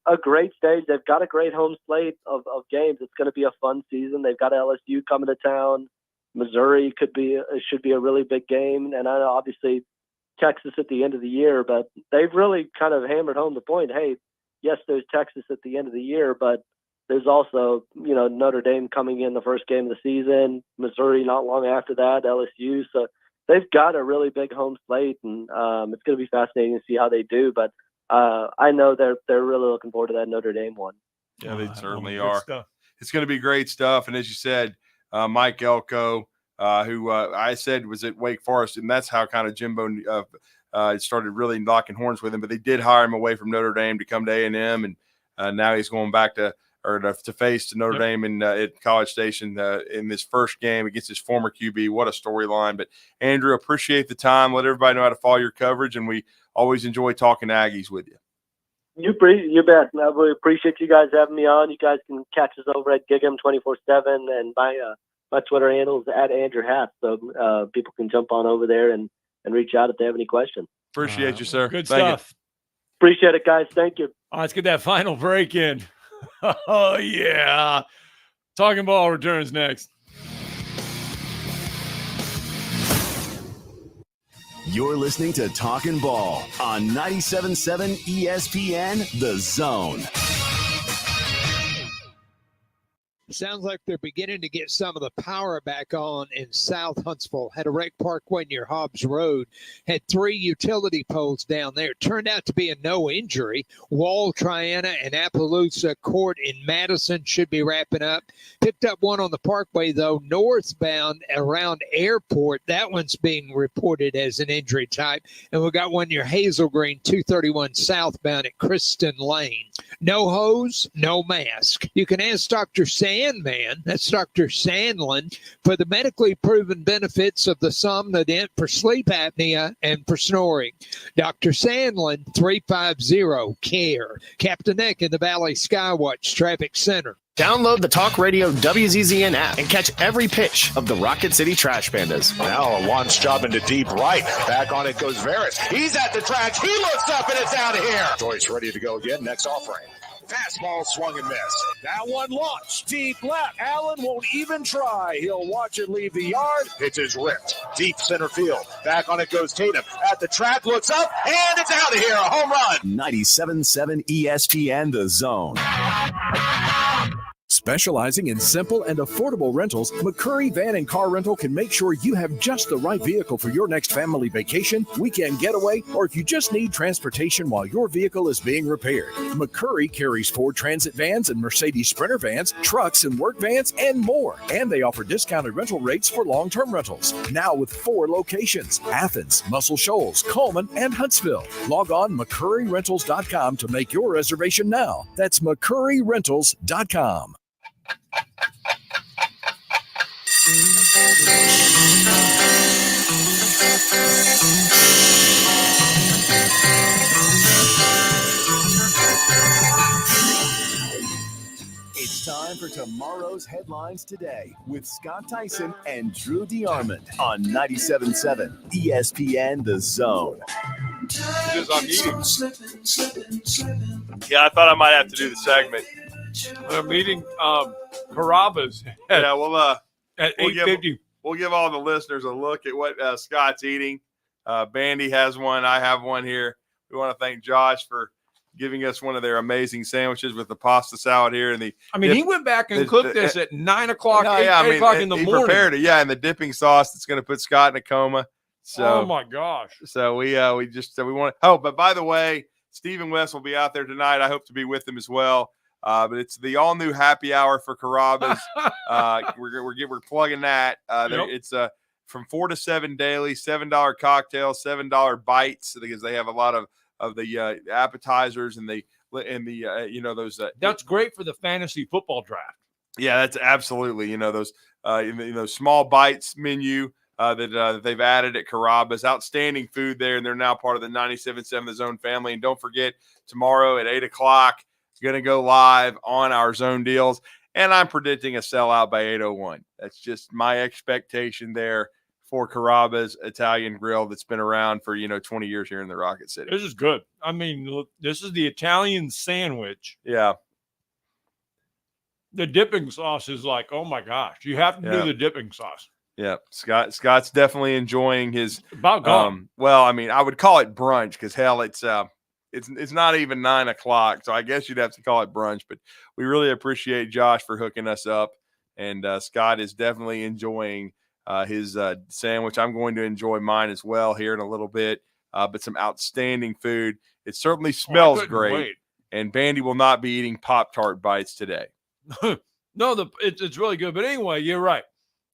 A great stage. They've got a great home slate of games. It's going to be a fun season. They've got LSU coming to town. Missouri should be a really big game, and I know obviously Texas at the end of the year, but they've really kind of hammered home the point. Hey, yes, there's Texas at the end of the year, but there's also, Notre Dame coming in the first game of the season, Missouri not long after that, LSU. So they've got a really big home slate, and it's going to be fascinating to see how they do. But I know they're really looking forward to that Notre Dame one. Yeah, they certainly are. It's going to be great stuff. And as you said, Mike Elko, who I said was at Wake Forest, and that's how kind of Jimbo started really knocking horns with him. But they did hire him away from Notre Dame to come to A&M, and now he's going back to to face Notre Dame at College Station in this first game against his former QB. What a storyline. But, Andrew, appreciate the time. Let everybody know how to follow your coverage, and we always enjoy talking Aggies with you. You bet. I really appreciate you guys having me on. You guys can catch us over at Gig'em 24/7, and my Twitter handle is at Andrew Hatt, so people can jump on over there and reach out if they have any questions. Appreciate you, sir. Good Thank stuff. You. Appreciate it, guys. Thank you. Let's get that final break in. Oh, yeah. Talking Ball returns next. You're listening to Talkin' Ball on 97.7 ESPN, The Zone. Sounds like they're beginning to get some of the power back on in South Huntsville. Had a wreck parkway near Hobbs Road. Had 3 utility poles down there. Turned out to be a no injury. Wall, Triana, and Appaloosa Court in Madison should be wrapping up. Picked up one on the parkway, though, northbound around Airport. That one's being reported as an injury type. And we got one near Hazel Green, 231 southbound at Kristen Lane. No hose, no mask. You can ask Dr. Sandman, that's Dr. Sandlin, for the medically proven benefits of the Somnodent for sleep apnea and for snoring. Dr. Sandlin, 350-CARE. Captain Eck in the Valley Skywatch Traffic Center. Download the Talk Radio WZZN app and catch every pitch of the Rocket City Trash Pandas. Now a launch job into deep right. Back on it goes Veras. He's at the tracks. He looks up and it's out of here. Joyce ready to go again. Next offering. Fastball swung and missed. That one launched deep left. Allen won't even try. He'll watch it leave the yard. Pitch is ripped. Deep center field. Back on it goes Tatum. At the track, looks up, and it's out of here. A home run. 97.7 ESPN, The Zone. Specializing in simple and affordable rentals, McCurry Van and Car Rental can make sure you have just the right vehicle for your next family vacation, weekend getaway, or if you just need transportation while your vehicle is being repaired. McCurry carries Ford Transit vans and Mercedes Sprinter vans, trucks and work vans, and more. And they offer discounted rental rates for long-term rentals. Now with 4 locations: Athens, Muscle Shoals, Coleman, and Huntsville. Log on McCurryRentals.com to make your reservation now. That's McCurryRentals.com. It's time for tomorrow's headlines today with Scott Tyson and Drew DeArmond on 97.7 ESPN The Zone. Yeah, I thought I might have to do the segment. We're meeting Carrabba's. Yeah, well, at 8:50. We'll give all the listeners a look at what Scott's eating. Bandy has one. I have one here. We want to thank Josh for giving us one of their amazing sandwiches with the pasta salad here. And he went back and cooked this at 9 o'clock, 8 o'clock in the morning. He prepared it, and the dipping sauce that's going to put Scott in a coma. So, oh my gosh! So we want. Oh, but by the way, Stephen West will be out there tonight. I hope to be with him as well. But it's the all new happy hour for Carrabba's. We're plugging that. It's from 4 to 7 daily, $7 cocktails, $7 bites, because they have a lot of the appetizers and those. That's great for the fantasy football draft. Yeah, that's absolutely those small bites menu that they've added at Carrabba's. Outstanding food there, and they're now part of the 97.7 The Zone family. And don't forget, tomorrow at 8 o'clock. Going to go live on our Zone Deals, and I'm predicting a sellout by 8:01. That's just my expectation there for Carrabba's Italian Grill that's been around for 20 years here in the Rocket City. This is good. I mean, look, this is the Italian sandwich. Yeah. The dipping sauce is like, oh my gosh, you have to do the dipping sauce. Yeah, Scott's definitely enjoying his about gone. Well, I mean, I would call it brunch because hell, it's not even 9 o'clock, so I guess you'd have to call it brunch. But we really appreciate Josh for hooking us up, and Scott is definitely enjoying his sandwich. I'm going to enjoy mine as well here in a little bit. But some outstanding food. It certainly smells great. Wait. And Bandy will not be eating Pop-Tart bites today. No, it's really good. But anyway, you're right.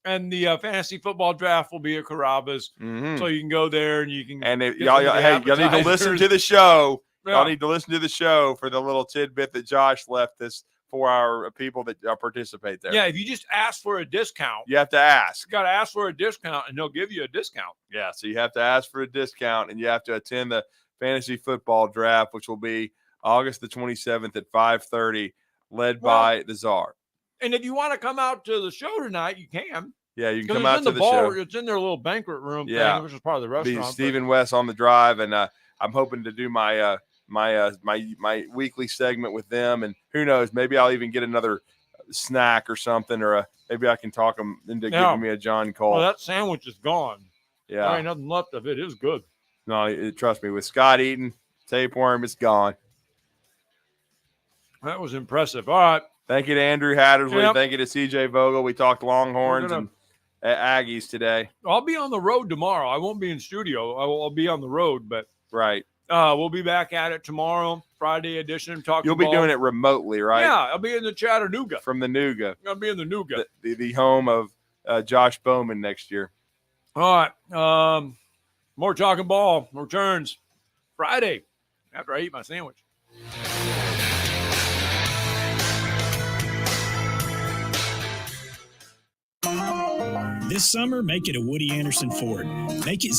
And the fantasy football draft will be at Carrabba's, so you can go there and you can. And y'all need to listen to the show. Yeah. Y'all need to listen to the show for the little tidbit that Josh left us for our people that participate there. Yeah, if you just ask for a discount. You have to ask. You got to ask for a discount, and they'll give you a discount. Yeah, so you have to ask for a discount, and you have to attend the fantasy football draft, which will be August the 27th at 5:30, led by the Czar. And if you want to come out to the show tonight, you can. Yeah, you can come out to the show. It's in their little banquet room Yeah. thing, which is part of the restaurant. Be Stephen West on the drive, and I'm hoping to do my my weekly segment with them, and who knows, maybe I'll even get another snack or something, or maybe I can talk them into giving me a John Cole. Well, that sandwich is gone. Yeah, there ain't nothing left of it. It was good. No, trust me, with Scott eating tapeworm, it's gone. That was impressive. All right. Thank you to Andrew Hattersley. Yep. Thank you to CJ Vogel. We talked Longhorns and Aggies today. I'll be on the road tomorrow. I won't be in studio. I'll be on the road, but right. We'll be back at it tomorrow, Friday edition of Talking You'll be Ball. doing it remotely, right? Yeah, I'll be in the Chattanooga. From the Nooga. I'll be in the Nooga. The home of Josh Bowman next year. All right. More Talking Ball returns Friday after I eat my sandwich. This summer, make it a Woody Anderson Ford. Make it